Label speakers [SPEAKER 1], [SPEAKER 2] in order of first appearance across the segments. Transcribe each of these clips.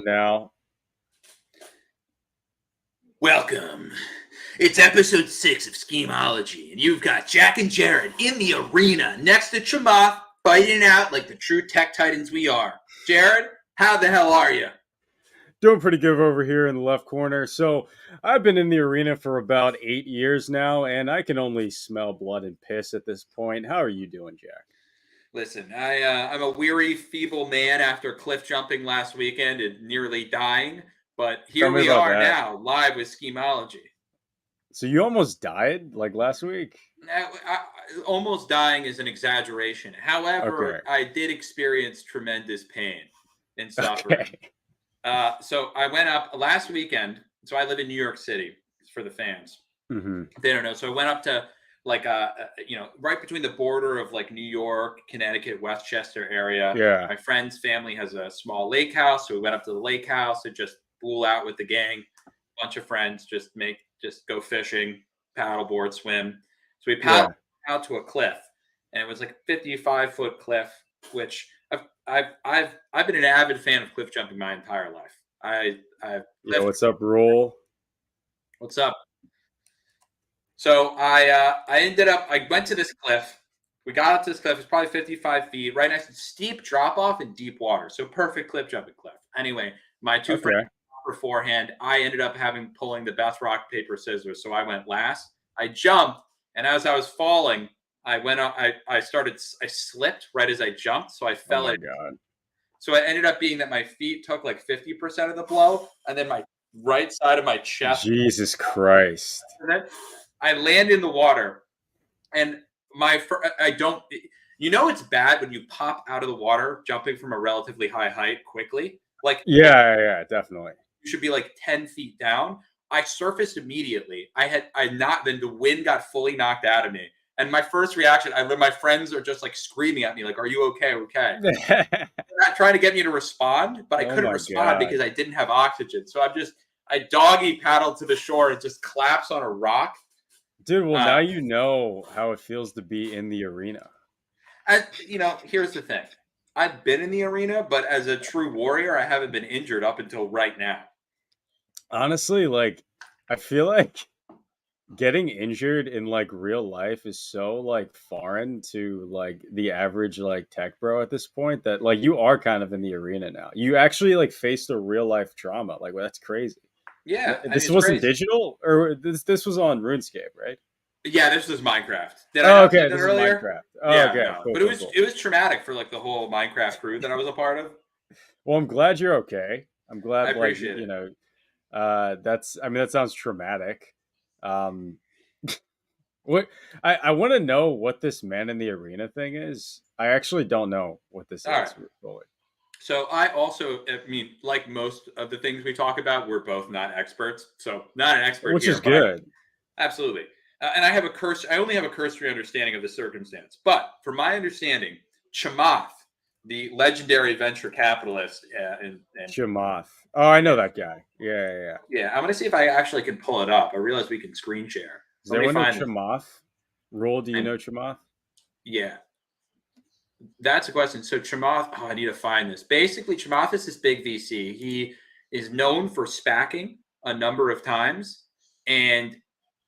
[SPEAKER 1] Now,
[SPEAKER 2] Welcome. It's episode 6 of Schemeology, and you've got Jack and Jared in the arena next to Chamath, fighting it out like the true tech titans we are. Jared, how the hell are you?
[SPEAKER 1] doing pretty good over here in the left corner. So, I've been in the arena for about 8 years now, and I can only smell blood and piss at this point. How are you doing, Jack?
[SPEAKER 2] Listen, I'm a weary, feeble man after cliff jumping last weekend and nearly dying, but
[SPEAKER 1] Tell
[SPEAKER 2] here
[SPEAKER 1] me
[SPEAKER 2] we
[SPEAKER 1] about
[SPEAKER 2] are
[SPEAKER 1] that.
[SPEAKER 2] now, live with Schemeology.
[SPEAKER 1] So, you almost died like last week?
[SPEAKER 2] Almost dying is an exaggeration.
[SPEAKER 1] Okay.
[SPEAKER 2] However, I did experience tremendous pain and suffering.
[SPEAKER 1] Okay.
[SPEAKER 2] So I went up last weekend. So I live in New York City for the fans.
[SPEAKER 1] hmm
[SPEAKER 2] They don't know. So I went up to like right between the border of like New York, Connecticut, Westchester area.
[SPEAKER 1] Yeah.
[SPEAKER 2] My friend's family has a small lake house, so we went up to the lake house and just fool out with the gang, bunch of friends, just go fishing, paddleboard, swim. So we paddled
[SPEAKER 1] Yeah.
[SPEAKER 2] out to a cliff, and it was like a 55-foot cliff, which I've been an avid fan of cliff jumping my entire life. I've
[SPEAKER 1] Yeah.
[SPEAKER 2] cliff.
[SPEAKER 1] What's up, Roll?
[SPEAKER 2] What's up? So I went to this cliff. We got up to this cliff. It's probably 55 feet, right next to steep drop off and deep water. So perfect cliff jumping cliff. Anyway, my two friends
[SPEAKER 1] Okay.
[SPEAKER 2] beforehand, I ended up pulling the best rock paper scissors. So I went last. I jumped, and as I was falling, I went up. I slipped right as I jumped, so I
[SPEAKER 1] Oh
[SPEAKER 2] fell
[SPEAKER 1] my
[SPEAKER 2] in.
[SPEAKER 1] God.
[SPEAKER 2] So it ended up being that my feet took like 50% of the blow, and then my right side of my chest.
[SPEAKER 1] Jesus Christ.
[SPEAKER 2] I land in the water, and I don't. It's bad when you pop out of the water jumping from a relatively high height quickly. Like
[SPEAKER 1] Yeah. Definitely.
[SPEAKER 2] you should be like 10 feet down. I surfaced immediately. Then the wind got fully knocked out of me. And my first reaction, my friends are just like screaming at me, like, "Are you okay? Okay." They're not trying to get me to respond, but I
[SPEAKER 1] Oh
[SPEAKER 2] couldn't
[SPEAKER 1] my
[SPEAKER 2] respond
[SPEAKER 1] God.
[SPEAKER 2] because I didn't have oxygen. So I doggy paddled to the shore and just collapsed on a rock.
[SPEAKER 1] Dude, well,
[SPEAKER 2] Uh,
[SPEAKER 1] now you know how it feels to be in the arena.
[SPEAKER 2] Here's the thing. I've been in the arena, but as a true warrior, I haven't been injured up until right now.
[SPEAKER 1] Honestly, like, I feel like getting injured in like real life is so like foreign to like the average like tech bro at this point that like you are kind of in the arena now. You actually like faced a real life trauma. Like, well, that's crazy.
[SPEAKER 2] Yeah, I mean
[SPEAKER 1] This
[SPEAKER 2] it's
[SPEAKER 1] wasn't
[SPEAKER 2] crazy.
[SPEAKER 1] digital, or this was on RuneScape, right?
[SPEAKER 2] Yeah, this was Minecraft. Did I
[SPEAKER 1] Oh,
[SPEAKER 2] not say
[SPEAKER 1] okay.
[SPEAKER 2] that
[SPEAKER 1] This is
[SPEAKER 2] earlier?
[SPEAKER 1] Minecraft. Oh,
[SPEAKER 2] Yeah,
[SPEAKER 1] okay.
[SPEAKER 2] no,
[SPEAKER 1] Cool,
[SPEAKER 2] but it
[SPEAKER 1] cool,
[SPEAKER 2] was
[SPEAKER 1] cool.
[SPEAKER 2] it was traumatic for like the whole Minecraft crew that I was a part of.
[SPEAKER 1] Well, I'm glad you're okay. I'm
[SPEAKER 2] I
[SPEAKER 1] glad, like,
[SPEAKER 2] appreciate it.
[SPEAKER 1] that's. I mean, that sounds traumatic. Um, what I want to know what this man in the arena thing is. I actually don't know what this
[SPEAKER 2] All right.
[SPEAKER 1] is fully.
[SPEAKER 2] So I mean, like most of the things we talk about, we're both not experts. So not an expert
[SPEAKER 1] Which
[SPEAKER 2] here,
[SPEAKER 1] is
[SPEAKER 2] but
[SPEAKER 1] good.
[SPEAKER 2] absolutely. And I only have a cursory understanding of the circumstance. But from my understanding, Chamath, the legendary venture capitalist, and
[SPEAKER 1] Chamath. Oh, I know
[SPEAKER 2] yeah,
[SPEAKER 1] that guy. Yeah.
[SPEAKER 2] yeah, I'm gonna see if I actually can pull it up. I realize we can screen share.
[SPEAKER 1] Does
[SPEAKER 2] So let me
[SPEAKER 1] anyone know
[SPEAKER 2] find this.
[SPEAKER 1] Chamath? Roll, do you
[SPEAKER 2] And
[SPEAKER 1] know Chamath?
[SPEAKER 2] yeah, that's a question. So Chamath, I need to find this. Basically, Chamath is this big VC. He is known for spacking a number of times, and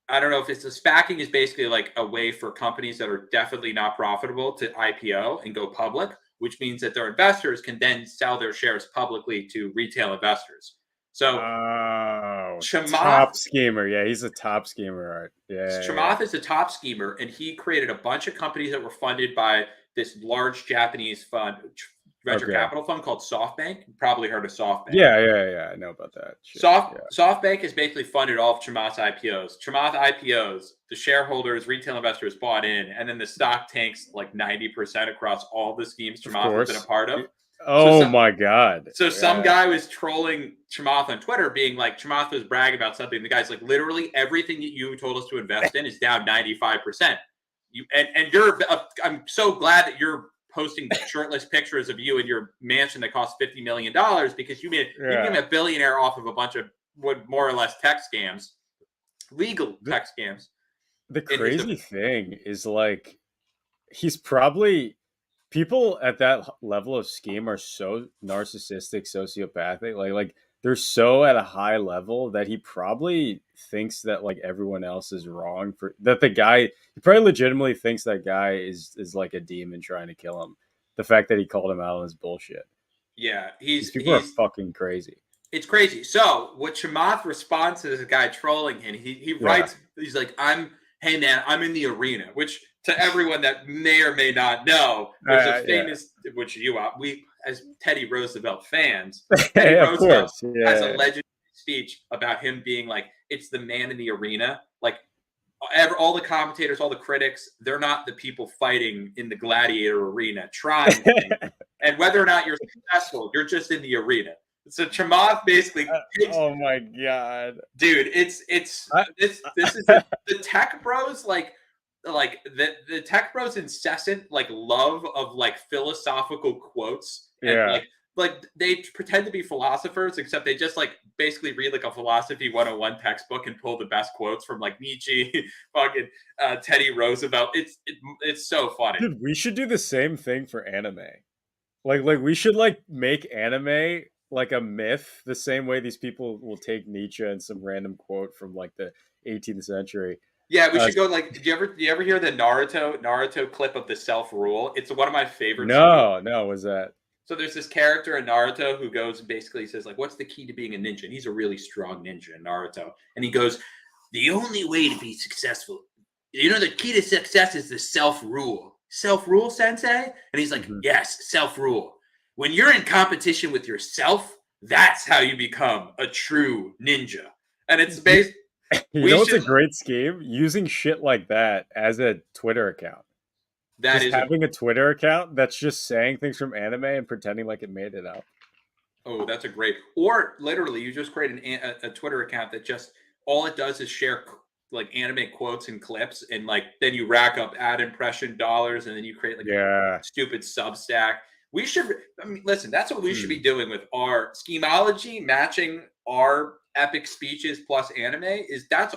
[SPEAKER 2] I don't know if it's a SPACing is basically like a way for companies that are definitely not profitable to IPO and go public, which means that their investors can then sell their shares publicly to retail investors. So
[SPEAKER 1] Oh,
[SPEAKER 2] Chamath,
[SPEAKER 1] top schemer. Yeah, he's a top schemer. Right? Yeah.
[SPEAKER 2] Chamath is a top schemer, and he created a bunch of companies that were funded by this large Japanese venture
[SPEAKER 1] Okay.
[SPEAKER 2] capital fund called SoftBank. You probably heard of SoftBank.
[SPEAKER 1] Yeah. I know about that shit. Yeah.
[SPEAKER 2] SoftBank has basically funded all of Chamath's IPOs. Chamath IPOs, the shareholders, retail investors bought in, and then the stock tanks like 90% across all the schemes
[SPEAKER 1] Of
[SPEAKER 2] Chamath has been a
[SPEAKER 1] course.
[SPEAKER 2] part of. So
[SPEAKER 1] Oh my God.
[SPEAKER 2] some
[SPEAKER 1] Yeah.
[SPEAKER 2] guy was trolling Chamath on Twitter, being like, Chamath was bragging about something. The guy's like, literally everything that you told us to invest in is down 95%. I'm so glad that you're posting shirtless pictures of you in your mansion that costs $50 million because you became
[SPEAKER 1] Yeah.
[SPEAKER 2] a billionaire off of a bunch of what more or less tech scams, legal
[SPEAKER 1] The,
[SPEAKER 2] tech scams.
[SPEAKER 1] the
[SPEAKER 2] In his
[SPEAKER 1] crazy thing is like he's probably people at that level of scheme are so narcissistic, sociopathic. Like they're so at a high level that he probably thinks that like everyone else is wrong for that. The guy he probably legitimately thinks that guy is like a demon trying to kill him. The fact that he called him out on his bullshit.
[SPEAKER 2] Yeah,
[SPEAKER 1] These people are
[SPEAKER 2] he's
[SPEAKER 1] fucking crazy.
[SPEAKER 2] it's crazy. So what Chamath responds to this guy trolling him, he
[SPEAKER 1] Yeah.
[SPEAKER 2] writes, he's like, hey man, I'm in the arena, which to everyone that may or may not know, there's a
[SPEAKER 1] Yeah.
[SPEAKER 2] famous, which we as Teddy Roosevelt fans, Teddy
[SPEAKER 1] Of
[SPEAKER 2] Roosevelt
[SPEAKER 1] course.
[SPEAKER 2] has a
[SPEAKER 1] Yeah.
[SPEAKER 2] legendary speech about him being like, it's the man in the arena. Like all the commentators, all the critics, they're not the people fighting in the gladiator arena trying things. And whether or not you're successful, you're just in the arena. So Chamath basically takes,
[SPEAKER 1] Oh my god.
[SPEAKER 2] dude.
[SPEAKER 1] I,
[SPEAKER 2] This is the tech bros like the tech bros incessant like love of like philosophical quotes and
[SPEAKER 1] yeah.
[SPEAKER 2] like they pretend to be philosophers except they just like basically read like a philosophy 101 textbook and pull the best quotes from like Nietzsche, fucking Teddy Roosevelt. It's so funny.
[SPEAKER 1] Dude, we should do the same thing for anime. Like we should like make anime like a myth the same way these people will take Nietzsche and some random quote from like the 18th century.
[SPEAKER 2] Yeah, we
[SPEAKER 1] Uh,
[SPEAKER 2] should go like. Do you ever hear the Naruto clip of the self rule? It's one of my favorite scenes.
[SPEAKER 1] no, was that?
[SPEAKER 2] So there's this character in Naruto who goes and basically says like, "What's the key to being a ninja?" And he's a really strong ninja in Naruto, and he goes, "The only way to be successful, the key to success is the self rule. Self rule, sensei." And he's like,
[SPEAKER 1] Mhm.
[SPEAKER 2] "Yes, self rule. When you're in competition with yourself, that's how you become a true ninja." And it's
[SPEAKER 1] You,
[SPEAKER 2] based.
[SPEAKER 1] you
[SPEAKER 2] We
[SPEAKER 1] know what's a
[SPEAKER 2] should.
[SPEAKER 1] great scheme? Using shit like that as a Twitter account.
[SPEAKER 2] That
[SPEAKER 1] Just
[SPEAKER 2] is a
[SPEAKER 1] having a Twitter account that's just saying things from anime and pretending like it made it up.
[SPEAKER 2] Oh, that's a great. Or literally, you just create a Twitter account that just all it does is share like anime quotes and clips, and like then you rack up ad impression dollars, and then you create like a
[SPEAKER 1] Yeah.
[SPEAKER 2] stupid Substack. We should. I mean, listen, that's what we should be
[SPEAKER 1] Hmm.
[SPEAKER 2] doing with our Schemeology, matching our epic speeches plus anime. That's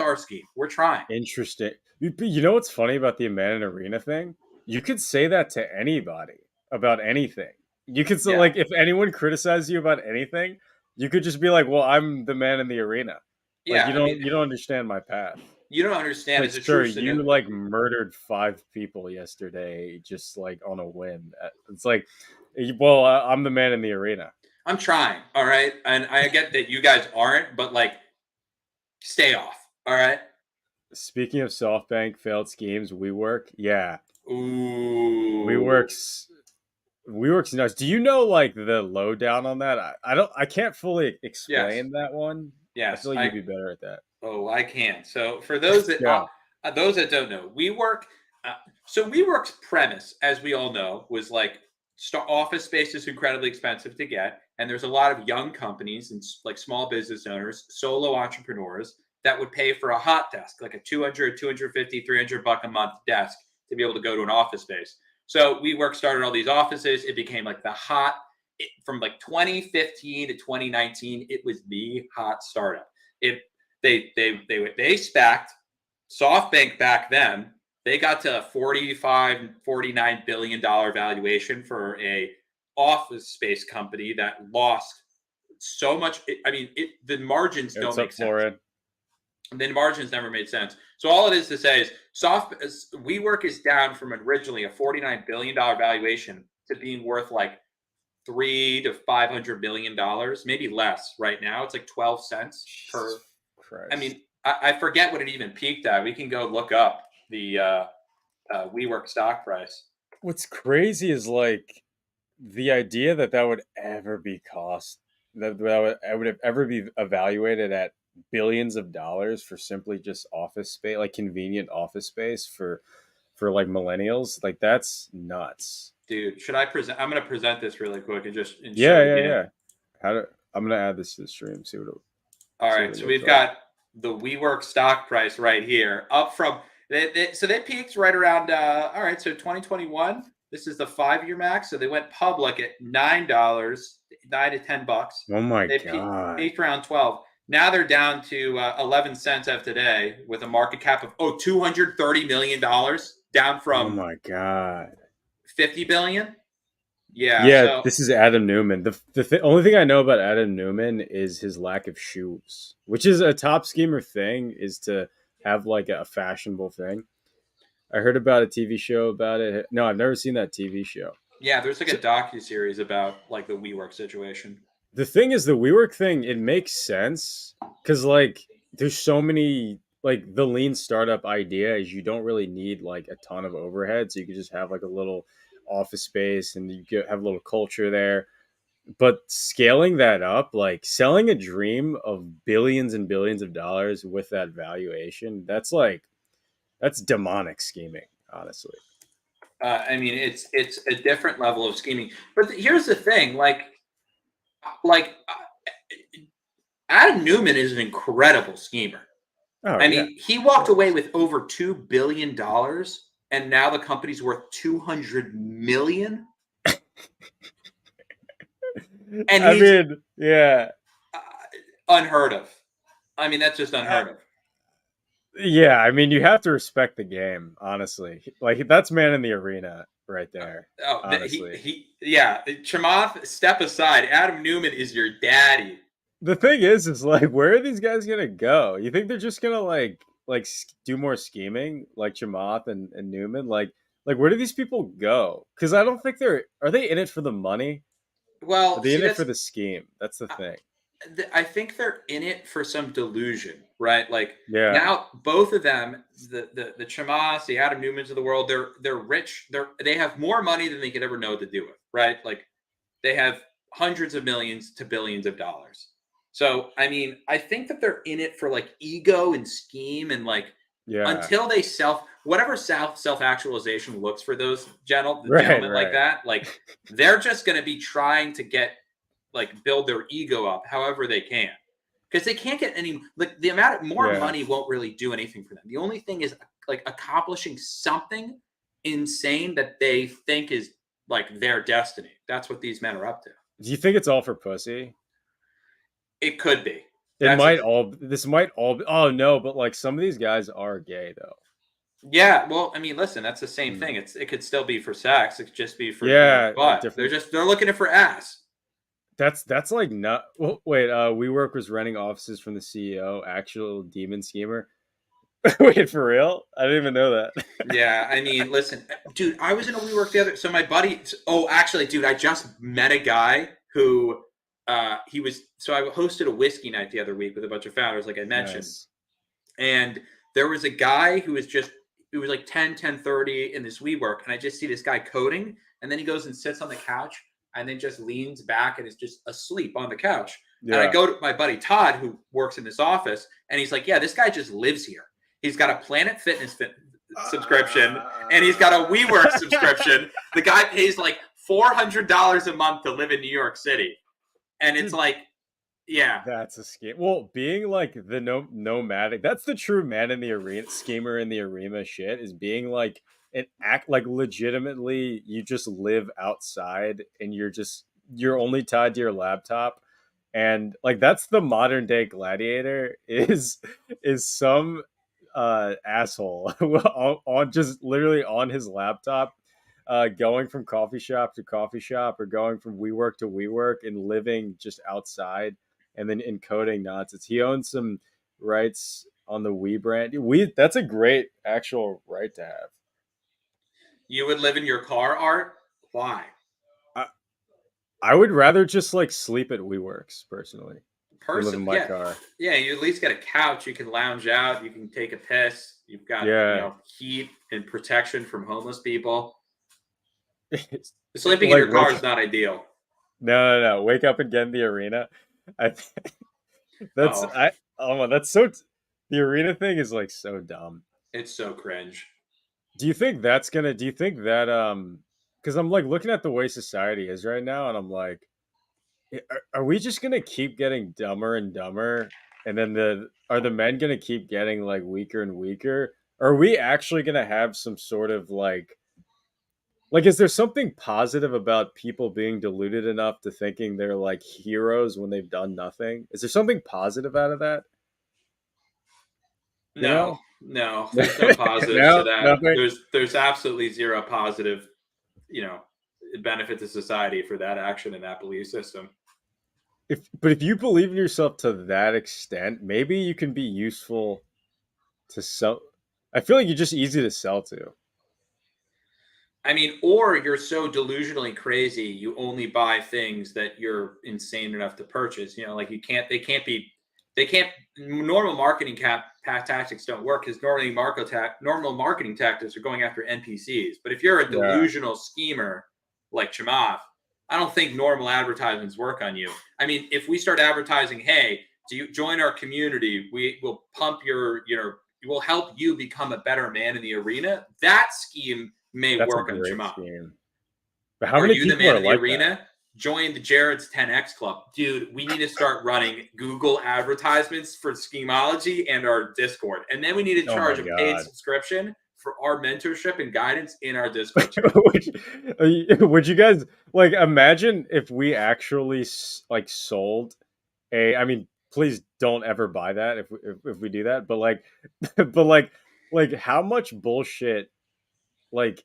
[SPEAKER 2] our scheme. We're trying.
[SPEAKER 1] Interesting. You know what's funny about the man in arena thing? You could say that to anybody about anything. You could say
[SPEAKER 2] Yeah,
[SPEAKER 1] like if anyone criticizes you about anything, you could just be like, "Well, I'm the man in the arena." Like
[SPEAKER 2] yeah. I mean,
[SPEAKER 1] you don't understand my path.
[SPEAKER 2] you don't understand.
[SPEAKER 1] Like,
[SPEAKER 2] It's a true
[SPEAKER 1] sir, you
[SPEAKER 2] significant.
[SPEAKER 1] like murdered 5 people yesterday just like on a whim. It's like, well, I'm the man in the arena.
[SPEAKER 2] I'm trying. All right, and I get that you guys aren't, but like, stay off. All right.
[SPEAKER 1] Speaking of SoftBank failed schemes, WeWork, yeah,
[SPEAKER 2] Ooh.
[SPEAKER 1] WeWork's WeWork's nuts. Do you know like the lowdown on that? I don't. I can't fully
[SPEAKER 2] Yes.
[SPEAKER 1] explain that one. I
[SPEAKER 2] Yes.
[SPEAKER 1] feel like you'd be better at that.
[SPEAKER 2] I can. So for
[SPEAKER 1] Yeah.
[SPEAKER 2] those that don't know, WeWork. Uh, so WeWork's premise, as we all know, was like office space is incredibly expensive to get, and there's a lot of young companies and like small business owners, solo entrepreneurs that would pay for a hot desk, like a 200, 250, $300 a month desk to be able to go to an office space. So WeWork started all these offices. It became like the hot from like 2015 to 2019. It was the hot startup. It they SPACed SoftBank back then. They got to 45, $49 billion valuation for a office space company that lost so much. I mean, the margins
[SPEAKER 1] What's
[SPEAKER 2] don't
[SPEAKER 1] up,
[SPEAKER 2] make sense.
[SPEAKER 1] Florian?
[SPEAKER 2] The margins never made sense. So all it is to say is WeWork is down from originally a $49 billion valuation to being worth like 3 to 500 million dollars, maybe less right now. It's like 12 cents
[SPEAKER 1] Jesus
[SPEAKER 2] per. I
[SPEAKER 1] Christ.
[SPEAKER 2] mean, I forget what it even peaked at. We can go look up the WeWork stock price.
[SPEAKER 1] What's crazy is like the idea that that would ever be cost that would ever be evaluated at billions of dollars for simply just office space, like convenient office space for like millennials. Like that's nuts.
[SPEAKER 2] Dude, should I present? I'm going to present this really quick and just show
[SPEAKER 1] Yeah,
[SPEAKER 2] you
[SPEAKER 1] yeah,
[SPEAKER 2] the.
[SPEAKER 1] yeah. I'm gonna add this to the stream.
[SPEAKER 2] All
[SPEAKER 1] See what
[SPEAKER 2] right,
[SPEAKER 1] it
[SPEAKER 2] so
[SPEAKER 1] looks
[SPEAKER 2] we've
[SPEAKER 1] like.
[SPEAKER 2] got the WeWork stock price right here, up from so they peaked right around. All right, so 2021. This is the 5 year max. So they went public at $9, $9 to $10.
[SPEAKER 1] Oh my
[SPEAKER 2] They
[SPEAKER 1] god.
[SPEAKER 2] peaked around 12. Now they're down to 11 cents of today with a market cap of $230 million, down
[SPEAKER 1] Oh
[SPEAKER 2] from
[SPEAKER 1] my god.
[SPEAKER 2] 50 billion. Yeah.
[SPEAKER 1] Yeah,
[SPEAKER 2] So
[SPEAKER 1] this is Adam Newman. Only thing I know about Adam Newman is his lack of shoes, which is a top schemer thing, is to have like a fashionable thing. I heard about a TV show about it. No, I've never seen that TV show.
[SPEAKER 2] yeah, there's like a
[SPEAKER 1] So
[SPEAKER 2] docu series about like the WeWork situation.
[SPEAKER 1] the thing is, the WeWork thing, it makes sense because like there's so many, like the lean startup idea is you don't really need like a ton of overhead, so you could just have like a little office space and you have a little culture there. But scaling that up, like selling a dream of billions and billions of dollars with that valuation, that's demonic scheming, honestly.
[SPEAKER 2] I mean, it's a different level of scheming. But here's the thing, like Adam Newman is an incredible schemer.
[SPEAKER 1] Oh
[SPEAKER 2] I
[SPEAKER 1] yeah,
[SPEAKER 2] mean, he
[SPEAKER 1] of
[SPEAKER 2] walked away
[SPEAKER 1] course.
[SPEAKER 2] with over $2 billion, and now the company's worth 200 million, and
[SPEAKER 1] I
[SPEAKER 2] he's
[SPEAKER 1] mean, yeah,
[SPEAKER 2] uh, unheard of. I mean, that's just
[SPEAKER 1] uh,
[SPEAKER 2] unheard of.
[SPEAKER 1] yeah. I mean, you have to respect the game, honestly. Like that's man in the arena right there,
[SPEAKER 2] Oh,
[SPEAKER 1] honestly.
[SPEAKER 2] yeah. Chamath, step aside. Adam Newman is your daddy.
[SPEAKER 1] The thing is like, where are these guys gonna go? You think they're just gonna do more scheming, like Chamath and Newman? Like where do these people go? Because I don't think are they in it for the money? Are
[SPEAKER 2] Well,
[SPEAKER 1] they
[SPEAKER 2] see,
[SPEAKER 1] in it for the scheme? That's the
[SPEAKER 2] I
[SPEAKER 1] thing.
[SPEAKER 2] I think they're in it for some delusion, right? Like
[SPEAKER 1] Yeah,
[SPEAKER 2] now, both of them, the Chamaths, the Adam Newmans of the world, they're rich. They have more money than they could ever know to do with, right? Like they have hundreds of millions to billions of dollars. So, I mean, I think that they're in it for like ego and scheme and like
[SPEAKER 1] yeah,
[SPEAKER 2] until they whatever self actualization looks for those
[SPEAKER 1] right,
[SPEAKER 2] gentlemen like
[SPEAKER 1] right,
[SPEAKER 2] that, like they're just going to be trying to get like build their ego up however they can because they can't get any like the amount of more
[SPEAKER 1] yeah.
[SPEAKER 2] money won't really do anything for them. The only thing is like accomplishing something insane that they think is like their destiny. That's what these men are up to.
[SPEAKER 1] Do you think it's all for pussy?
[SPEAKER 2] It could be.
[SPEAKER 1] It
[SPEAKER 2] That's
[SPEAKER 1] might
[SPEAKER 2] ex-
[SPEAKER 1] all. This might all. Oh no, but like some of these guys are gay though.
[SPEAKER 2] yeah. Well, I mean, listen, that's the same
[SPEAKER 1] Hmm.
[SPEAKER 2] thing. It could still be for sex. It could just be for
[SPEAKER 1] Yeah,
[SPEAKER 2] butt.
[SPEAKER 1] different.
[SPEAKER 2] They're looking it for ass.
[SPEAKER 1] That's like not. Well, wait. WeWork was renting offices from the CEO, actual demon schemer. Wait, for real? I didn't even know that.
[SPEAKER 2] Yeah, I mean, listen, dude, I was in a WeWork the other. So my buddy, oh, actually, dude, I just met a guy who, he was. So I hosted a whiskey night the other week with a bunch of founders, like I mentioned,
[SPEAKER 1] Nice.
[SPEAKER 2] and there was a guy who was just. It was like 10, 10:30 in this WeWork, and I just see this guy coding, and then he goes and sits on the couch, and then just leans back and is just asleep on the couch. And I
[SPEAKER 1] Yeah.
[SPEAKER 2] go to my buddy Todd, who works in this office, and he's like, "Yeah, this guy just lives here. He's got a Planet Fitness subscription, and he's got a WeWork subscription. The guy pays like $400 a month to live in New York City, and it's
[SPEAKER 1] Dude,
[SPEAKER 2] like, yeah,
[SPEAKER 1] that's a scheme. Well, being like the nomadic, that's the true man in the arena, schemer in the arena shit, is being like an act like legitimately you just live outside and you're only tied to your laptop. And like that's the modern day gladiator is some asshole on just literally on his laptop, going from coffee shop to coffee shop or going from WeWork to WeWork and living just outside and then encoding nonsense. He owns some rights on the We brand. We That's a great actual right to have.
[SPEAKER 2] you would live in your car, Art. Why?
[SPEAKER 1] I, I would rather just like sleep at WeWorks personally than live in
[SPEAKER 2] Person,
[SPEAKER 1] my
[SPEAKER 2] yeah,
[SPEAKER 1] car.
[SPEAKER 2] yeah. You at least get a couch. You can lounge out. You can take a piss. You've got
[SPEAKER 1] Yeah.
[SPEAKER 2] heat and protection from homeless people. Sleeping in
[SPEAKER 1] Like
[SPEAKER 2] your car is
[SPEAKER 1] wake
[SPEAKER 2] not ideal.
[SPEAKER 1] no, wake up and get in the arena. I that's
[SPEAKER 2] Oh,
[SPEAKER 1] I oh my, that's so the arena thing is like so dumb.
[SPEAKER 2] it's so cringe.
[SPEAKER 1] Do you think that because I'm like looking at the way society is right now and I'm like, are we just gonna keep getting dumber and dumber, and then the men gonna keep getting like weaker and weaker? Are we actually gonna have some sort of like is there something positive about people being deluded enough to thinking they're like heroes when they've done nothing? Is there something positive out of that? You
[SPEAKER 2] No,
[SPEAKER 1] know?
[SPEAKER 2] no, there's no positives to
[SPEAKER 1] No,
[SPEAKER 2] that.
[SPEAKER 1] nothing.
[SPEAKER 2] There's absolutely zero positive. benefit to society for that action and that belief system.
[SPEAKER 1] But if you believe in yourself to that extent, maybe you can be useful to sell. I feel like you're just easy to sell to.
[SPEAKER 2] I mean, or you're so delusionally crazy, you only buy things that you're insane enough to purchase. Like they can't. Normal marketing tactics don't work because normal marketing tactics are going after NPCs. But if you're a
[SPEAKER 1] Yeah,
[SPEAKER 2] delusional schemer like Chamath, I don't think normal advertisements work on you. I mean, if we start advertising, hey, do you join our community? We will pump will help you become a better man in the arena. That scheme may
[SPEAKER 1] that's a
[SPEAKER 2] work on
[SPEAKER 1] great
[SPEAKER 2] Chamath.
[SPEAKER 1] scheme. But how
[SPEAKER 2] Are
[SPEAKER 1] many
[SPEAKER 2] you the
[SPEAKER 1] people
[SPEAKER 2] man
[SPEAKER 1] are
[SPEAKER 2] in the
[SPEAKER 1] like that?
[SPEAKER 2] arena? Join the Jared's 10X Club. Dude, we need to start running Google advertisements for Schemeology and our Discord. And then we need to
[SPEAKER 1] Oh my
[SPEAKER 2] charge a paid
[SPEAKER 1] god.
[SPEAKER 2] subscription for our mentorship and guidance in our Discord channel.
[SPEAKER 1] would you guys like imagine if we actually like sold a? I mean, please don't ever buy that if we do that. But like, but like how much bullshit? Like,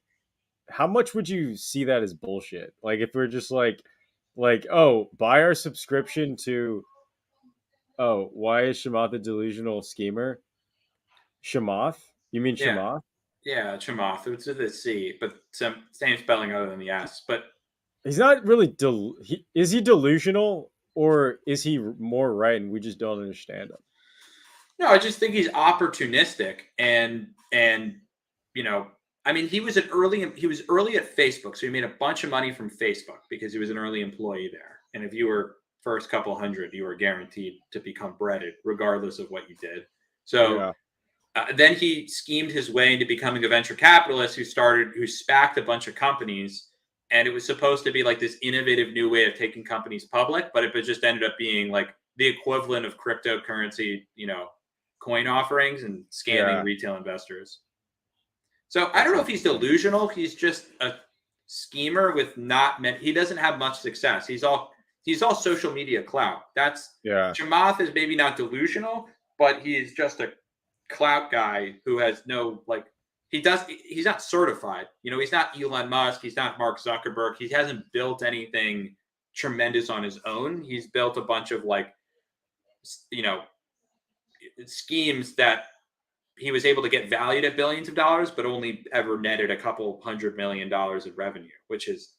[SPEAKER 1] how much would you see that as bullshit? Like, if we're just like, oh, buy our subscription to. Oh, why is Shamath a delusional schemer? Shamath? You mean
[SPEAKER 2] Yeah.
[SPEAKER 1] Shamath?
[SPEAKER 2] Yeah, Chamath. It's with a C, but same spelling other than the S. But
[SPEAKER 1] He's not really is he delusional or is he more right and we just don't understand him?
[SPEAKER 2] no, I just think he's opportunistic and you know, I mean, he was early at Facebook, so he made a bunch of money from Facebook because he was an early employee there. And if you were first couple hundred, you were guaranteed to become breaded regardless of what you did. So
[SPEAKER 1] Yeah.
[SPEAKER 2] then he schemed his way into becoming a venture capitalist who spacked a bunch of companies. And it was supposed to be like this innovative new way of taking companies public, but it just ended up being like the equivalent of cryptocurrency, coin offerings and scamming
[SPEAKER 1] Yeah.
[SPEAKER 2] retail investors. So I
[SPEAKER 1] That's
[SPEAKER 2] don't know if he's
[SPEAKER 1] interesting.
[SPEAKER 2] delusional. He's just a schemer with not many. He doesn't have much success. He's all social media clout. That's
[SPEAKER 1] Yeah.
[SPEAKER 2] Chamath is maybe not delusional, but he's just a clout guy who has no like. He's not certified. He's not Elon Musk. He's not Mark Zuckerberg. He hasn't built anything tremendous on his own. He's built a bunch of like, you know, schemes that he was able to get valued at billions of dollars, but only ever netted a couple $100 million in revenue, which is,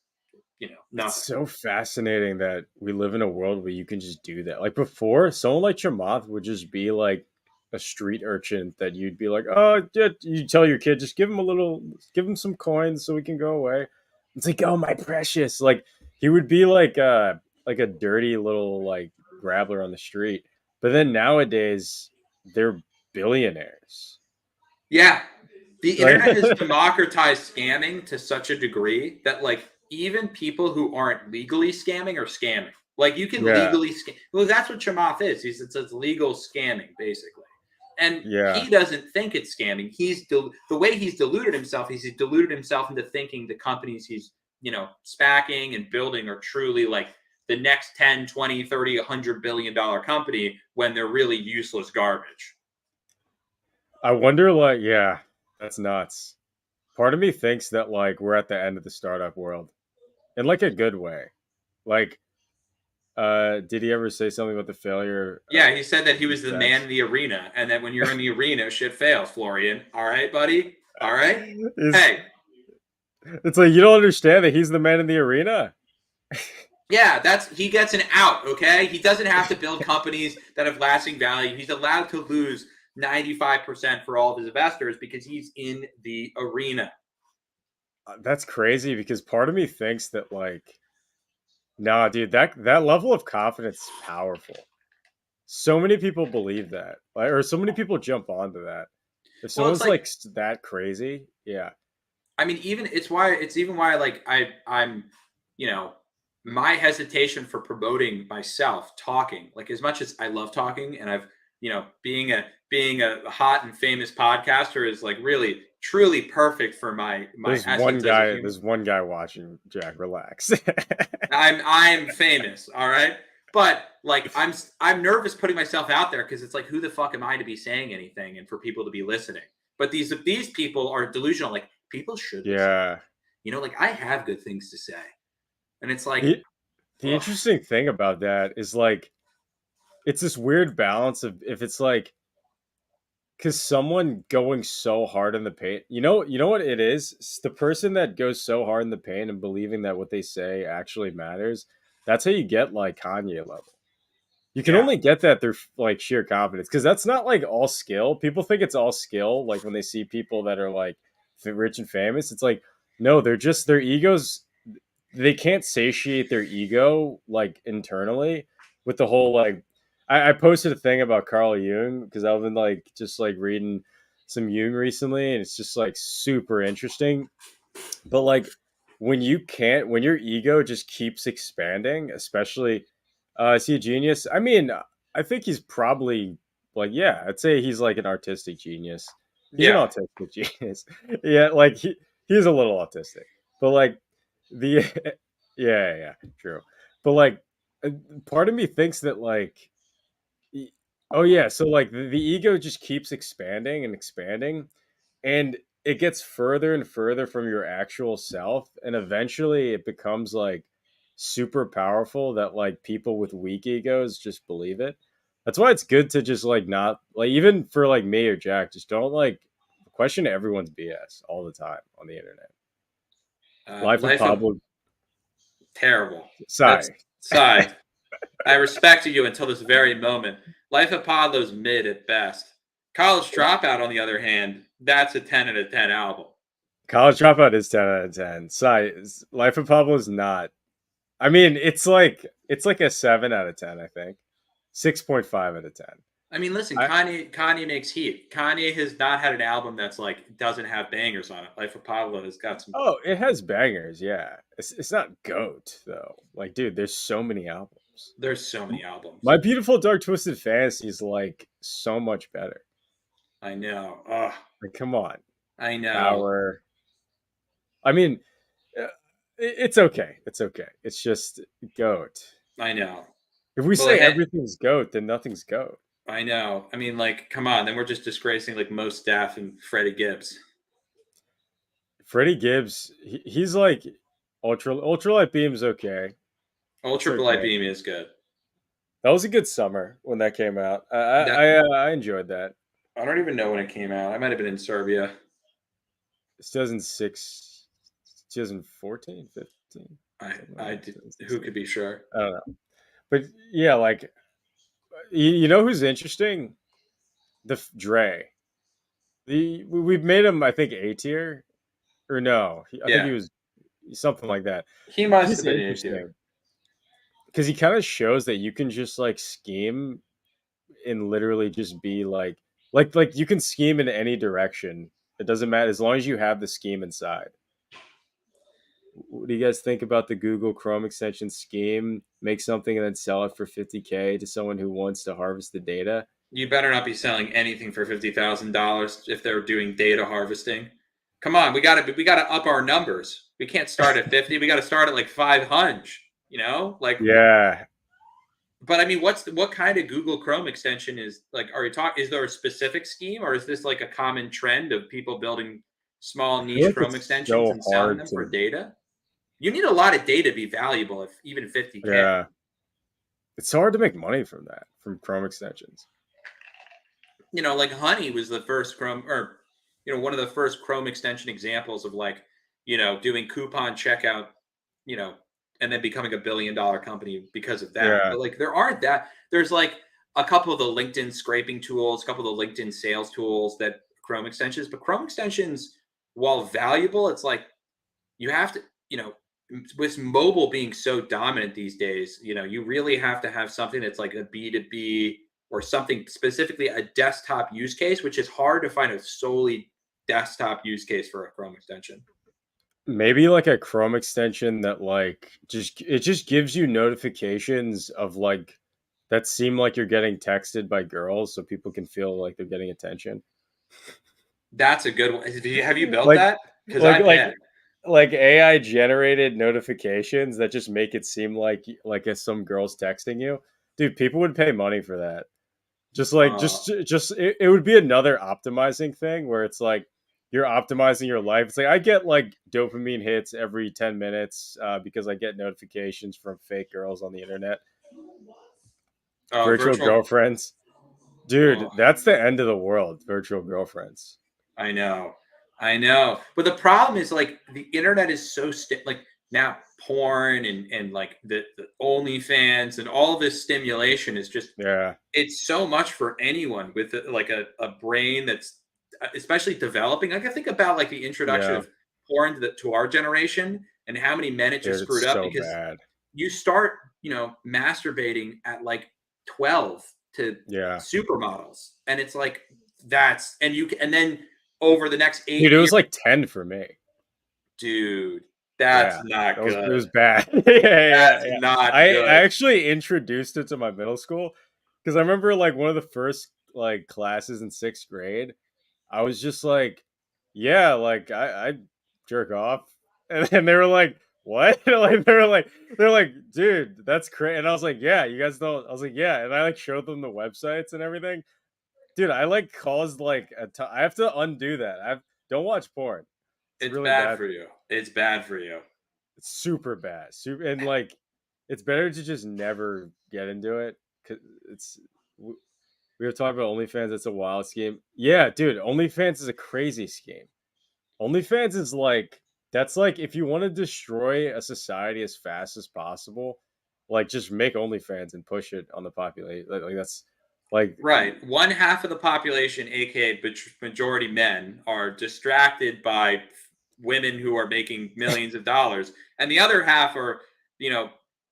[SPEAKER 1] It's
[SPEAKER 2] nothing.
[SPEAKER 1] so fascinating that we live in a world where you can just do that. Like before, someone like Chamath would just be like a street urchin that you'd be like, oh, yeah, you tell your kid, just give him some coins so we can go away. It's like, oh my precious. Like he would be like a dirty little like grabbler on the street. But then nowadays they're billionaires.
[SPEAKER 2] Yeah. The
[SPEAKER 1] Like
[SPEAKER 2] internet has democratized scamming to such a degree that like even people who aren't legally scamming are scamming. Like you can
[SPEAKER 1] yeah,
[SPEAKER 2] legally scam. Well, that's what Chamath is. It's legal scamming basically. And
[SPEAKER 1] yeah.
[SPEAKER 2] he doesn't think it's scamming. The way he's deluded himself is he's deluded himself into thinking the companies he's, spacking and building are truly like the next 10, 20, 30, $100 billion company when they're really useless garbage.
[SPEAKER 1] I wonder like yeah, that's nuts. Part of me thinks that like we're at the end of the startup world in like a good way. Like, did he ever say something about the failure
[SPEAKER 2] Yeah,
[SPEAKER 1] of
[SPEAKER 2] he said that he was the man
[SPEAKER 1] defense?
[SPEAKER 2] in the arena, and that when you're in the arena, shit fails, Florian. All right, buddy. All right.
[SPEAKER 1] Is
[SPEAKER 2] Hey,
[SPEAKER 1] it's like you don't understand that he's the man in the arena.
[SPEAKER 2] yeah, he gets an out. Okay, he doesn't have to build companies that have lasting value. He's allowed to lose 95% for all of his investors because he's in the arena.
[SPEAKER 1] That's crazy because part of me thinks that like, nah, dude, that level of confidence is powerful. So many people believe that, like, or so many people jump onto that. If
[SPEAKER 2] Well, it's
[SPEAKER 1] someone's
[SPEAKER 2] like
[SPEAKER 1] like that crazy, yeah,
[SPEAKER 2] I mean, it's even why like I'm you know my hesitation for promoting myself talking like as much as I love talking and I've being a hot and famous podcaster is like really truly perfect for my essence as a human.
[SPEAKER 1] There's one guy watching. Jack, relax.
[SPEAKER 2] I'm famous, all right, but like I'm nervous putting myself out there because it's like who the fuck am I to be saying anything and for people to be listening? But these people are delusional. Like people should listen.
[SPEAKER 1] Yeah.
[SPEAKER 2] like I have good things to say. And it's like,
[SPEAKER 1] The the
[SPEAKER 2] ugh,
[SPEAKER 1] interesting thing about that is like it's this weird balance of if it's like because someone going so hard in the paint, you know what it is? It's the person that goes so hard in the paint and believing that what they say actually matters. That's how you get like Kanye level. You can
[SPEAKER 2] yeah,
[SPEAKER 1] only get that through like sheer confidence because that's not like all skill. People think it's all skill. Like when they see people that are like rich and famous, it's like no, they're just their egos. They can't satiate their ego like internally with the whole like. I posted a thing about Carl Jung because I've been like just like reading some Jung recently, and it's just like super interesting. But like when your ego just keeps expanding, especially is he a genius? I mean, I think he's probably like yeah, I'd say he's like an artistic genius. He's an
[SPEAKER 2] yeah.
[SPEAKER 1] autistic genius. Yeah, like he's a little autistic. But like the yeah, true. But like uh, part of me thinks that like oh yeah, so like the ego just keeps expanding and expanding and it gets further and further from your actual self and eventually it becomes like super powerful that like people with weak egos just believe it. That's why it's good to just like not like even for like me or Jack just don't like question everyone's BS all the time on the internet. Life of
[SPEAKER 2] Life of
[SPEAKER 1] Pablo.
[SPEAKER 2] Terrible. That's
[SPEAKER 1] Sigh.
[SPEAKER 2] sigh. I respected you until this very moment. Life of Pablo's mid at best. College Dropout, on the other hand, that's a 10 out of 10 album.
[SPEAKER 1] College Dropout is 10 out of 10. Sigh. Life of Pablo is not. I mean, it's like a 7 out of 10, I think. 6.5 out of 10.
[SPEAKER 2] I mean, listen,
[SPEAKER 1] I
[SPEAKER 2] Kanye makes heat. Kanye has not had an album that's like doesn't have bangers on it. Life of Pablo has got some.
[SPEAKER 1] Oh, it has bangers, yeah. It's not goat though. Like, dude, there's so many albums.
[SPEAKER 2] There's so many albums.
[SPEAKER 1] My Beautiful Dark Twisted Fantasy is like so much better.
[SPEAKER 2] I know. Ugh,
[SPEAKER 1] Like, come on,
[SPEAKER 2] I know.
[SPEAKER 1] Power. I mean, it's okay. It's okay. It's just goat.
[SPEAKER 2] I know.
[SPEAKER 1] If we
[SPEAKER 2] But like,
[SPEAKER 1] say everything's goat, then nothing's goat.
[SPEAKER 2] I know. I mean, like, come on. Then we're just disgracing like Most Def and Freddie Gibbs.
[SPEAKER 1] Freddie Gibbs, he's like ultralight beam's okay. It's
[SPEAKER 2] Ultra Light
[SPEAKER 1] okay.
[SPEAKER 2] Beam is good.
[SPEAKER 1] That was a good summer when that came out.
[SPEAKER 2] That
[SPEAKER 1] I enjoyed that.
[SPEAKER 2] I don't even know when it came out. I might have been in Serbia.
[SPEAKER 1] 2006, 2014, 15,
[SPEAKER 2] I
[SPEAKER 1] something like
[SPEAKER 2] I
[SPEAKER 1] that.
[SPEAKER 2] did, who
[SPEAKER 1] 2016.
[SPEAKER 2] could be sure?
[SPEAKER 1] I don't know. But yeah, like you know who's interesting? Dre. We've made him I think A tier or no? I think he
[SPEAKER 2] Yeah,
[SPEAKER 1] was something like that.
[SPEAKER 2] he must
[SPEAKER 1] He's
[SPEAKER 2] have been in it here.
[SPEAKER 1] interesting because he kind of shows that you can just like scheme and literally just be like you can scheme in any direction. It doesn't matter as long as you have the scheme inside. What do you guys think about the Google Chrome extension scheme? Make something and then sell it for 50K to someone who wants to harvest the data.
[SPEAKER 2] You better not be selling anything for $50,000 if they're doing data harvesting. Come on, we gotta up our numbers. We can't start at 50. We got to start at like 500. Like.
[SPEAKER 1] Yeah,
[SPEAKER 2] But I mean, what kind of Google Chrome extension is like? Are you talking? Is there a specific scheme, or is this like a common trend of people building small
[SPEAKER 1] I feel
[SPEAKER 2] niche
[SPEAKER 1] like
[SPEAKER 2] Chrome
[SPEAKER 1] it's
[SPEAKER 2] extensions
[SPEAKER 1] so
[SPEAKER 2] and selling
[SPEAKER 1] hard
[SPEAKER 2] them for
[SPEAKER 1] to.
[SPEAKER 2] data? You need a lot of data to be valuable, if even 50K.
[SPEAKER 1] Yeah, it's so hard to make money from that from Chrome extensions.
[SPEAKER 2] Like Honey was the first Chrome, or one of the first Chrome extension examples of like, doing coupon checkout, you know, and then becoming $1 billion company because of that.
[SPEAKER 1] Yeah,
[SPEAKER 2] But like, there's like a couple of the LinkedIn scraping tools, a couple of the LinkedIn sales tools that Chrome extensions, but Chrome extensions, while valuable, it's like you have to, with mobile being so dominant these days, you really have to have something that's like a B2B or something specifically a desktop use case, which is hard to find a solely desktop use case for a Chrome extension.
[SPEAKER 1] maybe like a Chrome extension that like just gives you notifications of like that seem like you're getting texted by girls, so people can feel like they're getting attention.
[SPEAKER 2] That's a good one. Have you built
[SPEAKER 1] Like
[SPEAKER 2] that? Because
[SPEAKER 1] like
[SPEAKER 2] I
[SPEAKER 1] like
[SPEAKER 2] can.
[SPEAKER 1] like AI generated notifications that just make it seem like it's some girls texting you. Dude, people would pay money for that. Just like
[SPEAKER 2] Uh,
[SPEAKER 1] just it would be another optimizing thing where it's like you're optimizing your life. It's like I get like dopamine hits every 10 minutes because I get notifications from fake girls on the internet, virtual
[SPEAKER 2] Virtual.
[SPEAKER 1] girlfriends.
[SPEAKER 2] Oh,
[SPEAKER 1] Dude, that's the end of the world, virtual girlfriends.
[SPEAKER 2] I know, I know. But the problem is like the internet is so like now porn and like the OnlyFans and all this stimulation is just
[SPEAKER 1] Yeah,
[SPEAKER 2] it's so much for anyone with like a brain that's especially developing. Like I think about like the introduction
[SPEAKER 1] yeah,
[SPEAKER 2] of porn to our generation and how many men it just
[SPEAKER 1] dude,
[SPEAKER 2] screwed
[SPEAKER 1] it's
[SPEAKER 2] up
[SPEAKER 1] so
[SPEAKER 2] because
[SPEAKER 1] bad.
[SPEAKER 2] you start, masturbating at like 12 to
[SPEAKER 1] Yeah.
[SPEAKER 2] supermodels. And it's like and then over the next
[SPEAKER 1] Dude,
[SPEAKER 2] eight
[SPEAKER 1] it
[SPEAKER 2] years,
[SPEAKER 1] was like 10 for me.
[SPEAKER 2] dude, that's
[SPEAKER 1] Yeah,
[SPEAKER 2] not
[SPEAKER 1] it was
[SPEAKER 2] good.
[SPEAKER 1] bad. Yeah,
[SPEAKER 2] That's
[SPEAKER 1] yeah.
[SPEAKER 2] not
[SPEAKER 1] I
[SPEAKER 2] good.
[SPEAKER 1] actually introduced it to my middle school because I remember like one of the first like classes in sixth grade. I was just like, yeah, like I jerk off, and then they were like, what? Like they're like, dude, that's crazy. And I was like, yeah, you guys don't. I was like, yeah, and I like showed them the websites and everything. Dude, I like caused like I have to undo that. Don't watch porn. It's
[SPEAKER 2] It's
[SPEAKER 1] really
[SPEAKER 2] bad
[SPEAKER 1] bad
[SPEAKER 2] for
[SPEAKER 1] for you.
[SPEAKER 2] you. It's bad for you.
[SPEAKER 1] It's super bad. Super and like it's better to just never get into it cuz it's we were talking about OnlyFans. It's a wild scheme. Yeah, dude, OnlyFans is a crazy scheme. OnlyFans is like that's like if you want to destroy a society as fast as possible, like just make OnlyFans and push it on the population. Like that's like
[SPEAKER 2] Right. One half of the population, aka majority men, are distracted by women who are making millions of dollars, and the other half are, you know,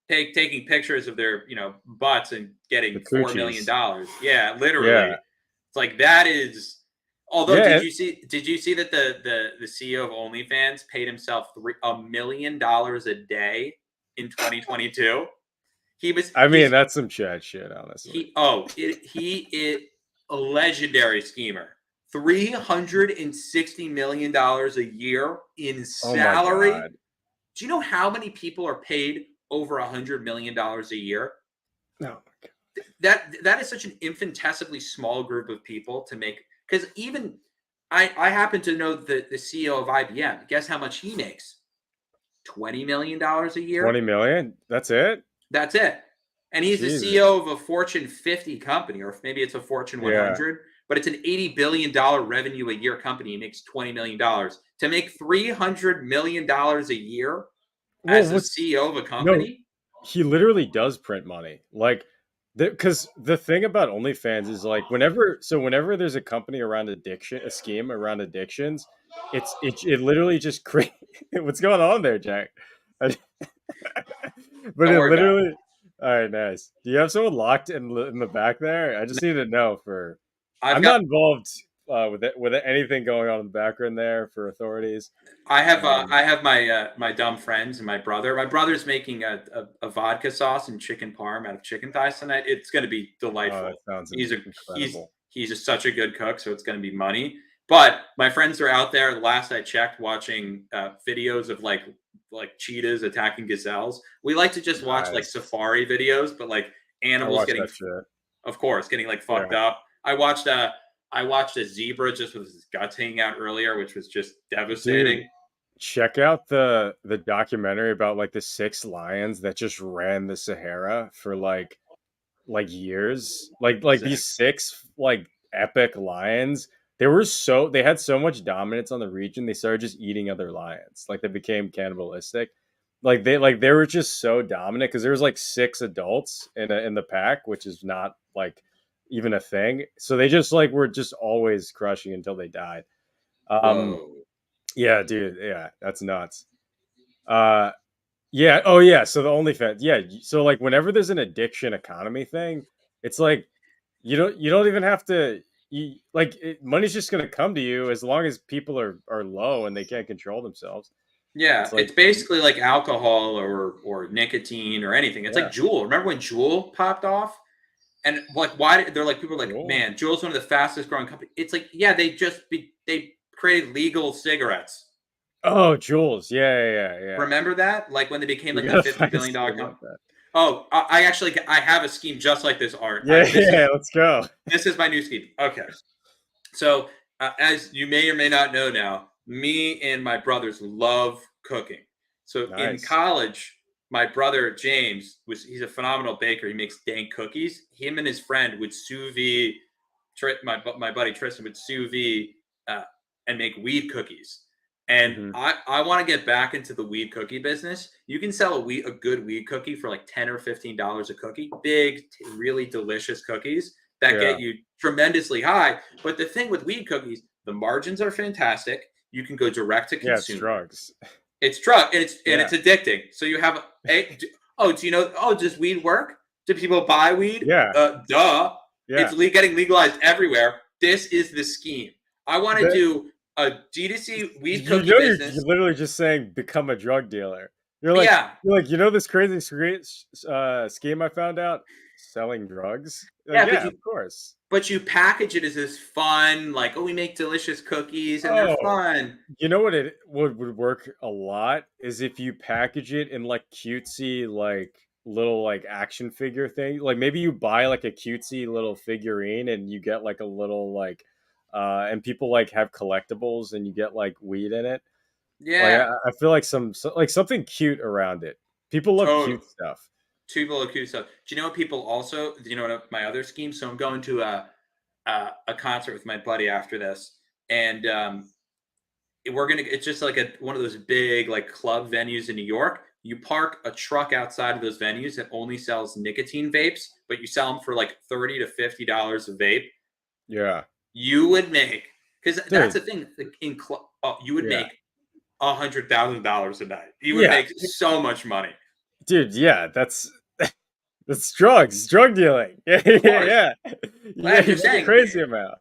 [SPEAKER 2] taking pictures of their, butts and
[SPEAKER 1] the
[SPEAKER 2] getting $4 million.
[SPEAKER 1] coochies.
[SPEAKER 2] Yeah, literally.
[SPEAKER 1] Yeah.
[SPEAKER 2] It's like that is. Although,
[SPEAKER 1] Yeah.
[SPEAKER 2] Did you see that the CEO of OnlyFans paid himself $1 million a day in 2022?
[SPEAKER 1] I mean,
[SPEAKER 2] He's
[SPEAKER 1] that's some chat shit, honestly.
[SPEAKER 2] he is a legendary schemer. $360 million a year in
[SPEAKER 1] Oh my
[SPEAKER 2] salary.
[SPEAKER 1] god.
[SPEAKER 2] Do you know how many people are paid over $100 million a year?
[SPEAKER 1] Oh my god.
[SPEAKER 2] That is such an infinitesimally small group of people to make. Because even I happen to know the CEO of IBM. Guess how much he makes? $20 million a year.
[SPEAKER 1] 20 million? That's it?
[SPEAKER 2] That's it. And he's the
[SPEAKER 1] Jesus.
[SPEAKER 2] CEO of a Fortune 50 company, or maybe it's a Fortune
[SPEAKER 1] Yeah.
[SPEAKER 2] 100, but it's an $80 billion revenue a year company. He makes $20 million. To make $300 million a year
[SPEAKER 1] Well,
[SPEAKER 2] as a
[SPEAKER 1] what's
[SPEAKER 2] CEO of a
[SPEAKER 1] no,
[SPEAKER 2] company,
[SPEAKER 1] he literally does print money. Like because the thing about OnlyFans is like whenever there's a company around addiction, a scheme around addictions, it literally just creates what's going on there, Jack? I- but
[SPEAKER 2] don't
[SPEAKER 1] it
[SPEAKER 2] worry about it.
[SPEAKER 1] literally all right, nice. Do you have someone locked in the back there? I just need to know for
[SPEAKER 2] I've
[SPEAKER 1] I'm
[SPEAKER 2] got
[SPEAKER 1] not involved with anything going on in the background there for authorities.
[SPEAKER 2] I have my dumb friends and my brother. My brother's making a vodka sauce and chicken parm out of chicken thighs tonight. It's going to be
[SPEAKER 1] Oh, that
[SPEAKER 2] delightful.
[SPEAKER 1] sounds
[SPEAKER 2] He's
[SPEAKER 1] incredible.
[SPEAKER 2] he's just such a good cook, so it's going to be money. But my friends are out there. Last I checked, watching videos of like cheetahs attacking gazelles. We like to just watch like
[SPEAKER 1] Nice.
[SPEAKER 2] safari videos, but like
[SPEAKER 1] I
[SPEAKER 2] animals
[SPEAKER 1] watched
[SPEAKER 2] getting,
[SPEAKER 1] that shit.
[SPEAKER 2] of course, getting like fucked
[SPEAKER 1] Yeah.
[SPEAKER 2] up. I watched a zebra just with his guts hanging out earlier, which was just
[SPEAKER 1] Dude,
[SPEAKER 2] devastating.
[SPEAKER 1] check out the documentary about like the six lions that just ran the Sahara for like years. Like
[SPEAKER 2] Sick.
[SPEAKER 1] these six like epic lions. They had so much dominance on the region, they started just eating other lions. Like they became cannibalistic. They were just so dominant because there was like six adults in the pack, which is not like even a thing. So they just like were just always crushing until they died. Um
[SPEAKER 2] Whoa.
[SPEAKER 1] yeah, dude, yeah, that's nuts. Uh yeah, oh yeah, so the OnlyFans. Yeah, so like whenever there's an addiction economy thing, it's like you don't even have to money's just going to come to you as long as people are low and they can't control themselves.
[SPEAKER 2] Yeah,
[SPEAKER 1] It's like
[SPEAKER 2] it's basically like alcohol or nicotine or anything. It's like
[SPEAKER 1] yeah,
[SPEAKER 2] Juul. Remember when Juul popped off? And like, why they're like people are like,
[SPEAKER 1] cool.
[SPEAKER 2] man, Juul's one of the fastest growing companies. It's like, yeah, they created legal cigarettes.
[SPEAKER 1] Oh, Jules. Yeah, yeah, yeah, yeah.
[SPEAKER 2] Remember that? Like when they became
[SPEAKER 1] We
[SPEAKER 2] like the
[SPEAKER 1] gotta
[SPEAKER 2] 50
[SPEAKER 1] find a
[SPEAKER 2] billion dollar
[SPEAKER 1] scheme like
[SPEAKER 2] company.
[SPEAKER 1] that.
[SPEAKER 2] Oh, I have a scheme just like this, Art.
[SPEAKER 1] Yeah, yeah, let's go.
[SPEAKER 2] This is my new scheme. Okay, so as you may or may not know now, me and my brothers love cooking. So in
[SPEAKER 1] Nice.
[SPEAKER 2] college, my brother James he's a phenomenal baker. He makes dank cookies. Him and his friend would sous vide. My buddy Tristan would sous vide uh, and make weed cookies. And
[SPEAKER 1] Hmm.
[SPEAKER 2] I want to get back into the weed cookie business. You can sell a good weed cookie for like $10 or $15 a cookie. Big, really delicious cookies that
[SPEAKER 1] Yeah.
[SPEAKER 2] get you tremendously high. But the thing with weed cookies, the margins are fantastic. You can go direct to
[SPEAKER 1] Yeah, it's
[SPEAKER 2] consumer.
[SPEAKER 1] drugs.
[SPEAKER 2] It's drug and
[SPEAKER 1] Yeah.
[SPEAKER 2] it's addicting. So you have a do you know? Oh, does weed work? Do people buy weed?
[SPEAKER 1] Yeah.
[SPEAKER 2] Duh.
[SPEAKER 1] Yeah.
[SPEAKER 2] Getting legalized everywhere. This is the scheme. I want to
[SPEAKER 1] That
[SPEAKER 2] do a D2C weed
[SPEAKER 1] you
[SPEAKER 2] cookie
[SPEAKER 1] know you're
[SPEAKER 2] business.
[SPEAKER 1] literally just saying become a drug dealer.
[SPEAKER 2] Yeah,
[SPEAKER 1] You know this crazy scheme I found out? Selling drugs? Like,
[SPEAKER 2] yeah,
[SPEAKER 1] yeah, of course.
[SPEAKER 2] but you package it as this fun, like, oh, we make delicious cookies and they're
[SPEAKER 1] Oh,
[SPEAKER 2] fun.
[SPEAKER 1] you know what it would work a lot is if you package it in like cutesy like little like action figure thing. Like maybe you buy like a cutesy little figurine and you get like a little like and people like have collectibles and you get like weed in it. Like
[SPEAKER 2] Yeah,
[SPEAKER 1] I feel like like something cute around it. People love
[SPEAKER 2] total.
[SPEAKER 1] cute stuff.
[SPEAKER 2] Tubular acute stuff. Do you know what people also? Do you know what my other scheme? So I'm going to a concert with my buddy after this, and we're gonna. It's just like one of those big like club venues in New York. You park a truck outside of those venues that only sells nicotine vapes, but you sell them for like $30 to $50 a vape.
[SPEAKER 1] Yeah.
[SPEAKER 2] You would make because that's
[SPEAKER 1] Dude,
[SPEAKER 2] the thing. You would
[SPEAKER 1] yeah.
[SPEAKER 2] make $100,000 a night. You would
[SPEAKER 1] Yeah.
[SPEAKER 2] make so much money.
[SPEAKER 1] Dude, yeah, that's drugs, drug dealing. Yeah,
[SPEAKER 2] Of
[SPEAKER 1] yeah,
[SPEAKER 2] course,
[SPEAKER 1] yeah. Yeah,
[SPEAKER 2] I'm
[SPEAKER 1] you
[SPEAKER 2] just
[SPEAKER 1] make a
[SPEAKER 2] saying.
[SPEAKER 1] crazy amount.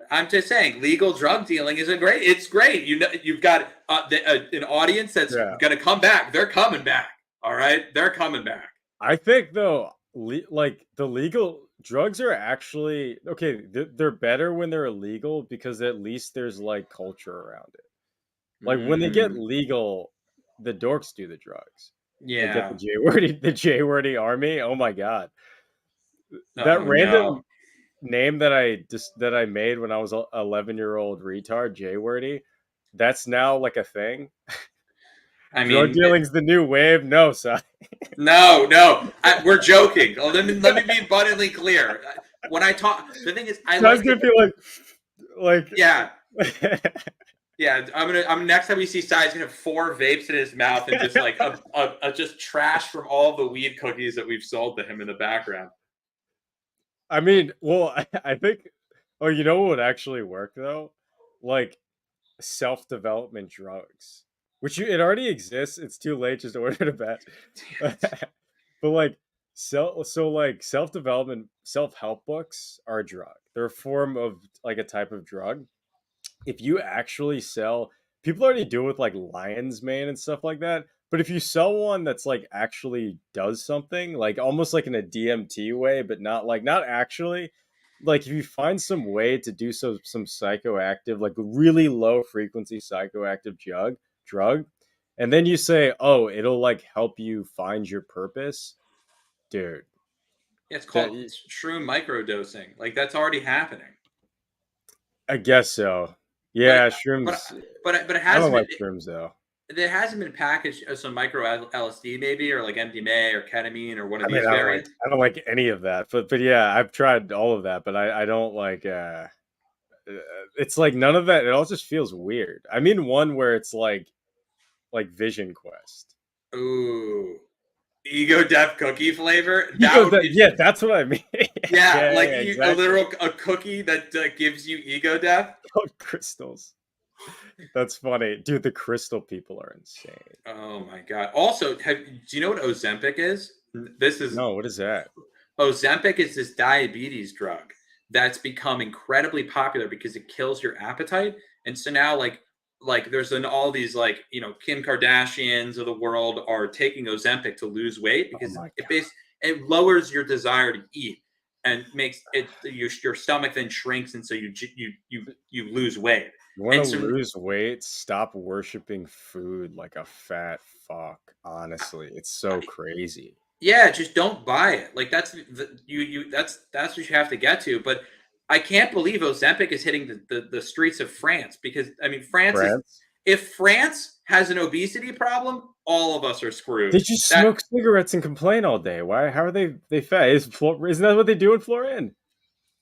[SPEAKER 2] I'm just saying, legal drug dealing is a great. It's great. You know, you've got an audience that's
[SPEAKER 1] Yeah.
[SPEAKER 2] going to come back. They're coming back. All right, they're coming back.
[SPEAKER 1] I think though, like the legal drugs are actually okay. They're better when they're illegal because at least there's like culture around it. Like when they get
[SPEAKER 2] Mm,
[SPEAKER 1] legal, the dorks do the drugs. They get the
[SPEAKER 2] yeah.
[SPEAKER 1] J wordy army. Oh my god, that
[SPEAKER 2] Oh no.
[SPEAKER 1] random name that I made when I was a 11-year-old retard, J wordy. That's now like a thing.
[SPEAKER 2] I
[SPEAKER 1] Drug
[SPEAKER 2] mean,
[SPEAKER 1] dealing's the new wave. No, son.
[SPEAKER 2] no, no. We're joking. Let me be abundantly clear. When I talk, the thing is, I
[SPEAKER 1] Son's
[SPEAKER 2] like to.
[SPEAKER 1] gonna be like
[SPEAKER 2] Yeah, yeah. I'm next time we see Sai, he's gonna have four vapes in his mouth and just like just trash from all the weed cookies that we've sold to him in the background.
[SPEAKER 1] I mean, well, I think. Oh, you know what would actually work though? Like self-development drugs, which it already exists. It's too late. Just order the bet.
[SPEAKER 2] Damn it.
[SPEAKER 1] But like like self-development, self-help books are a drug. They're a form of like a type of drug. If you actually sell, people already do it with like lion's mane and stuff like that, but if you sell one that's like actually does something like almost like in a DMT way but not actually, like if you find some way to do some psychoactive like really low frequency psychoactive drug and then you say, oh, it'll like help you find your purpose, dude.
[SPEAKER 2] Yeah, it's
[SPEAKER 1] That
[SPEAKER 2] called shroom microdosing. Like that's already happening.
[SPEAKER 1] I guess so.
[SPEAKER 2] Like,
[SPEAKER 1] Yeah,
[SPEAKER 2] but
[SPEAKER 1] shrooms.
[SPEAKER 2] but it
[SPEAKER 1] I don't
[SPEAKER 2] hasn't been
[SPEAKER 1] like shrooms though.
[SPEAKER 2] there hasn't been packaged as some micro LSD maybe or like MDMA or ketamine or one of
[SPEAKER 1] I mean,
[SPEAKER 2] these variants.
[SPEAKER 1] I don't like any of that. But yeah, I've tried all of that, but I don't like it's like none of that. It all just feels weird. I mean one where it's like Vision Quest.
[SPEAKER 2] Ooh, ego death cookie flavor. That
[SPEAKER 1] Ego
[SPEAKER 2] would
[SPEAKER 1] that
[SPEAKER 2] be
[SPEAKER 1] yeah, that's what I mean.
[SPEAKER 2] yeah, like
[SPEAKER 1] Yeah,
[SPEAKER 2] a
[SPEAKER 1] exactly.
[SPEAKER 2] literal a cookie that gives you ego death.
[SPEAKER 1] Oh, crystals. That's funny. Dude, the crystal people are insane.
[SPEAKER 2] Oh my god. Also, do you know what Ozempic is? This is
[SPEAKER 1] No, what is that?
[SPEAKER 2] Ozempic is this diabetes drug that's become incredibly popular because it kills your appetite. And so now like there's all these like, Kim Kardashians of the world are taking Ozempic to lose weight
[SPEAKER 1] Oh
[SPEAKER 2] because
[SPEAKER 1] my
[SPEAKER 2] it it lowers your desire to eat and makes it your stomach then shrinks and so you lose weight.
[SPEAKER 1] You want to
[SPEAKER 2] And so
[SPEAKER 1] lose weight? Stop worshiping food like a fat fuck. Honestly, it's so crazy.
[SPEAKER 2] yeah, just don't buy it. Like that's that's what you have to get to. But I can't believe Ozempic is hitting the streets of France, because I mean, France is,
[SPEAKER 1] France.
[SPEAKER 2] if France has an obesity problem, all of us are
[SPEAKER 1] They
[SPEAKER 2] screwed.
[SPEAKER 1] just
[SPEAKER 2] That
[SPEAKER 1] smoke cigarettes and complain all day. Why? How are they fat? Isn't that what they do in Florida?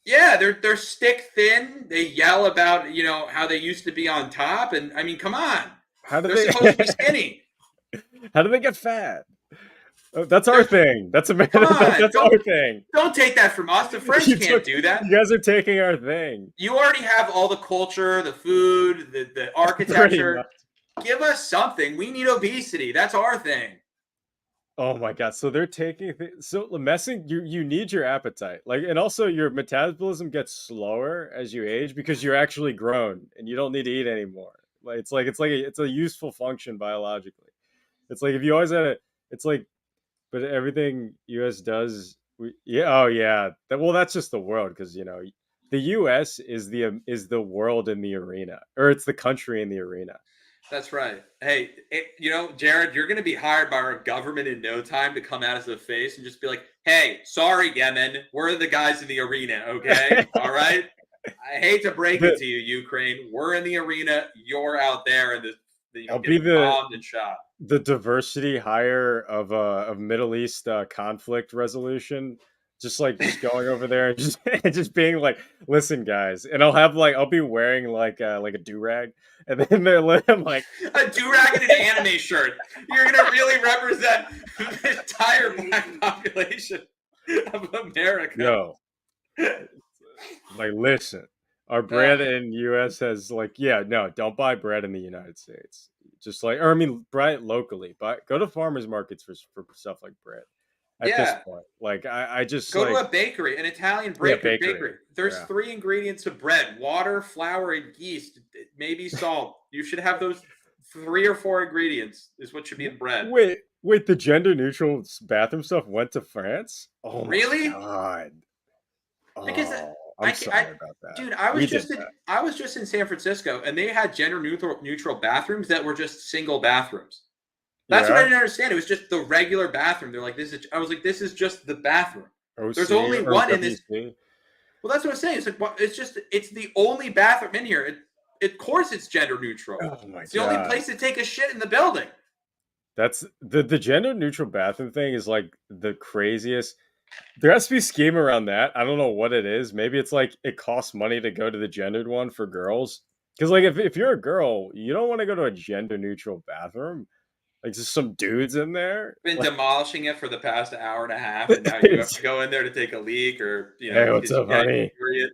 [SPEAKER 2] Yeah, they're stick thin. They yell about, how they used to be on top, and I mean, come on,
[SPEAKER 1] How do
[SPEAKER 2] they're
[SPEAKER 1] they?
[SPEAKER 2] supposed to be skinny.
[SPEAKER 1] How do they get fat? Oh, that's our
[SPEAKER 2] They're
[SPEAKER 1] thing. That's
[SPEAKER 2] Come on,
[SPEAKER 1] that's our thing.
[SPEAKER 2] don't take that from us. The French
[SPEAKER 1] You
[SPEAKER 2] can't
[SPEAKER 1] took.
[SPEAKER 2] do that.
[SPEAKER 1] You guys are taking our thing.
[SPEAKER 2] You already have all the culture, the food, the
[SPEAKER 1] Pretty much.
[SPEAKER 2] architecture. Give us something. We need obesity. That's our thing.
[SPEAKER 1] Oh my god! So they're taking so messing. You need your appetite, like, and also your metabolism gets slower as you age because you're actually grown and you don't need to eat anymore. Like it's a useful function biologically. It's like if you always had it. It's like, but everything U.S. does, yeah, oh yeah. Well, that's just the world because the U.S. is the world in the arena, or it's the country in the arena.
[SPEAKER 2] That's right. Hey, Jared, you're going to be hired by our government in no time to come out as a face and just be like, "Hey, sorry, Yemen, we're the guys in the arena, okay? All right. I hate to break it
[SPEAKER 1] the,
[SPEAKER 2] to you, Ukraine. We're in the arena. You're out there and
[SPEAKER 1] I'll be
[SPEAKER 2] getting bombed and shot."
[SPEAKER 1] the diversity hire of Middle East conflict resolution. Just going over there and just and just being like, listen, guys, and I'll be wearing like a do rag, and then I'm like
[SPEAKER 2] a do-rag and an anime shirt. You're gonna really represent the entire black population of America.
[SPEAKER 1] yo, like listen, our bread in U.S. has like, yeah, no, don't buy bread in the United States. Just like, or I mean, buy it locally, but go to farmers markets for stuff like bread. At this
[SPEAKER 2] Yeah.
[SPEAKER 1] point, like I just
[SPEAKER 2] Go to
[SPEAKER 1] like,
[SPEAKER 2] a bakery, an Italian
[SPEAKER 1] yeah,
[SPEAKER 2] bakery.
[SPEAKER 1] bakery,
[SPEAKER 2] There's
[SPEAKER 1] yeah.
[SPEAKER 2] 3 ingredients of bread: water, flour, and yeast, maybe salt. You should have those 3 or 4 ingredients is what should be in bread.
[SPEAKER 1] Wait, the gender neutral bathroom stuff went to France? Oh my
[SPEAKER 2] Really?
[SPEAKER 1] god.
[SPEAKER 2] Because
[SPEAKER 1] Oh, I'm
[SPEAKER 2] I
[SPEAKER 1] sorry about that.
[SPEAKER 2] dude,
[SPEAKER 1] We did that.
[SPEAKER 2] I was just in San Francisco, and they had gender neutral bathrooms that were just single bathrooms. That's what I
[SPEAKER 1] Yeah.
[SPEAKER 2] didn't understand. It was just the regular bathroom. They're like, this is. I was like, this is just the bathroom. There's
[SPEAKER 1] OC
[SPEAKER 2] only
[SPEAKER 1] or
[SPEAKER 2] one in this.
[SPEAKER 1] WC.
[SPEAKER 2] Well, that's what I'm saying. It's like, it's the only bathroom in here. Of course, it's gender neutral.
[SPEAKER 1] Oh my
[SPEAKER 2] It's the only
[SPEAKER 1] god.
[SPEAKER 2] place to take a shit in the building.
[SPEAKER 1] That's the gender neutral bathroom thing is like the craziest. There has to be scheme around that. I don't know what it is. Maybe it's like it costs money to go to the gendered one for girls. Because like if you're a girl, you don't want to go to a gender neutral bathroom. Like just some dudes in there.
[SPEAKER 2] Been
[SPEAKER 1] Like,
[SPEAKER 2] demolishing it for the past hour and a half, and now you have to go in there to take a leak, or
[SPEAKER 1] hey, what's
[SPEAKER 2] because you
[SPEAKER 1] up,
[SPEAKER 2] got
[SPEAKER 1] honey?
[SPEAKER 2] your period.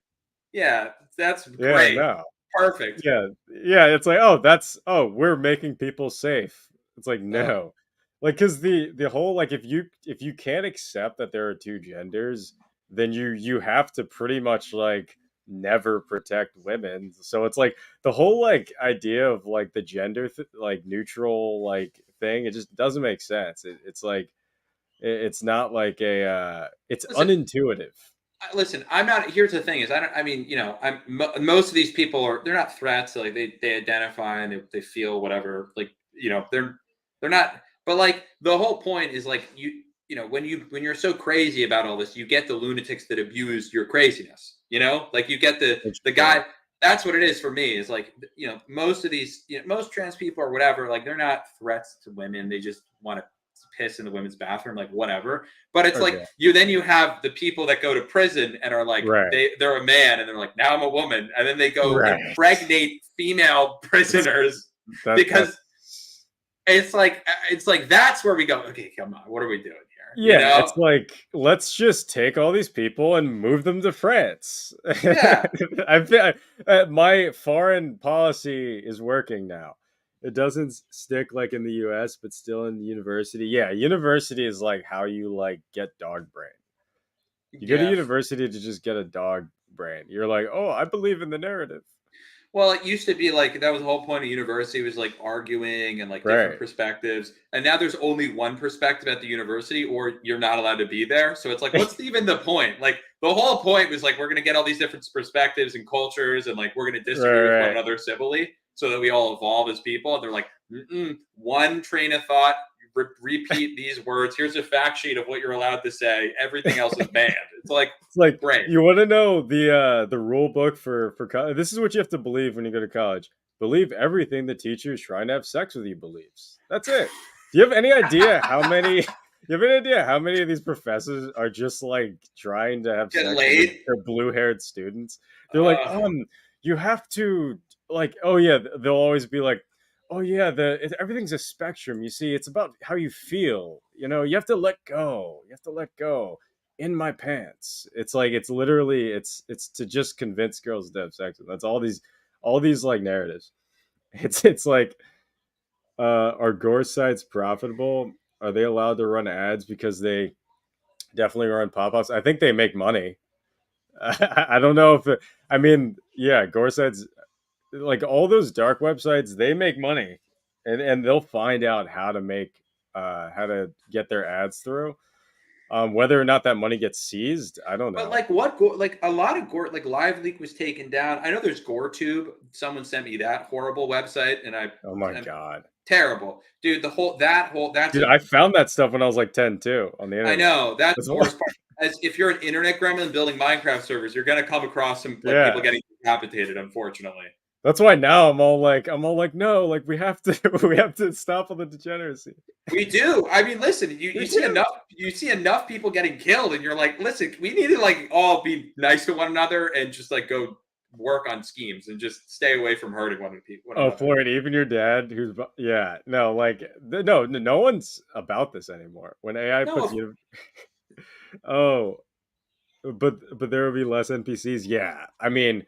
[SPEAKER 2] Yeah, that's
[SPEAKER 1] Yeah,
[SPEAKER 2] great.
[SPEAKER 1] no.
[SPEAKER 2] Perfect.
[SPEAKER 1] Yeah, yeah, it's like, oh, we're making people safe. It's like,
[SPEAKER 2] Uh,
[SPEAKER 1] no. Like, because the whole, like, if you can't accept that there are two genders, then you have to pretty much like never protect women. So it's like the whole like idea of like the like neutral like thing, it just doesn't make sense. It's like it's not like it's
[SPEAKER 2] listen,
[SPEAKER 1] unintuitive.
[SPEAKER 2] listen. I'm not. Here's the thing: is I don't. I mean, most of these people they're not threats. Like they identify and they feel whatever. Like they're not. But like the whole point is like when you're so crazy about all this, you get the lunatics that abuse your craziness. Like you get
[SPEAKER 1] It's
[SPEAKER 2] the
[SPEAKER 1] true.
[SPEAKER 2] guy. That's what it is for me. Is like most of these most trans people or whatever. Like they're not threats to women. They just want to piss in the women's bathroom, like whatever. But it's like
[SPEAKER 1] Okay.
[SPEAKER 2] you have the people that go to prison and are like
[SPEAKER 1] Right.
[SPEAKER 2] they're a man and they're like, now I'm a woman, and then they go
[SPEAKER 1] Right.
[SPEAKER 2] impregnate female prisoners because
[SPEAKER 1] That's
[SPEAKER 2] it's like that's where we go. Okay, come on, what are we doing here?
[SPEAKER 1] yeah, it's like let's just take all these people and move them to France.
[SPEAKER 2] Yeah.
[SPEAKER 1] I feel my foreign policy is working now. It doesn't stick like in the US, but still in university. Yeah, university is like how you like get dog brain. You go to
[SPEAKER 2] Yeah.
[SPEAKER 1] university to just get a dog brain. You're like, oh, I believe in the narrative.
[SPEAKER 2] Well, it used to be like that was the whole point of university was like arguing and like different
[SPEAKER 1] Right.
[SPEAKER 2] perspectives. And now there's only one perspective at the university, or you're not allowed to be there. So it's like, what's even the point? Like the whole point was like we're gonna get all these different perspectives and cultures, and like we're gonna disagree with one
[SPEAKER 1] Right.
[SPEAKER 2] another civilly, so that we all evolve as people. And they're like, one train of thought repeat these words. Here's a fact sheet of what you're allowed to say. Everything else is banned. It's like,
[SPEAKER 1] It's like
[SPEAKER 2] great.
[SPEAKER 1] you want to know the rule book for college. This is what you have to believe when you go to college. Believe everything the teacher is trying to have sex with you believes. That's it. Do you have any idea how many? You have any idea how many of these professors are just like trying to have
[SPEAKER 2] Get
[SPEAKER 1] sex with
[SPEAKER 2] laid.
[SPEAKER 1] their blue-haired students? They're like,
[SPEAKER 2] Uh,
[SPEAKER 1] you have to like, oh yeah, they'll always be like, oh yeah, everything's a spectrum. You see, it's about how you feel. You know, you have to let go. You have to let go in my pants. It's like it's literally it's to just convince girls to have sex. That's all these like narratives. It's like are gore sites profitable? Are they allowed to run ads because they definitely run pop-ups? I think they make money. I don't know if I mean, yeah, gore sites like all those dark websites, they make money. And they'll find out how to get their ads through. Whether or not that money gets seized, I don't
[SPEAKER 2] but
[SPEAKER 1] know.
[SPEAKER 2] like like a lot of gore, like Live Leak was taken down. I know there's GoreTube. Someone sent me that horrible website, and
[SPEAKER 1] Oh my
[SPEAKER 2] I'm
[SPEAKER 1] god.
[SPEAKER 2] terrible, dude. That's
[SPEAKER 1] Dude,
[SPEAKER 2] a
[SPEAKER 1] I found that stuff when I was like 10 too on the
[SPEAKER 2] I
[SPEAKER 1] internet.
[SPEAKER 2] know that's
[SPEAKER 1] That's
[SPEAKER 2] the
[SPEAKER 1] why.
[SPEAKER 2] worst part. As if you're an internet gremlin building Minecraft servers, you're gonna come across some like people
[SPEAKER 1] Yeah.
[SPEAKER 2] getting decapitated. Unfortunately,
[SPEAKER 1] That's why now I'm all like no, like we have to we have to stop all the degeneracy.
[SPEAKER 2] we do. I mean, listen,
[SPEAKER 1] We do.
[SPEAKER 2] you see enough people getting killed, and you're like, listen, we need to like all be nice to one another and just like go work on schemes and just stay away from hurting one
[SPEAKER 1] Oh,
[SPEAKER 2] another.
[SPEAKER 1] Floyd, even your dad, yeah, no, like, no one's about this anymore. When AI
[SPEAKER 2] No,
[SPEAKER 1] puts you, oh, but there will be less NPCs. Yeah, I mean,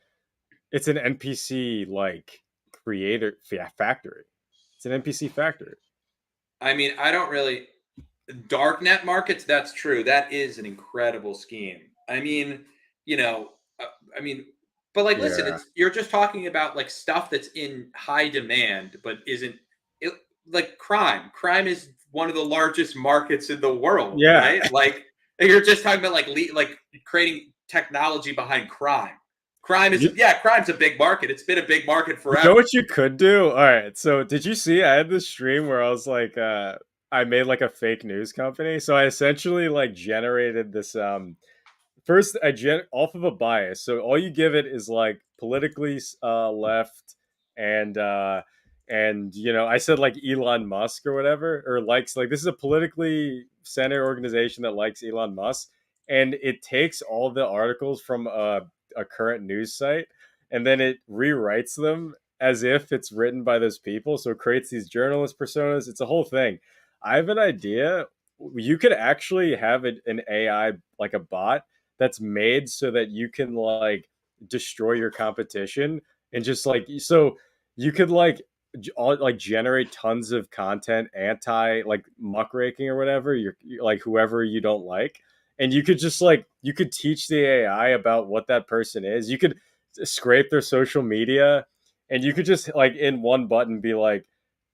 [SPEAKER 1] it's an NPC like creator factory. It's an NPC factory.
[SPEAKER 2] I mean, I don't really dark net markets. That's true. That is an incredible scheme. I mean, you know, uh, I mean, but like, listen,
[SPEAKER 1] Yeah,
[SPEAKER 2] it's you're just talking about like stuff that's in high demand, but isn't it like crime? Crime is one of the largest markets in the world,
[SPEAKER 1] yeah.
[SPEAKER 2] right? Like, you're just talking about like like creating technology behind crime. Crime is
[SPEAKER 1] You
[SPEAKER 2] yeah, crime's a big market. It's been a big market
[SPEAKER 1] You know
[SPEAKER 2] forever.
[SPEAKER 1] what you could do? All right. So, did you see I had this stream where I was like I made like a fake news company. So, I essentially like generated this first off of a bias. So, all you give it is like politically left and I said like Elon Musk or whatever or likes like this is a politically centered organization that likes Elon Musk and it takes all the articles from a current news site and then it rewrites them as if it's written by those people. So it creates these journalist personas. It's a whole thing. I have an idea. You could actually have an AI like a bot that's made so that you can like destroy your competition and just like so you could like generate tons of content anti like muckraking or whatever you're like whoever you don't like and you could just like you could teach the AI about what that person is. You could scrape their social media and you could just like in one button be like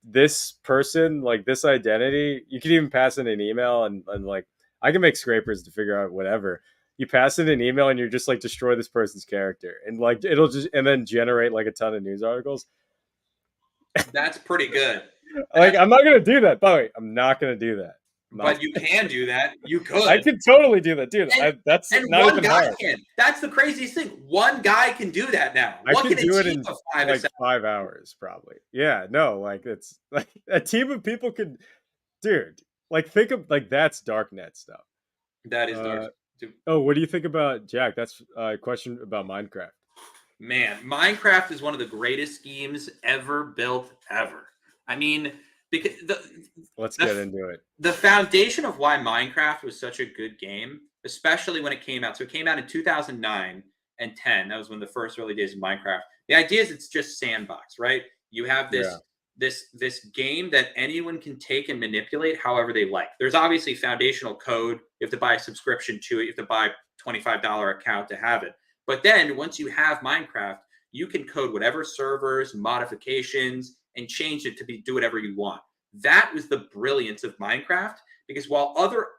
[SPEAKER 1] this person like this identity. You could even pass in an email and like I can make scrapers to figure out whatever. You pass in an email and you're just like destroy this person's character and like it'll just and then generate like a ton of news articles.
[SPEAKER 2] That's pretty good.
[SPEAKER 1] Like
[SPEAKER 2] That's
[SPEAKER 1] I'm not gonna do that. By the way, I'm not gonna do that. I'm not.
[SPEAKER 2] but you can do that. You
[SPEAKER 1] I
[SPEAKER 2] could.
[SPEAKER 1] can totally do that, dude.
[SPEAKER 2] And
[SPEAKER 1] That's
[SPEAKER 2] and
[SPEAKER 1] not
[SPEAKER 2] one
[SPEAKER 1] even
[SPEAKER 2] guy
[SPEAKER 1] hard.
[SPEAKER 2] can. That's the craziest thing. One guy can do that now.
[SPEAKER 1] I
[SPEAKER 2] What
[SPEAKER 1] can
[SPEAKER 2] can a
[SPEAKER 1] do it
[SPEAKER 2] team
[SPEAKER 1] in
[SPEAKER 2] of five
[SPEAKER 1] like
[SPEAKER 2] assemble?
[SPEAKER 1] 5 hours, probably. Yeah, no, like it's like a team of people could, dude. Like think of like that's darknet stuff.
[SPEAKER 2] That is dark.
[SPEAKER 1] Uh, oh, what do you think about Jack? That's a question about Minecraft.
[SPEAKER 2] Man, Minecraft is one of the greatest schemes ever built ever. I mean, because
[SPEAKER 1] Let's
[SPEAKER 2] the
[SPEAKER 1] get into it.
[SPEAKER 2] the foundation of why Minecraft was such a good game, especially when it came out. So it came out in 2009 and 10. That was when the first early days of Minecraft. The idea is it's just sandbox, right? You have
[SPEAKER 1] Yeah,
[SPEAKER 2] this game that anyone can take and manipulate however they like. There's obviously foundational code. You have to buy a subscription to it. You have to buy a $25 account to have it. But then once you have Minecraft, you can code whatever servers, modifications, and change it to do whatever you want. That was the brilliance of Minecraft because while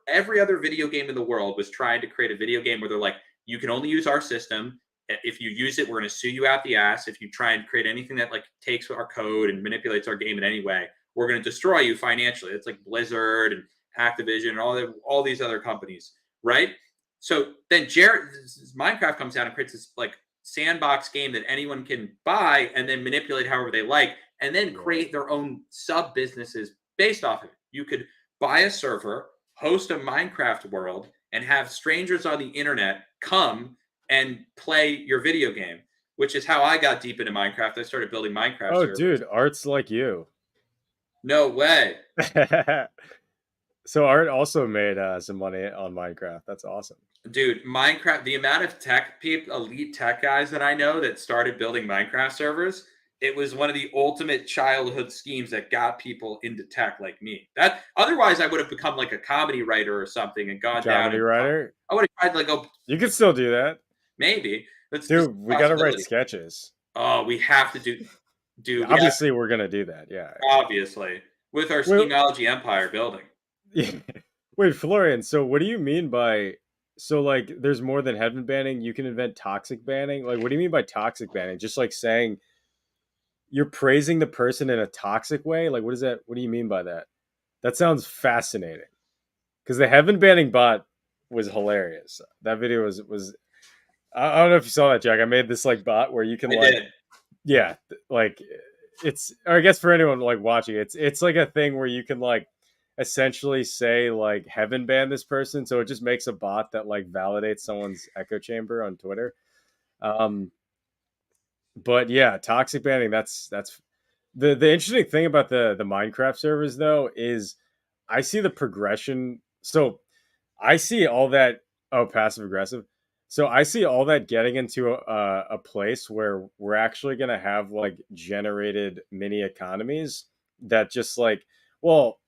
[SPEAKER 2] every other video game in the world was trying to create a video game where they're like, you can only use our system. If you use it, we're going to sue you out the ass. If you try and create anything that like takes our code and manipulates our game in any way, we're going to destroy you financially. It's like Blizzard and Activision and all these other companies, right? So then Jared Minecraft comes out and creates this like sandbox game that anyone can buy and then manipulate however they like, and then
[SPEAKER 1] Right.
[SPEAKER 2] create their own sub businesses based off of it. You could buy a server, host a Minecraft world, and have strangers on the internet come and play your video game, which is how I got deep into Minecraft. I started building Minecraft
[SPEAKER 1] Oh,
[SPEAKER 2] servers.
[SPEAKER 1] dude, Art's like you.
[SPEAKER 2] No way.
[SPEAKER 1] So Art also made some money on Minecraft. That's awesome.
[SPEAKER 2] Dude, Minecraft, the amount of tech people, elite tech guys that I know that started building Minecraft servers, it was one of the ultimate childhood schemes that got people into tech like me. That otherwise I would have become like a comedy writer or something and gone down
[SPEAKER 1] Comedy
[SPEAKER 2] and
[SPEAKER 1] writer.
[SPEAKER 2] I would have tried like oh
[SPEAKER 1] You could still do that.
[SPEAKER 2] maybe that's just
[SPEAKER 1] Dude,
[SPEAKER 2] a
[SPEAKER 1] we got to write
[SPEAKER 2] possibility.
[SPEAKER 1] sketches.
[SPEAKER 2] Oh, we have to do yeah,
[SPEAKER 1] Obviously, we're going to do that. Yeah.
[SPEAKER 2] obviously with our
[SPEAKER 1] Well,
[SPEAKER 2] Schemeology empire building.
[SPEAKER 1] yeah. Wait, Florian, so what do you mean by so like there's more than heaven banning, you can invent toxic banning? Like what do you mean by toxic banning? Just like saying you're praising the person in a toxic way? Like what is that? What do you mean by that? That sounds fascinating. Cuz the heaven banning bot was hilarious. That video was I don't know if you saw that, Jack. I made this like bot where you can
[SPEAKER 2] I
[SPEAKER 1] like
[SPEAKER 2] did.
[SPEAKER 1] yeah, like it's or I guess for anyone like watching, it's like a thing where you can like essentially say like heaven ban this person, so it just makes a bot that like validates someone's echo chamber on Twitter. Um, but yeah, toxic banning. That's the interesting thing about the Minecraft servers though is I see the progression. So I see all that. Oh, passive aggressive. So I see all that getting into a place where we're actually going to have like generated mini economies that just like, well,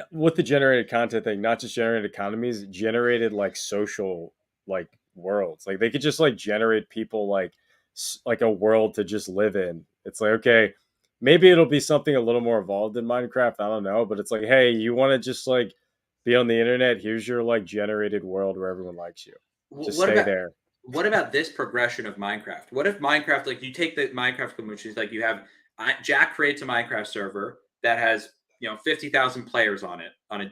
[SPEAKER 1] with the generated content thing, not just generated economies, generated like social like worlds. Like they could just like generate people like a world to just live in. It's like okay, maybe it'll be something a little more evolved in Minecraft. I don't know, but it's like hey, you want to just like be on the internet? Here's your like generated world where everyone likes you. Just
[SPEAKER 2] What
[SPEAKER 1] stay
[SPEAKER 2] about
[SPEAKER 1] there.
[SPEAKER 2] this progression of Minecraft? What if Minecraft, like you take the Minecraft community, like you have Jack creates a Minecraft server that has 50,000 players on it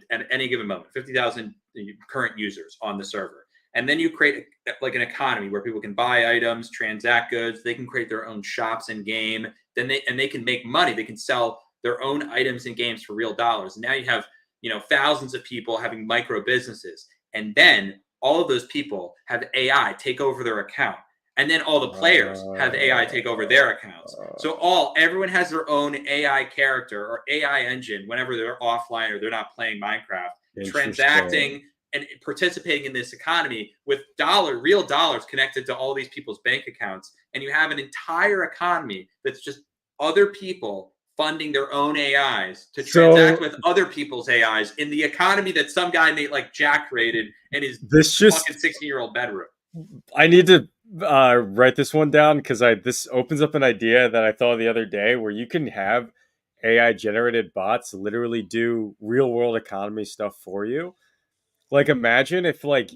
[SPEAKER 2] at any given moment, 50,000 current users on the server, and then you create like an economy where people can buy items, transact goods, they can create their own shops in game, then they can make money, they can sell their own items and games for real dollars. And now you have thousands of people having micro businesses, and then all of those people have AI take over their account. And then all the players have AI take over their accounts. So everyone has their own AI character or AI engine whenever they're offline or they're not playing Minecraft,
[SPEAKER 1] Interesting.
[SPEAKER 2] transacting and participating in this economy with real dollars connected to all these people's bank accounts. And you have an entire economy that's just other people funding their own AIs to transact
[SPEAKER 1] So
[SPEAKER 2] with other people's AIs in the economy that some guy made like Jack created in his
[SPEAKER 1] this
[SPEAKER 2] fucking
[SPEAKER 1] just
[SPEAKER 2] 16-year-old bedroom.
[SPEAKER 1] I need to write this one down because I this opens up an idea that I thought the other day where you can have AI generated bots literally do real world economy stuff for you. Like imagine if like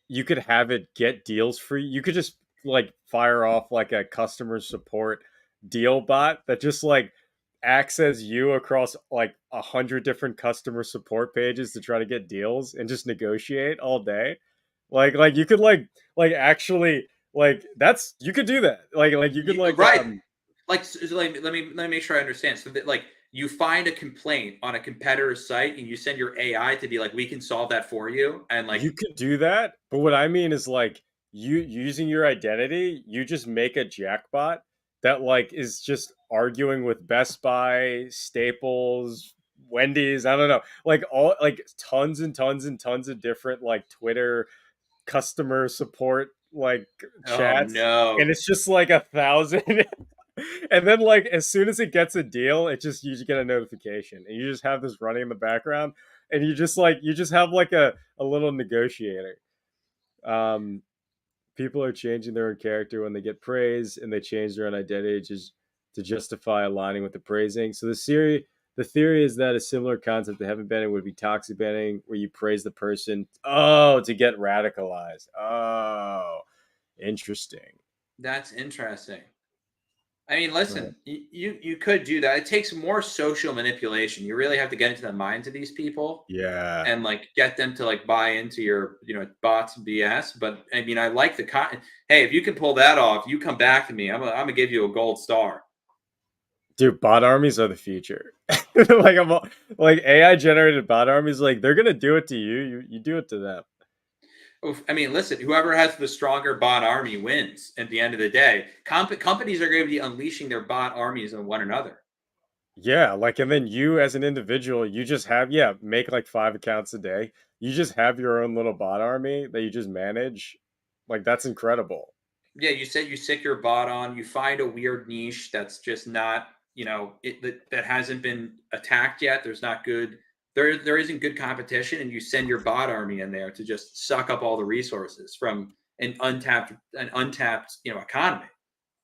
[SPEAKER 1] you could have it get deals for you. You could just like fire off like a customer support deal bot that just like acts as you across like 100 different customer support pages to try to get deals and just negotiate all day. Like you could like actually like that's you could do that. Like you could like
[SPEAKER 2] Right. Like, let me make sure I understand. So that like you find a complaint on a competitor's site and you send your AI to be like, we can solve that for you. And like,
[SPEAKER 1] you could do that, but what I mean is like you using your identity, you just make a jackbot that like is just arguing with Best Buy, Staples, Wendy's, I don't know, like all like tons and tons and tons of different like Twitter customer support like
[SPEAKER 2] oh
[SPEAKER 1] chats, and
[SPEAKER 2] no.
[SPEAKER 1] it's just like 1,000. And then like as soon as it gets a deal, it just you just get a notification and you just have this running in the background and you just have like a little negotiator. um People are changing their own character when they get praise, and they change their own identity to justify aligning with the praising. So the theory is that a similar concept to heaven banning would be toxic banning, where you praise the person, oh, to get radicalized. Oh, interesting.
[SPEAKER 2] That's interesting. I mean,
[SPEAKER 1] Right.
[SPEAKER 2] listen, you could do that. It takes more social manipulation. You really have to get into the minds of these people
[SPEAKER 1] Yeah.
[SPEAKER 2] and like get them to like buy into your bots and BS. But I mean, I like the content. Hey, if you can pull that off, you come back to me. I'm gonna give you a gold star.
[SPEAKER 1] Dude, bot armies are the future. Like like AI generated bot armies, like they're gonna do it to you. You do it to them.
[SPEAKER 2] I mean, listen, whoever has the stronger bot army wins at the end of the day. Companies are going to be unleashing their bot armies on one another.
[SPEAKER 1] Yeah, like and then you as an individual, you just have yeah, make like 5 accounts a day. You just have your own little bot army that you just manage. Like that's incredible.
[SPEAKER 2] Yeah, you said you sick your bot on, you find a weird niche that's just not, that hasn't been attacked yet. There's not good there isn't good competition, and you send your bot army in there to just suck up all the resources from an untapped economy.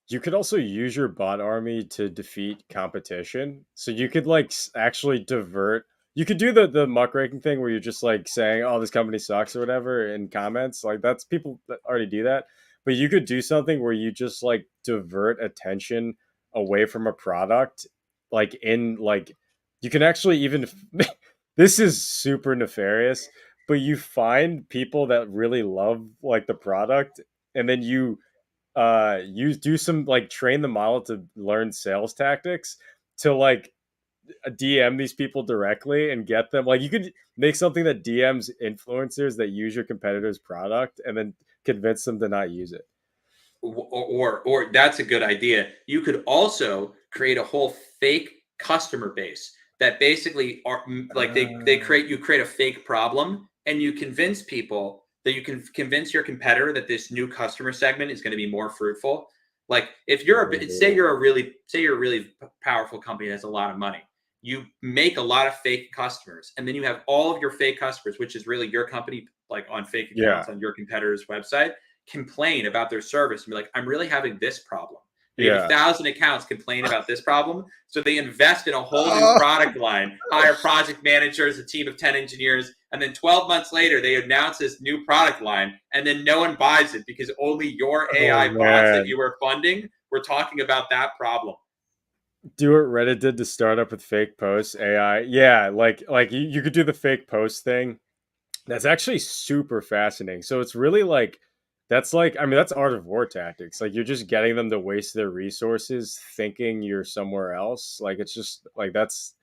[SPEAKER 1] You could also use your bot army to defeat competition. So you could like actually divert. You could do the muckraking thing where you're just like saying, "Oh, this company sucks" or whatever in comments. Like that's people that already do that. But you could do something where you just like divert attention away from a product, like in like you can actually even this is super nefarious, but you find people that really love like the product and then you do some like train the model to learn sales tactics to like DM these people directly and get them like you could make something that DMs influencers that use your competitor's product and then convince them to not use it.
[SPEAKER 2] Or that's a good idea. You could also create a whole fake customer base that basically are like they
[SPEAKER 1] Uh,
[SPEAKER 2] create you create a fake problem, and you convince people that you can convince your competitor that this new customer segment is going to be more fruitful. Like if you're a say you're a really powerful company that has a lot of money, you make a lot of fake customers, and then you have all of your fake customers, which is really your company, like on fake
[SPEAKER 1] yeah,
[SPEAKER 2] accounts on your competitor's website, complain about their service and be like, I'm really having this problem. Maybe
[SPEAKER 1] yeah.
[SPEAKER 2] 1,000 accounts complain about this problem. So they invest in a whole new
[SPEAKER 1] Oh,
[SPEAKER 2] product line, hire project managers, a team of 10 engineers. And then 12 months later, they announce this new product line. And then no one buys it because only your
[SPEAKER 1] oh
[SPEAKER 2] AI bots that
[SPEAKER 1] man.
[SPEAKER 2] you were funding were talking about that problem.
[SPEAKER 1] Do what Reddit did to start up with fake posts, AI. Yeah, like you could do the fake post thing. That's actually super fascinating. So it's really like that's like I mean that's art of war tactics. Like you're just getting them to waste their resources thinking you're somewhere else. Like it's just like that's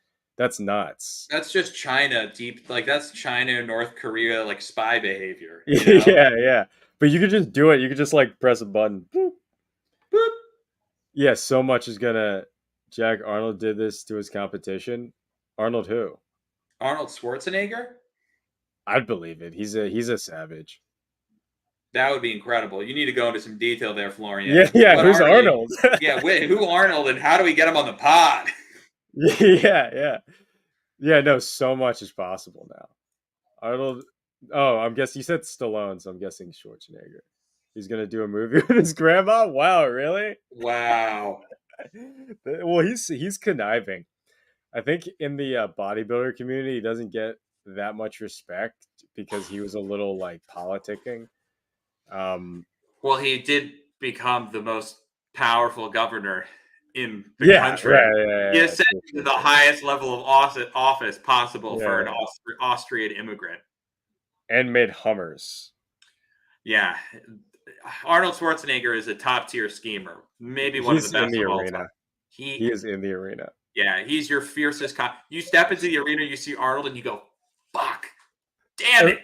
[SPEAKER 1] nuts.
[SPEAKER 2] That's just China deep, like that's China, North Korea, like spy behavior,
[SPEAKER 1] Yeah, yeah. But you could just do it. You could just like press a button. Boop.
[SPEAKER 2] Boop.
[SPEAKER 1] Yeah, so much is gonna Jack Arnold did this to his competition. Arnold who?
[SPEAKER 2] Arnold Schwarzenegger?
[SPEAKER 1] I'd believe it. He's a savage.
[SPEAKER 2] That would be incredible. You need to go into some detail there,
[SPEAKER 1] Yeah,
[SPEAKER 2] Florian.
[SPEAKER 1] yeah,
[SPEAKER 2] What
[SPEAKER 1] who's
[SPEAKER 2] Arnold?
[SPEAKER 1] Arnold?
[SPEAKER 2] Yeah, wait, who Arnold, and how do we get him on the pod?
[SPEAKER 1] Yeah, yeah. Yeah, no, so much is possible now. Arnold. Oh, I'm guessing you said Stallone, so I'm guessing Schwarzenegger. He's gonna do a movie with his grandma. Wow, really?
[SPEAKER 2] Wow.
[SPEAKER 1] Well, he's conniving. I think in the bodybuilder community, he doesn't get that much respect because he was a little like politicking. Um,
[SPEAKER 2] Well, he did become the most powerful governor in the
[SPEAKER 1] yeah,
[SPEAKER 2] country.
[SPEAKER 1] right,
[SPEAKER 2] He
[SPEAKER 1] yeah,
[SPEAKER 2] ascended
[SPEAKER 1] true,
[SPEAKER 2] to
[SPEAKER 1] true,
[SPEAKER 2] the
[SPEAKER 1] true.
[SPEAKER 2] highest level of office possible for an
[SPEAKER 1] Yeah,
[SPEAKER 2] Austrian immigrant.
[SPEAKER 1] and made Hummers.
[SPEAKER 2] Yeah. Arnold Schwarzenegger is a top tier schemer, maybe one of the
[SPEAKER 1] He's in
[SPEAKER 2] best
[SPEAKER 1] the
[SPEAKER 2] of all time.
[SPEAKER 1] arena. He
[SPEAKER 2] He
[SPEAKER 1] is in the arena.
[SPEAKER 2] Yeah, he's your fiercest You step into the arena, you see Arnold, and you go, "Fuck, damn it!"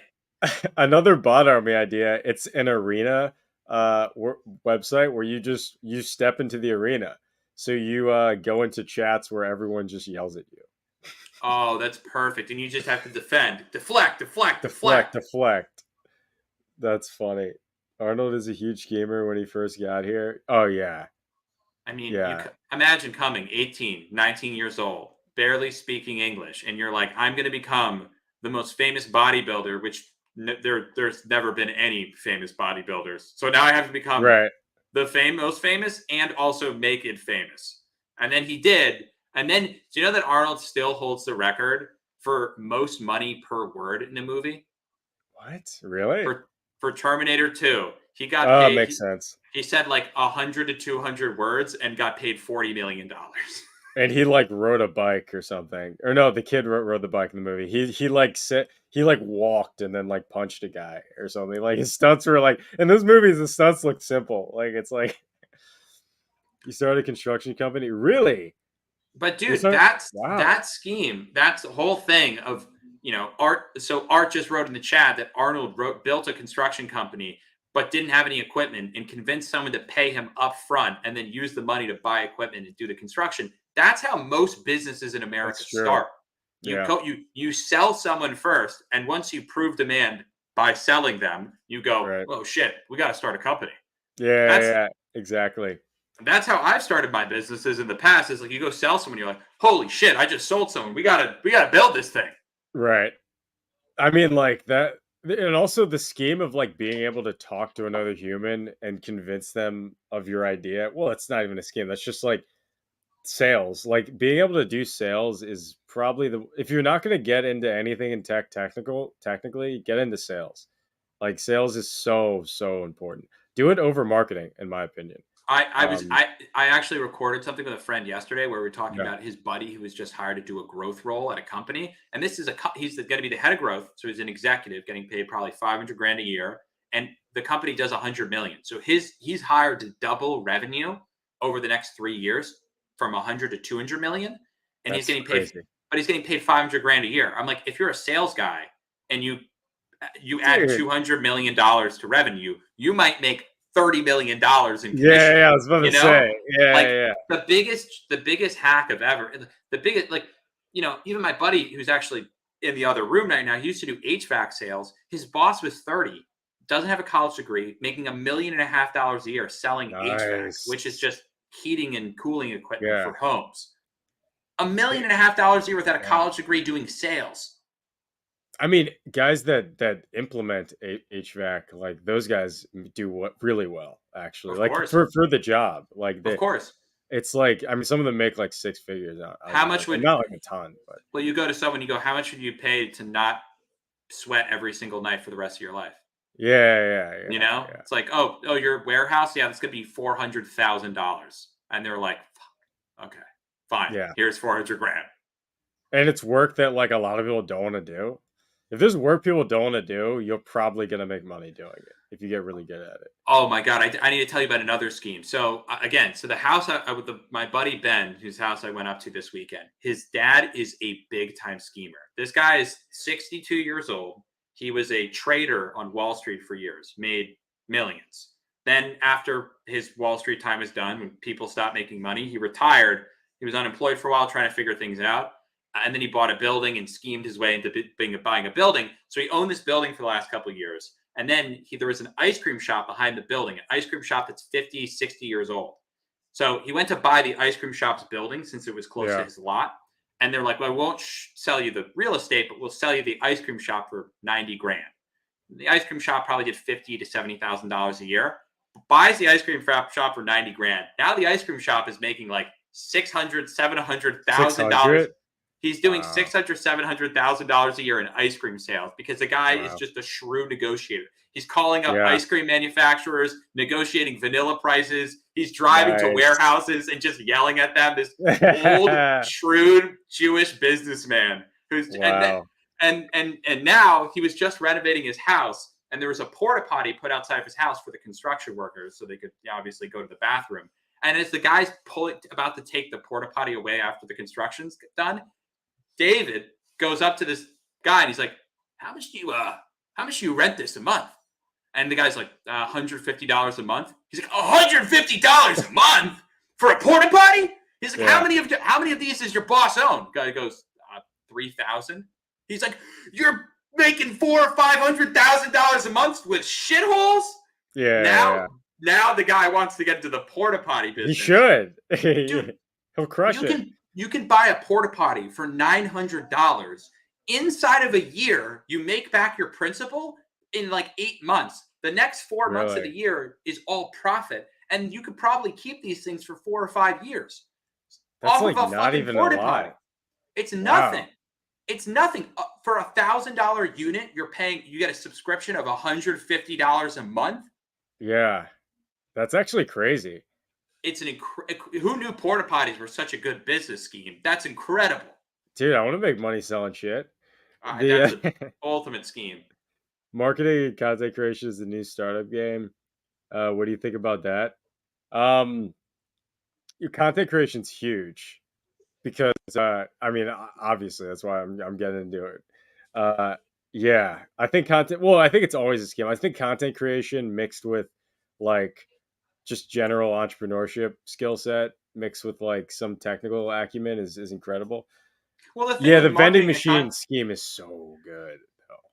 [SPEAKER 1] Another bot army idea. It's an arena website where you step into the arena. So you go into chats where everyone just yells at you.
[SPEAKER 2] Oh, that's perfect. And you just have to defend, deflect, deflect,
[SPEAKER 1] Deflect,
[SPEAKER 2] deflect.
[SPEAKER 1] deflect. That's funny. Arnold is a huge gamer when he first got here. Oh yeah.
[SPEAKER 2] I mean,
[SPEAKER 1] Yeah.
[SPEAKER 2] imagine coming 18, 19 years old, barely speaking English, and you're like, I'm going to become the most famous bodybuilder, which there's never been any famous bodybuilders. So now I have to become
[SPEAKER 1] Right.
[SPEAKER 2] the most famous and also make it famous. And then he did. And then, do you know that Arnold still holds the record for most money per word in a movie?
[SPEAKER 1] What? Really?
[SPEAKER 2] For Terminator 2. He got paid.
[SPEAKER 1] Makes sense.
[SPEAKER 2] He said like 100 to 200 words and got paid $40 million.
[SPEAKER 1] And he like rode a bike or something, or no, the kid rode the bike in the movie. He like he like walked and then like punched a guy or something. Like his stunts were like in those movies. The stunts look simple. Like it's like you started a construction company. Really?
[SPEAKER 2] But
[SPEAKER 1] You're
[SPEAKER 2] dude,
[SPEAKER 1] talking,
[SPEAKER 2] that's
[SPEAKER 1] wow.
[SPEAKER 2] that scheme. That's the whole thing of Art. So Art just wrote in the chat that Arnold built a construction company, but didn't have any equipment and convinced someone to pay him up front and then use the money to buy equipment and do the construction. That's how most businesses in America
[SPEAKER 1] That's true.
[SPEAKER 2] start.
[SPEAKER 1] Yeah.
[SPEAKER 2] You sell someone first, and once you prove demand by selling them, you go,
[SPEAKER 1] Right.
[SPEAKER 2] oh shit, we got to start a company.
[SPEAKER 1] Yeah.
[SPEAKER 2] That's
[SPEAKER 1] Yeah. Exactly.
[SPEAKER 2] that's how I've started my businesses in the past. Is like you go sell someone, you're like, holy shit, I just sold someone. We gotta build this thing.
[SPEAKER 1] Right. I mean, like that, and also the scheme of like being able to talk to another human and convince them of your idea. Well, it's not even a scheme. That's just like sales. Like being able to do sales is probably the if you're not going to get into anything in technically get into sales. Like sales is so important. Do it over marketing, in my opinion. Um,
[SPEAKER 2] I actually recorded something with a friend yesterday where we were talking
[SPEAKER 1] yeah,
[SPEAKER 2] about his buddy who was just hired to do a growth role at a company, and this is he's going to be the head of growth, so he's an executive getting paid probably 500 grand a year, and the company does 100 million. So he's hired to double revenue over the next 3 years from 100 to 200 million, and he's
[SPEAKER 1] that's
[SPEAKER 2] getting paid,
[SPEAKER 1] crazy,
[SPEAKER 2] but he's getting paid 500 grand a year. I'm like, if you're a sales guy and you add
[SPEAKER 1] dude.
[SPEAKER 2] $200 million to revenue, you might make $30 million in
[SPEAKER 1] Yeah,
[SPEAKER 2] commission.
[SPEAKER 1] yeah. I was about to
[SPEAKER 2] You know,
[SPEAKER 1] say, yeah,
[SPEAKER 2] like
[SPEAKER 1] yeah, yeah.
[SPEAKER 2] the biggest hack of ever, the biggest like even my buddy who's actually in the other room right now, he used to do HVAC sales. His boss was 30, doesn't have a college degree, making $1.5 million a year selling HVAC, which is
[SPEAKER 1] Nice.
[SPEAKER 2] just heating and cooling equipment
[SPEAKER 1] Yeah.
[SPEAKER 2] for homes. $1.5 million a year without a
[SPEAKER 1] Wow.
[SPEAKER 2] college degree doing sales.
[SPEAKER 1] I mean, guys that implement HVAC, like those guys do what really well, actually.
[SPEAKER 2] Of
[SPEAKER 1] Like
[SPEAKER 2] course,
[SPEAKER 1] for the job, like
[SPEAKER 2] of course.
[SPEAKER 1] it's like I mean, some of them make like six figures out
[SPEAKER 2] How
[SPEAKER 1] of it,
[SPEAKER 2] much
[SPEAKER 1] and
[SPEAKER 2] would
[SPEAKER 1] not like a ton, but
[SPEAKER 2] well you go to someone, you go, how much would you pay to not sweat every single night for the rest of your life?
[SPEAKER 1] yeah, yeah, yeah,
[SPEAKER 2] It's like, oh, your warehouse, yeah, that's gonna be $400,000, and they're like, "Fuck, okay, fine,
[SPEAKER 1] yeah.
[SPEAKER 2] here's 400 grand."
[SPEAKER 1] And it's work that like a lot of people don't want to do. If there's work people don't want to do, you're probably gonna make money doing it if you get really good at it.
[SPEAKER 2] Oh my god, I need to tell you about another scheme. So again, so the house with my buddy Ben, whose house I went up to this weekend, his dad is a big time schemer. This guy is 62 years old. He was a trader on Wall Street for years, made millions. Then after his Wall Street time is done, when people stopped making money, he retired. He was unemployed for a while, trying to figure things out. And then he bought a building and schemed his way into buying a building. So he owned this building for the last couple of years. And then there was an ice cream shop behind the building, an ice cream shop that's 50, 60 years old. So he went to buy the ice cream shop's building since it was close to
[SPEAKER 1] Yeah,
[SPEAKER 2] his lot. And they're like, well, I won't sell you the real estate, but we'll sell you the ice cream shop for 90 grand. The ice cream shop probably did $50,000 to $70,000 a year. Buys the ice cream shop for 90 grand. Now the ice cream shop is making like 600,
[SPEAKER 1] six
[SPEAKER 2] $700,000.
[SPEAKER 1] hundred.
[SPEAKER 2] He's doing
[SPEAKER 1] Wow,
[SPEAKER 2] $600,000 to $700,000 a year in ice cream sales because the guy is
[SPEAKER 1] wow,
[SPEAKER 2] just a shrewd negotiator. He's calling up
[SPEAKER 1] yeah,
[SPEAKER 2] ice cream manufacturers, negotiating vanilla prices. He's driving to
[SPEAKER 1] nice.
[SPEAKER 2] warehouses and just yelling at them. This old, shrewd Jewish businessman who's
[SPEAKER 1] Wow.
[SPEAKER 2] and now he was just renovating his house, and there was a porta potty put outside of his house for the construction workers so they could obviously go to the bathroom. And as the guy's about to take the porta potty away after the construction's done, David goes up to this guy and he's like, how much do you rent this a month?" And the guy's like, $150 a month. He's like, $150 a month for a porta potty? He's like,
[SPEAKER 1] Yeah.
[SPEAKER 2] how many of these does your boss own? Guy goes, 3,000. He's like, you're making $400,000 or $500,000 a month with shitholes?
[SPEAKER 1] Yeah, yeah,
[SPEAKER 2] Now,
[SPEAKER 1] yeah.
[SPEAKER 2] now the guy wants to get into the porta potty
[SPEAKER 1] He
[SPEAKER 2] business.
[SPEAKER 1] should.
[SPEAKER 2] Dude,
[SPEAKER 1] He'll crush it.
[SPEAKER 2] you can buy a porta potty for $900. Inside of a year, you make back your principal in like 8 months. The next 4 months of the
[SPEAKER 1] Really.
[SPEAKER 2] year is all profit, and you could probably keep these things for 4 or 5 years
[SPEAKER 1] That's
[SPEAKER 2] off of
[SPEAKER 1] like
[SPEAKER 2] a
[SPEAKER 1] not
[SPEAKER 2] fucking
[SPEAKER 1] even a
[SPEAKER 2] porta potty.
[SPEAKER 1] lot.
[SPEAKER 2] It's nothing.
[SPEAKER 1] Wow.
[SPEAKER 2] It's nothing. For $1,000 unit, you get a subscription of $150 a month.
[SPEAKER 1] Yeah, that's actually crazy.
[SPEAKER 2] It's who knew porta potties were such a good business scheme? That's incredible.
[SPEAKER 1] Dude, I wanna make money selling shit.
[SPEAKER 2] That's the
[SPEAKER 1] The
[SPEAKER 2] ultimate scheme.
[SPEAKER 1] marketing and content creation is the new startup game. What do you think about that? Um, your content creation's huge because, I mean, obviously, that's why I'm getting into it. Uh, yeah, I think it's always a scam. I think content creation mixed with, like, just general entrepreneurship skill set mixed with, like, some technical acumen is incredible.
[SPEAKER 2] Well, the thing
[SPEAKER 1] Yeah,
[SPEAKER 2] with
[SPEAKER 1] the vending
[SPEAKER 2] marketing and
[SPEAKER 1] machine scheme is so good,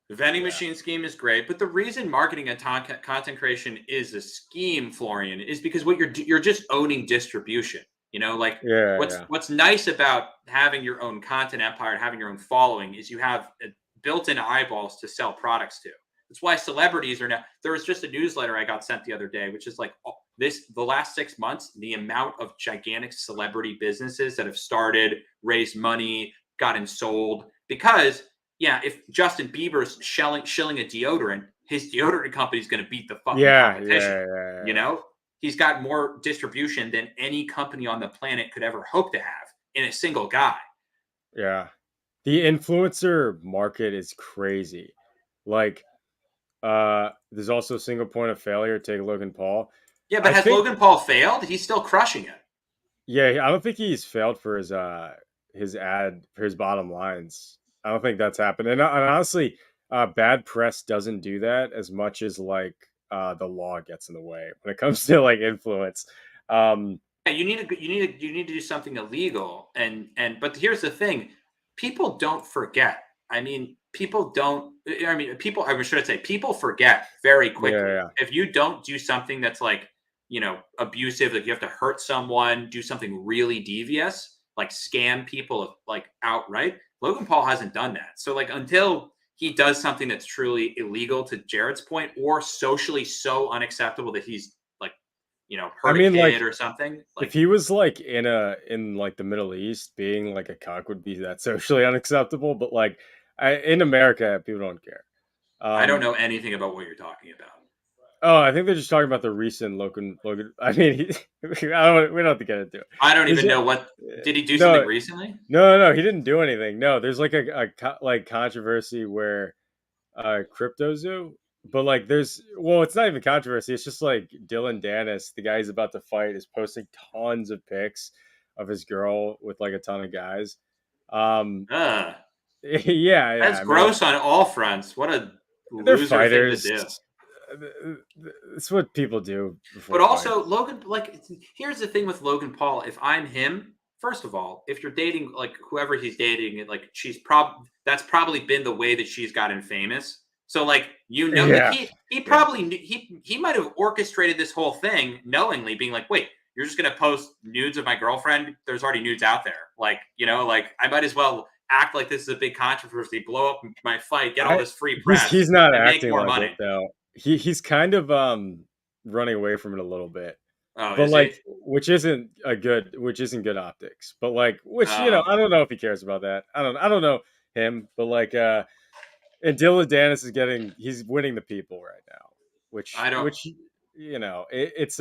[SPEAKER 2] the
[SPEAKER 1] though.
[SPEAKER 2] vending
[SPEAKER 1] Yeah.
[SPEAKER 2] machine scheme is great, but the reason marketing and content creation is a scheme, Florian, is because what you're just owning distribution. You know, like
[SPEAKER 1] Yeah,
[SPEAKER 2] what's
[SPEAKER 1] yeah.
[SPEAKER 2] what's nice about having your own content empire and having your own following is you have built-in eyeballs to sell products to. That's why celebrities are now. There was just a newsletter I got sent the other day, which is like the last 6 months, the amount of gigantic celebrity businesses that have started, raised money, gotten sold because yeah, if Justin Bieber's shilling a deodorant, his deodorant company is going to beat the fucking
[SPEAKER 1] Yeah,
[SPEAKER 2] competition.
[SPEAKER 1] yeah, yeah,
[SPEAKER 2] You
[SPEAKER 1] yeah.
[SPEAKER 2] know, he's got more distribution than any company on the planet could ever hope to have in a single guy.
[SPEAKER 1] Yeah. The influencer market is crazy. Like, there's also a single point of failure. Take Logan Paul.
[SPEAKER 2] Yeah, but
[SPEAKER 1] I
[SPEAKER 2] has
[SPEAKER 1] think,
[SPEAKER 2] Logan Paul failed? He's still crushing it.
[SPEAKER 1] yeah, I don't think he's failed for his bottom lines. I don't think that's happened. And honestly, bad press doesn't do that as much as like the law gets in the way when it comes to like influence. Um,
[SPEAKER 2] Yeah, you need to do something illegal and but here's the thing, people don't forget. I mean, people don't I mean, people I should say people forget very
[SPEAKER 1] yeah,
[SPEAKER 2] quickly.
[SPEAKER 1] yeah,
[SPEAKER 2] If you don't do something that's like, abusive, like you have to hurt someone, do something really devious, like scam people like outright. Logan Paul hasn't done that. So like until he does something that's truly illegal to Jared's point or socially so unacceptable that he's like,
[SPEAKER 1] I
[SPEAKER 2] hurt a
[SPEAKER 1] mean,
[SPEAKER 2] kid
[SPEAKER 1] like
[SPEAKER 2] or something,
[SPEAKER 1] if
[SPEAKER 2] like
[SPEAKER 1] he was like in like the Middle East, being like a cuck would be that socially unacceptable. But like in America, people don't care.
[SPEAKER 2] I don't
[SPEAKER 1] Um,
[SPEAKER 2] know anything about what you're talking about.
[SPEAKER 1] oh, I think they're just talking about the recent Logan. I mean, we don't have to get into it.
[SPEAKER 2] I don't
[SPEAKER 1] There's
[SPEAKER 2] even
[SPEAKER 1] a,
[SPEAKER 2] know what did he do something
[SPEAKER 1] no,
[SPEAKER 2] recently?
[SPEAKER 1] no, he didn't do anything. No, there's like like controversy where Crypto Zoo, but like it's not even controversy. It's just like Dylan Dennis, the guy he's about to fight, is posting tons of pics of his girl with like a ton of guys. Um,
[SPEAKER 2] Ugh,
[SPEAKER 1] yeah, yeah.
[SPEAKER 2] that's
[SPEAKER 1] I mean,
[SPEAKER 2] gross on all fronts. What a
[SPEAKER 1] they're
[SPEAKER 2] loser thing to
[SPEAKER 1] fighters.
[SPEAKER 2] do.
[SPEAKER 1] It's what people do before
[SPEAKER 2] But also,
[SPEAKER 1] fights.
[SPEAKER 2] Logan, like, here's the thing with Logan Paul. If I'm him, first of all, if you're dating like whoever he's dating, like that's probably been the way that she's gotten famous. So like like
[SPEAKER 1] Yeah,
[SPEAKER 2] he
[SPEAKER 1] yeah.
[SPEAKER 2] probably he might have orchestrated this whole thing knowingly, being like, wait, you're just gonna post nudes of my girlfriend? There's already nudes out there. Like like I might as well act like this is a big controversy, blow up my fight, get all
[SPEAKER 1] I
[SPEAKER 2] this free press,
[SPEAKER 1] he's not
[SPEAKER 2] and make
[SPEAKER 1] acting
[SPEAKER 2] more
[SPEAKER 1] like
[SPEAKER 2] money.
[SPEAKER 1] it though. He's kind of running away from it a little bit.
[SPEAKER 2] Oh,
[SPEAKER 1] But
[SPEAKER 2] is he?
[SPEAKER 1] like, which isn't good optics. But like, which
[SPEAKER 2] Oh,
[SPEAKER 1] I don't know if he cares about that. I don't know him. But like, and Dylan Dennis he's winning the people right now.
[SPEAKER 2] I don't.
[SPEAKER 1] Which it's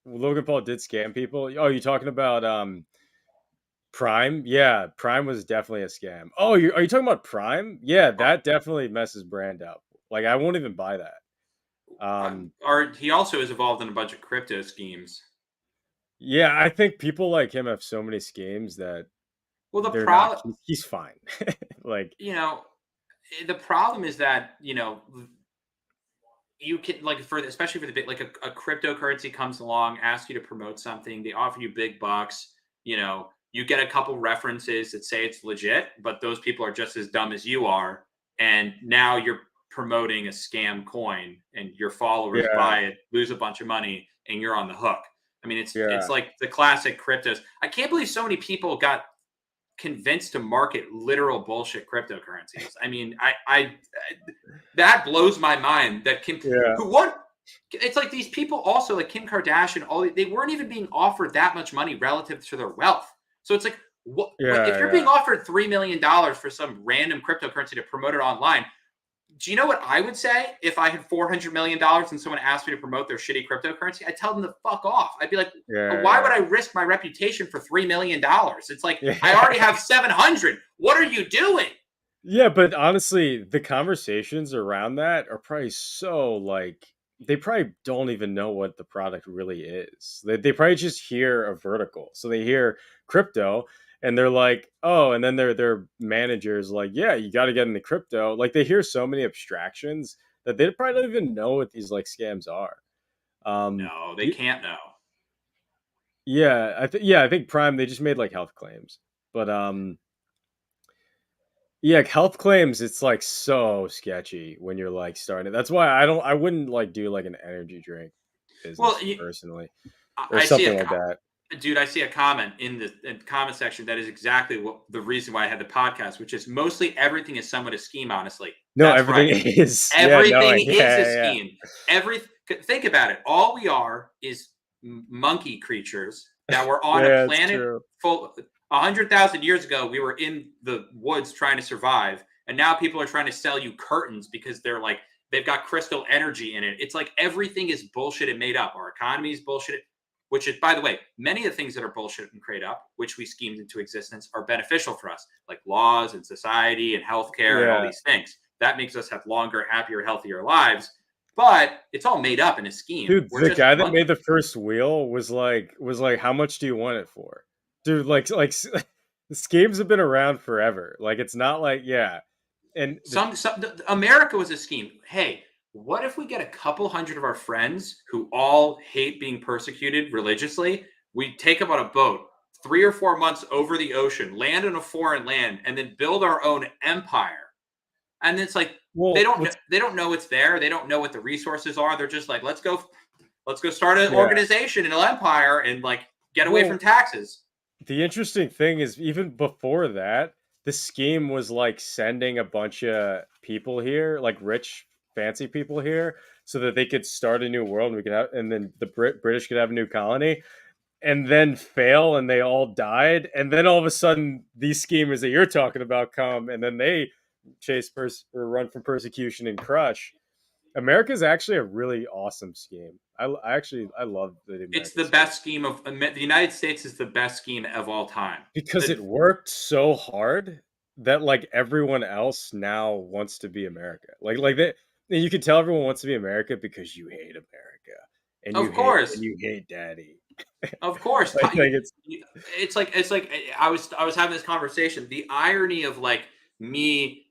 [SPEAKER 1] Logan Paul did scam people. Oh, you talking about Prime? Yeah, Prime was definitely a scam. Oh, are you talking about Prime? Yeah, that definitely messes brand up. Like, I won't even buy that. Um,
[SPEAKER 2] He also is involved in a bunch of crypto schemes.
[SPEAKER 1] yeah, I think people like him have so many schemes that
[SPEAKER 2] Well,
[SPEAKER 1] they're not. He's fine. Like,
[SPEAKER 2] you know, the problem is that you can like for especially for the big like a cryptocurrency comes along, asks you to promote something, they offer you big bucks. You get a couple references that say it's legit, but those people are just as dumb as you are, and now you're promoting a scam coin, and your followers
[SPEAKER 1] yeah,
[SPEAKER 2] buy it, lose a bunch of money, and you're on the hook. I mean, it's
[SPEAKER 1] yeah,
[SPEAKER 2] like the classic cryptos. I can't believe so many people got convinced to market literal bullshit cryptocurrencies. I mean, I that blows my mind that Kim
[SPEAKER 1] yeah,
[SPEAKER 2] who what it's like these people also like Kim Kardashian, all they weren't even being offered that much money relative to their wealth. So it's like what if
[SPEAKER 1] yeah,
[SPEAKER 2] you're being
[SPEAKER 1] yeah.
[SPEAKER 2] offered $3 million for some random cryptocurrency to promote it online, Do you know what I would say if I had $400 million and someone asked me to promote their shitty cryptocurrency? I'd tell them to fuck off. I'd be like, why would
[SPEAKER 1] Yeah,
[SPEAKER 2] I risk my reputation for $3 million? It's like
[SPEAKER 1] yeah,
[SPEAKER 2] I already
[SPEAKER 1] yeah.
[SPEAKER 2] have 700. What are you doing?
[SPEAKER 1] Yeah, but honestly, the conversations around that are probably so like they probably don't even know what the product really is. They probably just hear a vertical. So they hear crypto and they're like, "Oh," and then their managers like, "Yeah, you got to get into crypto." Like they hear so many abstractions that they probably don't even know what these like scams are.
[SPEAKER 2] No, they
[SPEAKER 1] Y-
[SPEAKER 2] can't know.
[SPEAKER 1] yeah, I think Prime they just made like health claims. But yeah, health claims, it's like so sketchy when you're like starting it. That's why I wouldn't like do like an energy drink
[SPEAKER 2] Well,
[SPEAKER 1] business personally or
[SPEAKER 2] I see
[SPEAKER 1] something
[SPEAKER 2] a
[SPEAKER 1] like that.
[SPEAKER 2] dude. I see a comment in the comment section that is exactly what the reason why I had the podcast, which is mostly everything is somewhat a scheme. Honestly,
[SPEAKER 1] No,
[SPEAKER 2] that's
[SPEAKER 1] everything
[SPEAKER 2] right.
[SPEAKER 1] is. Yeah, no,
[SPEAKER 2] Everything is a
[SPEAKER 1] yeah.
[SPEAKER 2] scheme. Every Think about it. All we are is monkey creatures that were on a
[SPEAKER 1] Yeah, it's
[SPEAKER 2] planet
[SPEAKER 1] true.
[SPEAKER 2] full. 100,000 years ago, we were in the woods trying to survive, and now people are trying to sell you curtains because they've got crystal energy in it. It's like everything is bullshit and made up. Our economy is bullshit. Which is, by the way, many of the things that are bullshit and create up, which we schemed into existence, are beneficial for us, like laws and society and healthcare and all
[SPEAKER 1] Yeah.
[SPEAKER 2] these things. That makes us have longer, happier, healthier lives. But it's all made up in a scheme.
[SPEAKER 1] Dude,
[SPEAKER 2] We're
[SPEAKER 1] the
[SPEAKER 2] just
[SPEAKER 1] guy that made
[SPEAKER 2] monkeys.
[SPEAKER 1] the first wheel was like, how much do you want it for? Dude, like the schemes have been around forever. Like it's not like yeah. And
[SPEAKER 2] America was a scheme. Hey, what if we get a couple hundred of our friends who all hate being persecuted religiously? We take them on a boat 3 or 4 months over the ocean, land in a foreign land, and then build our own empire. And it's like
[SPEAKER 1] well,
[SPEAKER 2] they don't know it's there. They don't know what the resources are. They're just like, let's go start an
[SPEAKER 1] yeah.
[SPEAKER 2] organization, an empire, and like get away from
[SPEAKER 1] Well,
[SPEAKER 2] taxes.
[SPEAKER 1] the interesting thing is, even before that, the scheme was like sending a bunch of people here, like rich, fancy people here, so that they could start a new world, and we could have, and then the British could have a new colony, and then fail, and they all died, and then all of a sudden, these schemers that you're talking about come, and then they or run from persecution and crush. America is actually a really awesome scheme. I love the
[SPEAKER 2] It's
[SPEAKER 1] American
[SPEAKER 2] the
[SPEAKER 1] scheme
[SPEAKER 2] best scheme of the United States is the best scheme of all time.
[SPEAKER 1] because
[SPEAKER 2] The
[SPEAKER 1] it worked so hard that like everyone else now wants to be America. Like that you can tell everyone wants to be America because you hate America
[SPEAKER 2] Of
[SPEAKER 1] and
[SPEAKER 2] course,
[SPEAKER 1] you hate daddy.
[SPEAKER 2] of course,
[SPEAKER 1] Like it's
[SPEAKER 2] it's like I was having this conversation. The irony of like me,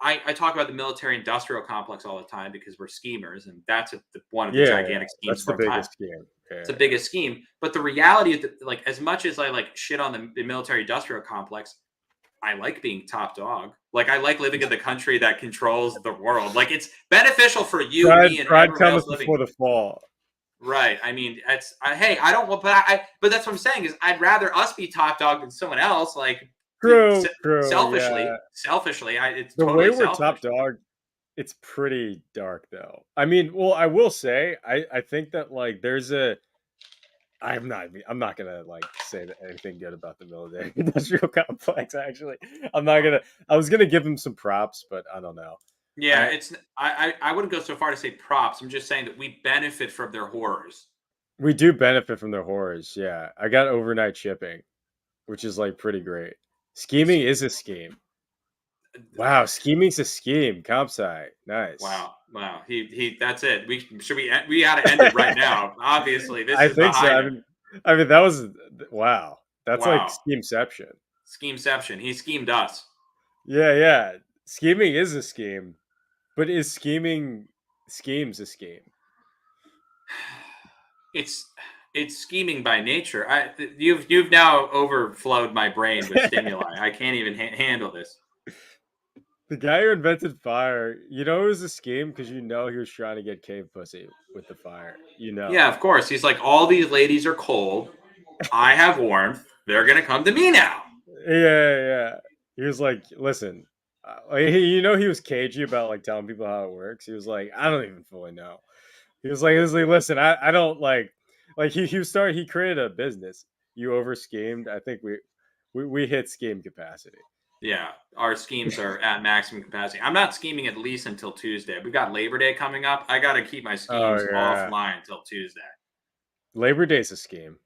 [SPEAKER 2] I talk about the military industrial complex all the time because we're schemers, and that's one of the
[SPEAKER 1] yeah, yeah,
[SPEAKER 2] gigantic schemes
[SPEAKER 1] that's
[SPEAKER 2] of
[SPEAKER 1] the
[SPEAKER 2] our time.
[SPEAKER 1] biggest scheme.
[SPEAKER 2] It's the
[SPEAKER 1] Yeah.
[SPEAKER 2] biggest scheme. But the reality is that, like, as much as I like shit on the military industrial complex, I like being top dog. Like, I like living in the country that controls the world. Like, it's beneficial for you, me, and
[SPEAKER 1] Pride
[SPEAKER 2] everybody else
[SPEAKER 1] cometh
[SPEAKER 2] living.
[SPEAKER 1] before the fall.
[SPEAKER 2] Right. I mean, hey, I don't want, but that's what I'm saying is I'd rather us be top dog than someone else. Like,
[SPEAKER 1] True, true, yeah.
[SPEAKER 2] selfishly, it's
[SPEAKER 1] The way
[SPEAKER 2] totally
[SPEAKER 1] we're top
[SPEAKER 2] selfish.
[SPEAKER 1] dog, it's pretty dark though. I mean, well, I will say, I think that like there's a I'm not gonna like say that anything good about the military industrial complex. Actually, I'm not gonna. I was gonna give them some props, but I don't know.
[SPEAKER 2] Yeah,
[SPEAKER 1] I
[SPEAKER 2] it's I wouldn't go so far to say props. I'm just saying that we benefit from their horrors.
[SPEAKER 1] We do benefit from their horrors. Yeah, I got overnight shipping, which is like pretty great. Scheming is a scheme. Wow, scheming's a scheme. Comp sci, nice.
[SPEAKER 2] Wow. He. That's it. We ought to end it right now. Obviously, this
[SPEAKER 1] I
[SPEAKER 2] is the
[SPEAKER 1] think so.
[SPEAKER 2] height.
[SPEAKER 1] I mean that was wow. That's like
[SPEAKER 2] Wow.
[SPEAKER 1] schemeception.
[SPEAKER 2] Schemeception. He schemed us.
[SPEAKER 1] Yeah, yeah. Scheming is a scheme, but is scheming schemes a scheme?
[SPEAKER 2] It's it's scheming by nature. You've now overflowed my brain with stimuli. I can't even handle this.
[SPEAKER 1] The guy who invented fire, you know, it was a scheme because you know he was trying to get cave pussy with the fire. You know.
[SPEAKER 2] Yeah, of course. He's like, all these ladies are cold. I have warmth. They're gonna come to me now.
[SPEAKER 1] Yeah, yeah. He was like, listen, you know, he was cagey about like telling people how it works. He was like, I don't even fully know. He was like, listen, I don't like he created a business. You over schemed. I think we hit scheme capacity.
[SPEAKER 2] Yeah, our schemes are at maximum capacity. I'm not scheming at least until Tuesday. We've got Labor Day coming up. I got to keep my
[SPEAKER 1] Oh
[SPEAKER 2] schemes
[SPEAKER 1] yeah,
[SPEAKER 2] offline until Tuesday.
[SPEAKER 1] Labor Day's a scheme.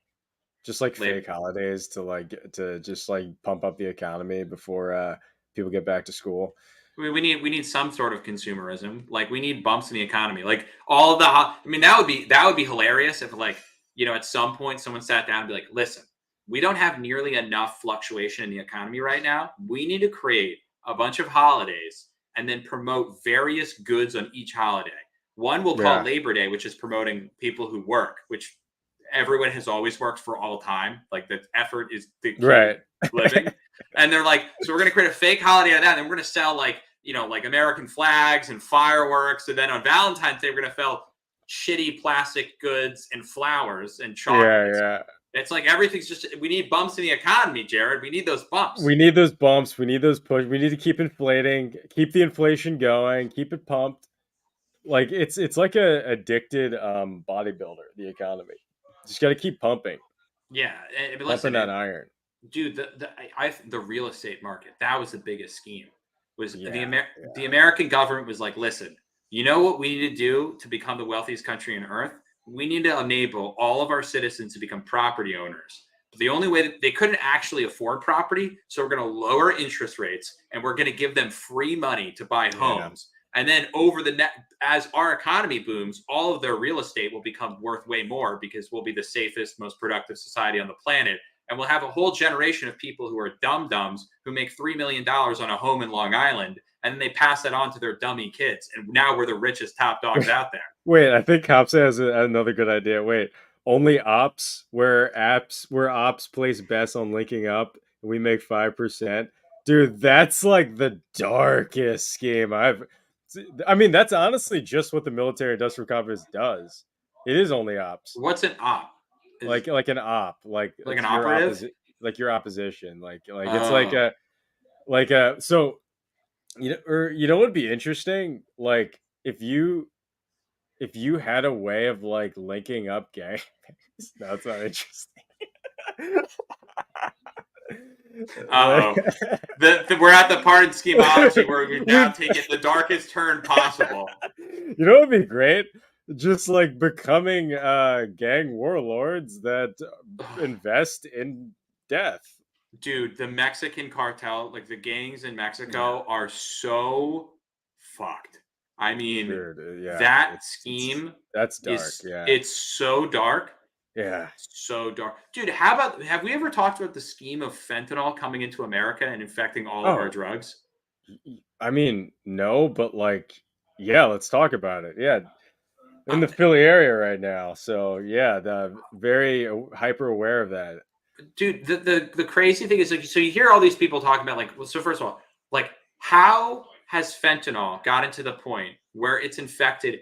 [SPEAKER 1] Just like
[SPEAKER 2] Labor.
[SPEAKER 1] fake holidays to to just like pump up the economy before people get back to school.
[SPEAKER 2] We need some sort of consumerism. Like we need bumps in the economy. Like all of the. I mean, that would be hilarious if like at some point someone sat down and be like, listen, we don't have nearly enough fluctuation in the economy right now. We need to create a bunch of holidays and then promote various goods on each holiday. One we'll call
[SPEAKER 1] Yeah,
[SPEAKER 2] Labor Day, which is promoting people who work, which everyone has always worked for all time. Like the effort is the key to
[SPEAKER 1] right.
[SPEAKER 2] living. And they're like, so we're going to create a fake holiday of that. And we're going to sell like American flags and fireworks. And then on Valentine's Day, we're going to sell shitty plastic goods and flowers and
[SPEAKER 1] Yeah,
[SPEAKER 2] chocolates.
[SPEAKER 1] yeah.
[SPEAKER 2] It's like everything's just, we need bumps in the economy, Jared. We need those bumps.
[SPEAKER 1] We need those bumps. We need those push. We need to keep inflating, keep the inflation going, keep it pumped. Like it's like a addicted bodybuilder, the economy. Just got to keep pumping,
[SPEAKER 2] Yeah. But
[SPEAKER 1] pumping
[SPEAKER 2] listen,
[SPEAKER 1] that iron.
[SPEAKER 2] dude, the real estate market, that was the biggest scheme. Was
[SPEAKER 1] Yeah,
[SPEAKER 2] the American government was like, listen, you know what we need to do to become the wealthiest country on earth? We need to enable all of our citizens to become property owners. But the only way that they couldn't actually afford property, so we're going to lower interest rates and we're going to give them free money to buy
[SPEAKER 1] yeah,
[SPEAKER 2] homes. And then over the net, as our economy booms, all of their real estate will become worth way more because we'll be the safest, most productive society on the planet, and we'll have a whole generation of people who are dum dums who make $3 million on a home in Long Island, and then they pass that on to their dummy kids, and now we're the richest top dogs
[SPEAKER 1] yeah.
[SPEAKER 2] out there.
[SPEAKER 1] Wait, I think Hopsa has another good idea. Wait, only ops where ops place bets on linking up, and we make 5%. Dude, that's like the darkest scheme I've. I mean, that's honestly just what the military industrial complex does. It is only ops,
[SPEAKER 2] What's an op? Is
[SPEAKER 1] like an op, like
[SPEAKER 2] like an
[SPEAKER 1] it's your
[SPEAKER 2] operative?
[SPEAKER 1] opposite, like your opposition, like it's
[SPEAKER 2] Oh,
[SPEAKER 1] like a so what would be interesting, like if you had a way of like linking up gangs. That's not interesting.
[SPEAKER 2] uh
[SPEAKER 1] Like,
[SPEAKER 2] oh. We're at the part in Schemeology where we've now
[SPEAKER 1] we,
[SPEAKER 2] taken the darkest turn possible.
[SPEAKER 1] what would be great? Just like becoming gang warlords that invest in death.
[SPEAKER 2] Dude, the Mexican cartel, like the gangs in
[SPEAKER 1] Yeah,
[SPEAKER 2] Mexico, are so fucked. I mean,
[SPEAKER 1] dude. Yeah,
[SPEAKER 2] that
[SPEAKER 1] it's
[SPEAKER 2] scheme
[SPEAKER 1] that's dark.
[SPEAKER 2] is
[SPEAKER 1] Yeah,
[SPEAKER 2] it's so dark.
[SPEAKER 1] yeah.
[SPEAKER 2] So dark. Dude, how about have we ever talked about the scheme of fentanyl coming into America and infecting all of our
[SPEAKER 1] Oh,
[SPEAKER 2] drugs?
[SPEAKER 1] I mean, no, but like, yeah. Let's talk about it. Yeah, I'm in
[SPEAKER 2] Uh,
[SPEAKER 1] the Philly area right now, so yeah, the very hyper aware of that.
[SPEAKER 2] dude, the crazy thing is like so you hear all these people talking about like well, so first of all, like how has fentanyl gotten to the point where it's infected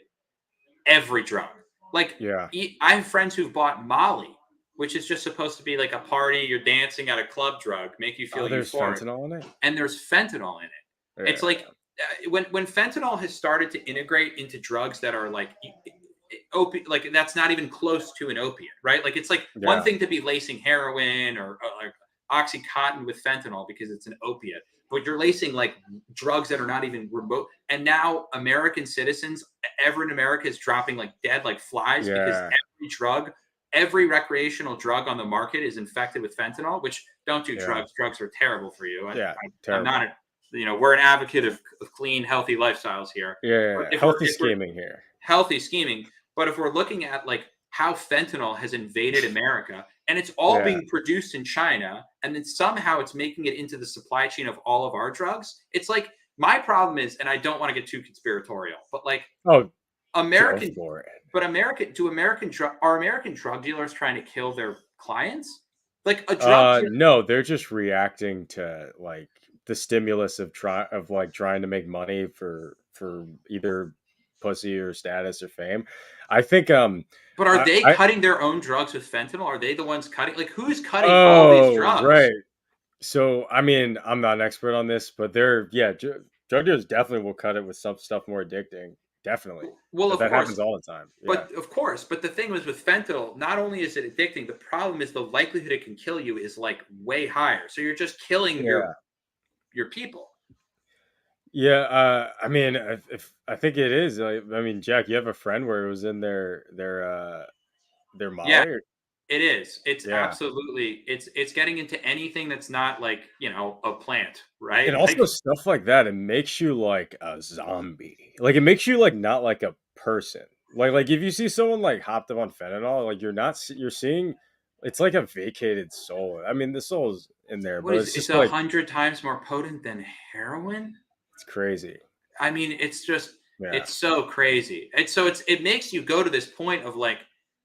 [SPEAKER 2] every drug? Like
[SPEAKER 1] Yeah.
[SPEAKER 2] I have friends who've bought Molly, which is just supposed to be like a party, you're dancing at a club drug, make you feel
[SPEAKER 1] Oh, there's
[SPEAKER 2] euphoric,
[SPEAKER 1] fentanyl in it.
[SPEAKER 2] and there's fentanyl in it. It's
[SPEAKER 1] Yeah,
[SPEAKER 2] like when fentanyl has started to integrate into drugs that are like like that's not even close to an opiate, right? Like it's like one
[SPEAKER 1] yeah,
[SPEAKER 2] thing to be lacing heroin or like oxycontin with fentanyl because it's an opiate, but you're lacing like drugs that are not even remote. And now American citizens, everyone in America is dropping like dead like flies because
[SPEAKER 1] yeah,
[SPEAKER 2] every recreational drug on the market is infected with fentanyl. Which don't do
[SPEAKER 1] yeah,
[SPEAKER 2] drugs. Drugs are terrible for you.
[SPEAKER 1] yeah.
[SPEAKER 2] I'm not
[SPEAKER 1] Terrible.
[SPEAKER 2] a, we're an advocate of clean, healthy lifestyles here.
[SPEAKER 1] Yeah, yeah,
[SPEAKER 2] But
[SPEAKER 1] yeah.
[SPEAKER 2] if we're
[SPEAKER 1] Healthy
[SPEAKER 2] if we're
[SPEAKER 1] scheming here.
[SPEAKER 2] healthy scheming. But if we're looking at like how fentanyl has invaded America and it's all
[SPEAKER 1] Yeah.
[SPEAKER 2] being produced in China and then somehow it's making it into the supply chain of all of our drugs, it's like my problem is, and I don't want to get too conspiratorial, but like
[SPEAKER 1] Oh, go
[SPEAKER 2] American,
[SPEAKER 1] for it.
[SPEAKER 2] but American drug dealers trying to kill their clients? Like a drug dealer,
[SPEAKER 1] No, they're just reacting to like the stimulus of like trying to make money for either pussy or status or fame. I think
[SPEAKER 2] but are they
[SPEAKER 1] I
[SPEAKER 2] cutting their own drugs with fentanyl? Are they the ones cutting? Like who's cutting all these
[SPEAKER 1] oh
[SPEAKER 2] drugs?
[SPEAKER 1] right. So I mean, I'm not an expert on this, but drug dealers definitely will cut it with some stuff more addicting. Definitely.
[SPEAKER 2] Well,
[SPEAKER 1] But
[SPEAKER 2] of
[SPEAKER 1] that
[SPEAKER 2] course,
[SPEAKER 1] happens all the time. Yeah.
[SPEAKER 2] but of course, but the thing was with fentanyl, not only is it addicting, the problem is the likelihood it can kill you is like way higher. So you're just killing
[SPEAKER 1] Yeah.
[SPEAKER 2] your people.
[SPEAKER 1] Yeah, I mean, if I think it is. I mean, Jack, you have a friend where it was in their
[SPEAKER 2] Yeah,
[SPEAKER 1] Molly.
[SPEAKER 2] it is. It's
[SPEAKER 1] Yeah,
[SPEAKER 2] absolutely it's getting into anything that's not like, a plant,
[SPEAKER 1] and
[SPEAKER 2] right?
[SPEAKER 1] also
[SPEAKER 2] Like,
[SPEAKER 1] stuff like that. It makes you like a zombie. Like it makes you like not like a person. Like if you see someone like hopped up on fentanyl, like you're seeing. It's like a vacated soul. I mean, the soul's in there,
[SPEAKER 2] what
[SPEAKER 1] but
[SPEAKER 2] is
[SPEAKER 1] it's
[SPEAKER 2] it's
[SPEAKER 1] just like
[SPEAKER 2] 100 times more potent than heroin?
[SPEAKER 1] it's crazy.
[SPEAKER 2] I mean, it's just
[SPEAKER 1] Yeah,
[SPEAKER 2] it's so crazy. It makes you go to this point of like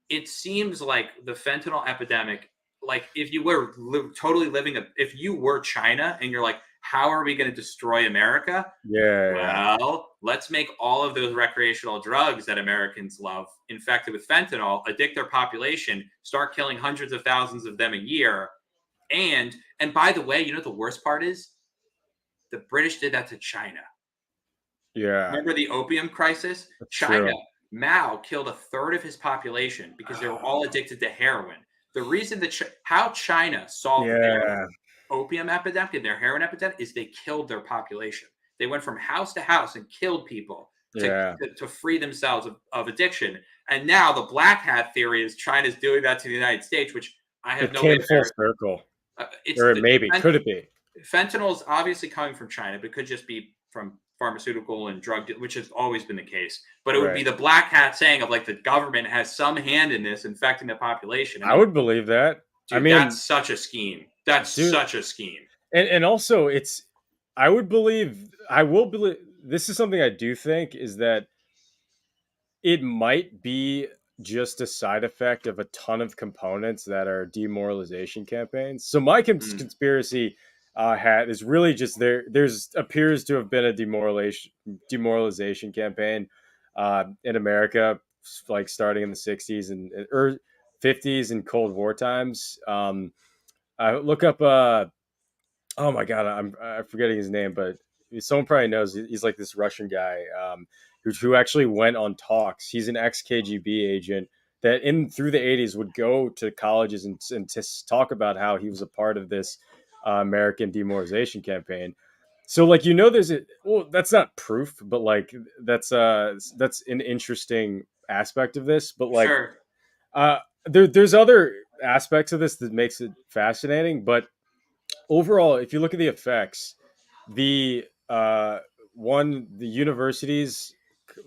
[SPEAKER 2] it seems like the fentanyl epidemic, like if you were totally living if you were China and you're like, how are we going to destroy America?
[SPEAKER 1] yeah, yeah,
[SPEAKER 2] Well, let's make all of those recreational drugs that Americans love infected with fentanyl, addict their population, start killing hundreds of thousands of them a year. And by the way, you know what the worst part is? The British did that to China.
[SPEAKER 1] yeah.
[SPEAKER 2] Remember the opium crisis?
[SPEAKER 1] That's
[SPEAKER 2] China,
[SPEAKER 1] true.
[SPEAKER 2] Mao killed a third of his population because they were all addicted to heroin. The reason that how China solved their
[SPEAKER 1] Yeah,
[SPEAKER 2] opium epidemic and their heroin epidemic is they killed their population. They went from house to house and killed people
[SPEAKER 1] yeah.
[SPEAKER 2] to free themselves of addiction. And now the black hat theory is China's doing that to the United States, which I have
[SPEAKER 1] It
[SPEAKER 2] no way
[SPEAKER 1] came
[SPEAKER 2] to
[SPEAKER 1] full
[SPEAKER 2] verify.
[SPEAKER 1] circle,
[SPEAKER 2] It's
[SPEAKER 1] or it maybe could it be?
[SPEAKER 2] fentanyl is obviously coming from China, but could just be from pharmaceutical and drug, which has always been the case. But it would be
[SPEAKER 1] Right.
[SPEAKER 2] the black hat saying of like the government has some hand in this infecting the population. I
[SPEAKER 1] I
[SPEAKER 2] mean,
[SPEAKER 1] would believe that. I
[SPEAKER 2] dude,
[SPEAKER 1] mean,
[SPEAKER 2] that's such a scheme. That's
[SPEAKER 1] dude,
[SPEAKER 2] such a scheme.
[SPEAKER 1] and also it's I would believe I will believe this is something I do think is that it might be just a side effect of a ton of components that are demoralization campaigns. So my
[SPEAKER 2] Mm.
[SPEAKER 1] conspiracy hat is really just there's appears to have been a demoralization campaign in America, like starting in the 60s and or 50s and Cold War times. I look up oh my god, I'm forgetting his name, but someone probably knows. He's like this Russian guy who actually went on talks. He's an ex KGB agent that in through the 80s would go to colleges and talk about how he was a part of this American demoralization campaign. So like there's a well that's not proof, but like that's an interesting aspect of this. But like
[SPEAKER 2] Sure.
[SPEAKER 1] uh there's other aspects of this that makes it fascinating, but overall, if you look at the effects, the the universities,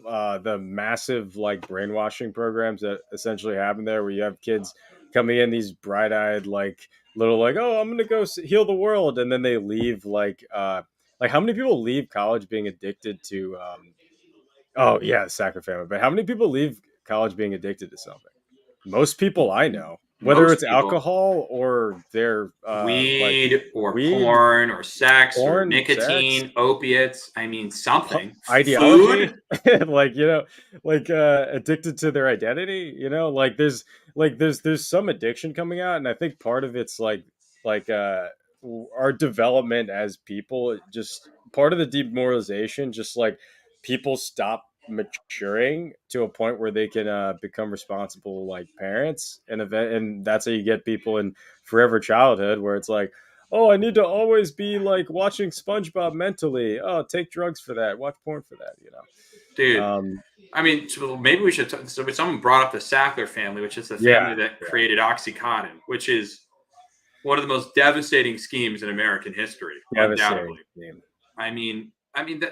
[SPEAKER 1] the massive like brainwashing programs that essentially happen there, where you have kids coming in these bright eyed like little like oh I'm gonna go heal the world, and then they leave like how many people leave college being addicted to oh yeah Sacker family, but how many people leave college being addicted to something? Most people I know, whether
[SPEAKER 2] Most
[SPEAKER 1] it's
[SPEAKER 2] people,
[SPEAKER 1] alcohol or their like
[SPEAKER 2] weed or
[SPEAKER 1] weed,
[SPEAKER 2] porn or sex or
[SPEAKER 1] porn, sex,
[SPEAKER 2] nicotine, opiates. I mean, something.
[SPEAKER 1] ideology,
[SPEAKER 2] Food,
[SPEAKER 1] like like addicted to their identity. There's some addiction coming out, and I think part of it's like our development as people. Just part of the demoralization, just like people stop maturing to a point where they can become responsible like parents and that's how you get people in forever childhood where it's like oh, I need to always be like watching SpongeBob mentally. Oh, take drugs for that. Watch porn for that.
[SPEAKER 2] dude.
[SPEAKER 1] Um,
[SPEAKER 2] I mean, so maybe we should. So someone brought up the Sackler family, which is the
[SPEAKER 1] yeah,
[SPEAKER 2] family that
[SPEAKER 1] yeah.
[SPEAKER 2] created OxyContin, which is one of the most devastating schemes in American history,
[SPEAKER 1] Devastating
[SPEAKER 2] undoubtedly.
[SPEAKER 1] game.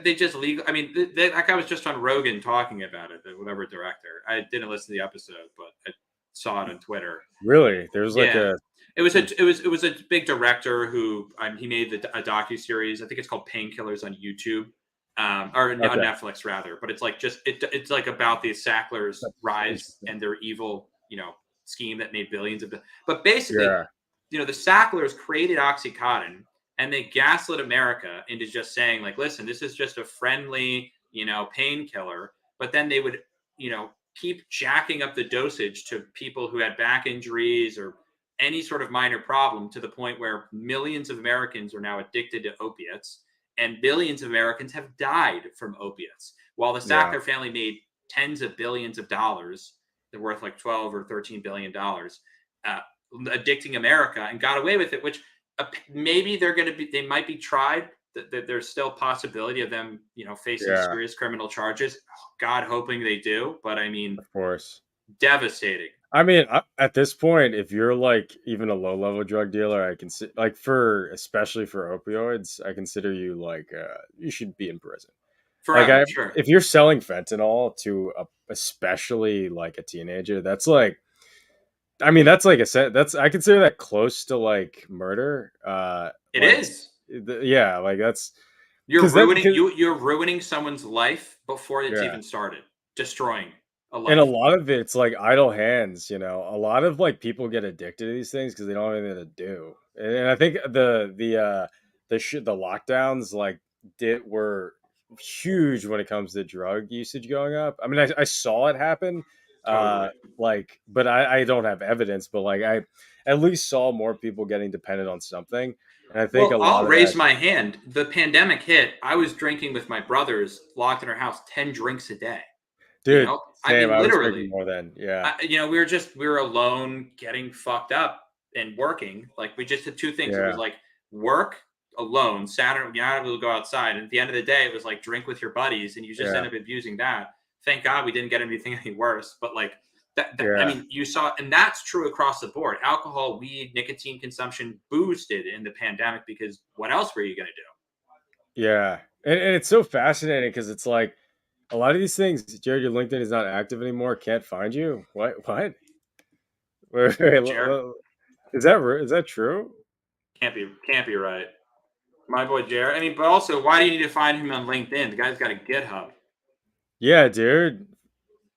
[SPEAKER 2] They just legal. I mean, that guy was just on Rogan talking about it. Whatever director. I didn't listen to the episode, but I saw it on Twitter.
[SPEAKER 1] Really, there's like
[SPEAKER 2] Yeah,
[SPEAKER 1] a
[SPEAKER 2] it was a big director who he made a docu series. I think it's called Painkillers on YouTube, or on
[SPEAKER 1] okay.
[SPEAKER 2] Netflix rather. But it's like it's like about the Sacklers'
[SPEAKER 1] That's
[SPEAKER 2] rise
[SPEAKER 1] interesting.
[SPEAKER 2] and their evil, scheme that made billions of. But basically,
[SPEAKER 1] Yeah,
[SPEAKER 2] the Sacklers created OxyContin and they gaslit America into just saying like, listen, this is just a friendly, painkiller. But then they would, keep jacking up the dosage to people who had back injuries or any sort of minor problem to the point where millions of Americans are now addicted to opiates and billions of Americans have died from opiates. While the
[SPEAKER 1] yeah,
[SPEAKER 2] Sackler family made tens of billions of dollars, they're worth like 12 or 13 billion dollars, uh, addicting America and got away with it, which maybe they might be tried there's still possibility of them, facing
[SPEAKER 1] Yeah,
[SPEAKER 2] serious criminal charges. God, hoping they do, but I mean,
[SPEAKER 1] of course.
[SPEAKER 2] devastating.
[SPEAKER 1] I mean, at this point, if you're like even a low level drug dealer, I can like for especially for opioids, I consider you like you should be in prison. Like
[SPEAKER 2] Forever, sure.
[SPEAKER 1] if you're selling fentanyl to especially like a teenager, that's like, I mean, that's like that's I consider that close to like murder.
[SPEAKER 2] It
[SPEAKER 1] Like
[SPEAKER 2] is.
[SPEAKER 1] yeah, like that's
[SPEAKER 2] You're
[SPEAKER 1] because that
[SPEAKER 2] ruining
[SPEAKER 1] because
[SPEAKER 2] you're ruining someone's life before it's
[SPEAKER 1] yeah.
[SPEAKER 2] even started. Destroying a
[SPEAKER 1] And a
[SPEAKER 2] life.
[SPEAKER 1] lot of it's like idle hands, you know. A lot of like people get addicted to these things because they don't have anything to do. And I think the lockdowns like did were huge when it comes to drug usage going up. I mean, I saw it happen,
[SPEAKER 2] Totally.
[SPEAKER 1] like, but I don't have evidence. But like, I at least saw more people getting dependent on something, and I think a
[SPEAKER 2] Well,
[SPEAKER 1] lot
[SPEAKER 2] I'll
[SPEAKER 1] of that,
[SPEAKER 2] raise my hand. The pandemic hit. I was drinking with my brothers, locked in our house, 10 drinks a day.
[SPEAKER 1] dude.
[SPEAKER 2] I
[SPEAKER 1] Same.
[SPEAKER 2] mean,
[SPEAKER 1] I was drinking
[SPEAKER 2] literally.
[SPEAKER 1] more then. Yeah,
[SPEAKER 2] We were alone, getting fucked up and working. Like we just did two things. It was
[SPEAKER 1] yeah,
[SPEAKER 2] like work alone, Saturday, you're not able to go outside. And at the end of the day, it was like drink with your buddies, and you just
[SPEAKER 1] yeah,
[SPEAKER 2] end up abusing that. Thank God we didn't get anything any worse. But like I
[SPEAKER 1] yeah.
[SPEAKER 2] mean, you saw, and that's true across the board. Alcohol, weed, nicotine consumption boosted in the pandemic because what else were you going to do?
[SPEAKER 1] Yeah, and it's so fascinating because it's like a lot of these things. Jared, your LinkedIn is not active anymore. Can't find you. What? What?
[SPEAKER 2] Jared
[SPEAKER 1] Is that true?
[SPEAKER 2] can't be right. My boy Jared. I mean, but also, why do you need to find him on LinkedIn? The guy's got a GitHub.
[SPEAKER 1] Yeah, dude.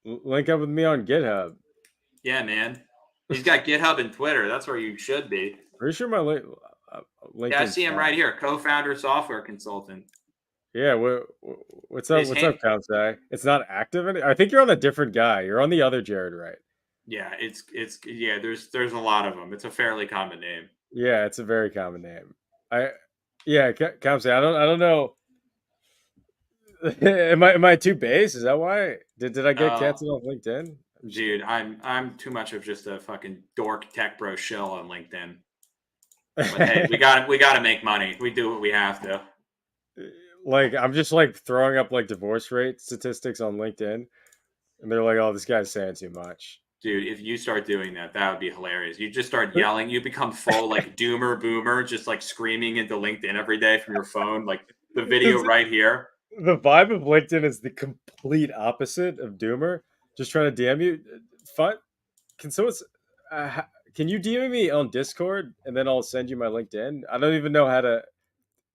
[SPEAKER 1] Link up with me on GitHub.
[SPEAKER 2] Yeah, man. He's got GitHub and Twitter. That's where you should be.
[SPEAKER 1] Pretty sure my uh,
[SPEAKER 2] Yeah, I
[SPEAKER 1] LinkedIn's
[SPEAKER 2] see him right
[SPEAKER 1] fine.
[SPEAKER 2] here. Co-founder, software consultant.
[SPEAKER 1] Yeah. What's up?
[SPEAKER 2] His
[SPEAKER 1] What's
[SPEAKER 2] hand.
[SPEAKER 1] up, Kamsai? It's not active. I think you're on a different guy. You're on the other Jared, right?
[SPEAKER 2] Yeah, it's yeah. There's a lot of them. It's a fairly common name.
[SPEAKER 1] Yeah, it's a very common name. I yeah, Kamsai. I don't know. Am I too base? Is that why? Did I get
[SPEAKER 2] Oh,
[SPEAKER 1] canceled on LinkedIn? I'm just
[SPEAKER 2] dude, I'm too much of just a fucking dork tech bro shill on LinkedIn. But hey,
[SPEAKER 1] kidding.
[SPEAKER 2] we got to make money. We do what we have to.
[SPEAKER 1] Like I'm just like throwing up like divorce rate statistics on LinkedIn, and they're like, "Oh, this guy's saying too much."
[SPEAKER 2] Dude, if you start doing that, that would be hilarious. You just start yelling. You become full like doomer boomer, just like screaming into LinkedIn every day from your phone, like the video
[SPEAKER 1] This-
[SPEAKER 2] right here.
[SPEAKER 1] the vibe of LinkedIn is the complete opposite of Doomer. Just trying to DM you. Fun. Can someone? Can you DM me on Discord and then I'll send you my LinkedIn? I don't even know how to.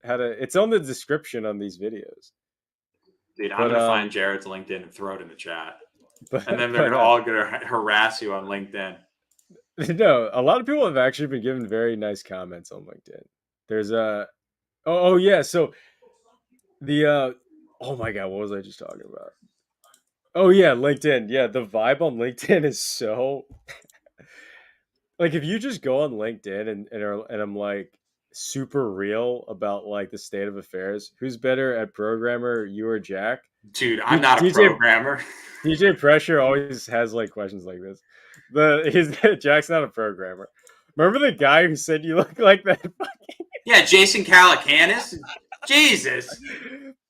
[SPEAKER 1] It's on the description on these videos.
[SPEAKER 2] Dude, I'm
[SPEAKER 1] But
[SPEAKER 2] gonna find Jared's LinkedIn and throw it in the chat, and then they're
[SPEAKER 1] but
[SPEAKER 2] gonna all gonna harass you on LinkedIn.
[SPEAKER 1] no, a lot of people have actually been giving very nice comments on LinkedIn. There's a oh yeah, so the oh my god, what was I just talking about? Oh yeah, LinkedIn. Yeah, the vibe on LinkedIn is so like if you just go on LinkedIn and I'm like super real about like the state of affairs. Who's better at programmer, you or Jack?
[SPEAKER 2] Dude, I'm not a
[SPEAKER 1] DJ
[SPEAKER 2] programmer.
[SPEAKER 1] DJ Pressure always has like questions like this. The his Jack's not a programmer. Remember the guy who said you look like that?
[SPEAKER 2] Yeah, Jason Calacanis. Jesus,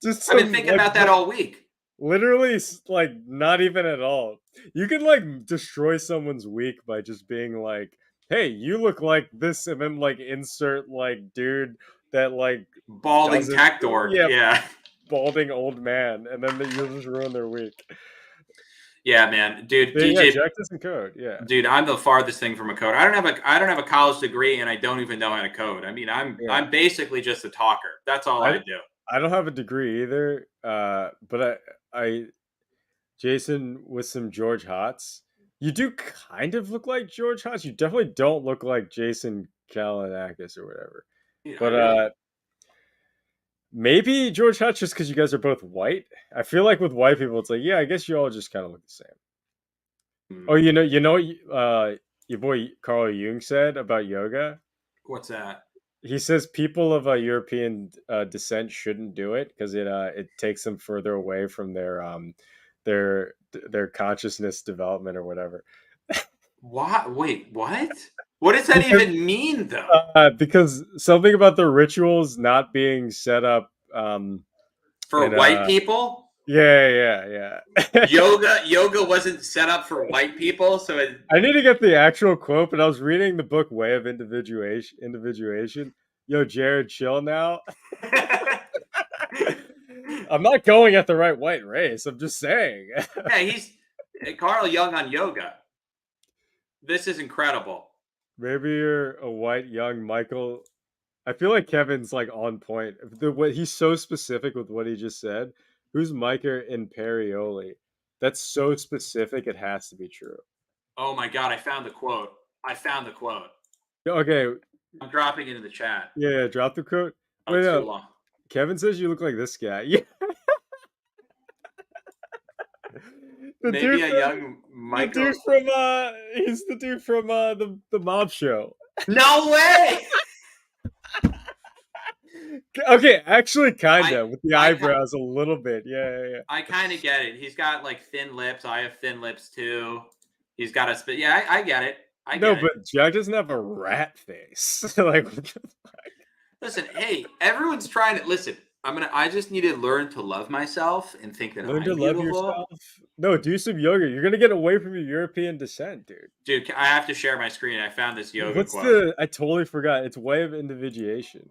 [SPEAKER 1] Just
[SPEAKER 2] I've been
[SPEAKER 1] some
[SPEAKER 2] thinking
[SPEAKER 1] like
[SPEAKER 2] about that all week.
[SPEAKER 1] literally like not even at all. You can like destroy someone's week by just being like, "Hey, you look like this," and then like insert like dude that like
[SPEAKER 2] Balding
[SPEAKER 1] doesn't,
[SPEAKER 2] tech dork.
[SPEAKER 1] yeah,
[SPEAKER 2] Yeah,
[SPEAKER 1] balding old man, and then you'll just ruin their week.
[SPEAKER 2] yeah, man, dude.
[SPEAKER 1] Yeah,
[SPEAKER 2] DJ,
[SPEAKER 1] Jack doesn't code. Yeah,
[SPEAKER 2] dude, I'm the farthest thing from a code. I don't have a college degree, and I don't even know how to code. I mean,
[SPEAKER 1] yeah.
[SPEAKER 2] I'm basically just a talker. That's all
[SPEAKER 1] I
[SPEAKER 2] I do.
[SPEAKER 1] I don't have a degree either, but I Jason with some George Hotz. You do kind of look like George Hotz. You definitely don't look like Jason Kalinakis or whatever.
[SPEAKER 2] Dude, I
[SPEAKER 1] But
[SPEAKER 2] really.
[SPEAKER 1] maybe George Hotz just because you guys are both white. I feel like with white people, it's like, yeah, I guess you all just kind of look the same. Oh,
[SPEAKER 2] Hmm,
[SPEAKER 1] your boy Carl Jung said about yoga.
[SPEAKER 2] what's that?
[SPEAKER 1] He says people of European descent shouldn't do it because it takes them further away from their consciousness development or whatever.
[SPEAKER 2] What? Wait, what? What does that
[SPEAKER 1] Because
[SPEAKER 2] even mean, though?
[SPEAKER 1] because something about the rituals not being set up
[SPEAKER 2] For
[SPEAKER 1] in
[SPEAKER 2] white people?
[SPEAKER 1] yeah.
[SPEAKER 2] Yoga wasn't set up for white people, so it.
[SPEAKER 1] I need to get the actual quote, but I was reading the book Way of Individuation. Yo, Jared, chill now. I'm not going at the right white race. I'm just saying.
[SPEAKER 2] Yeah, he's Carl Jung on yoga. This is incredible.
[SPEAKER 1] Maybe you're a white young Michael. I feel like Kevin's like on point. What he's so specific with what he just said. Who's Micah Imperioli? That's so specific. It has to be true.
[SPEAKER 2] Oh my god, I found the quote. I found the quote.
[SPEAKER 1] Okay,
[SPEAKER 2] I'm dropping it in the chat.
[SPEAKER 1] yeah. Drop the quote.
[SPEAKER 2] Oh,
[SPEAKER 1] Wait
[SPEAKER 2] it's too
[SPEAKER 1] up.
[SPEAKER 2] long.
[SPEAKER 1] Kevin says you look like this guy. Yeah. The
[SPEAKER 2] Maybe
[SPEAKER 1] dude
[SPEAKER 2] a
[SPEAKER 1] from
[SPEAKER 2] young
[SPEAKER 1] the dude
[SPEAKER 2] Michael.
[SPEAKER 1] from he's the dude from the mob show.
[SPEAKER 2] No way.
[SPEAKER 1] Okay, actually
[SPEAKER 2] I
[SPEAKER 1] kinda with the
[SPEAKER 2] I
[SPEAKER 1] eyebrows a little bit. Yeah.
[SPEAKER 2] I kind of get it. He's got like thin lips. I have thin lips too. He's got a spit. Yeah, I get it. I
[SPEAKER 1] No,
[SPEAKER 2] get it.
[SPEAKER 1] but Jack doesn't have a rat face. Like
[SPEAKER 2] Listen, hey, everyone's trying to listen. I just need to learn to love myself and think that
[SPEAKER 1] learn to
[SPEAKER 2] I'm
[SPEAKER 1] love
[SPEAKER 2] beautiful.
[SPEAKER 1] yourself. No, do some yoga. You're gonna get away from your European descent, dude.
[SPEAKER 2] Dude, I have to share my screen. I found this yoga
[SPEAKER 1] What's
[SPEAKER 2] quote.
[SPEAKER 1] the? I totally forgot. It's way of individuation.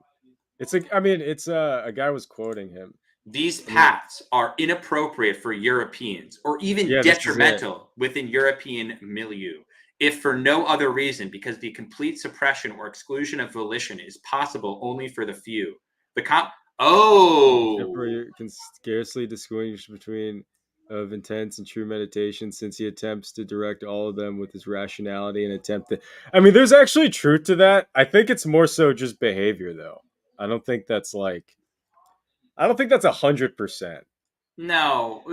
[SPEAKER 1] It's like I mean, it's a guy was quoting him.
[SPEAKER 2] These
[SPEAKER 1] And he,
[SPEAKER 2] paths are inappropriate for Europeans or even
[SPEAKER 1] yeah, this is it.
[SPEAKER 2] detrimental within European milieu, if for no other reason because the complete suppression or exclusion of volition is possible only for the few. The Oh,
[SPEAKER 1] Contemporary can scarcely distinguish between of intense and true meditation since he attempts to direct all of them with his rationality and attempt to I mean there's actually truth to that. I think it's more so just behavior though. I don't think that's like I don't think that's 100%.
[SPEAKER 2] no.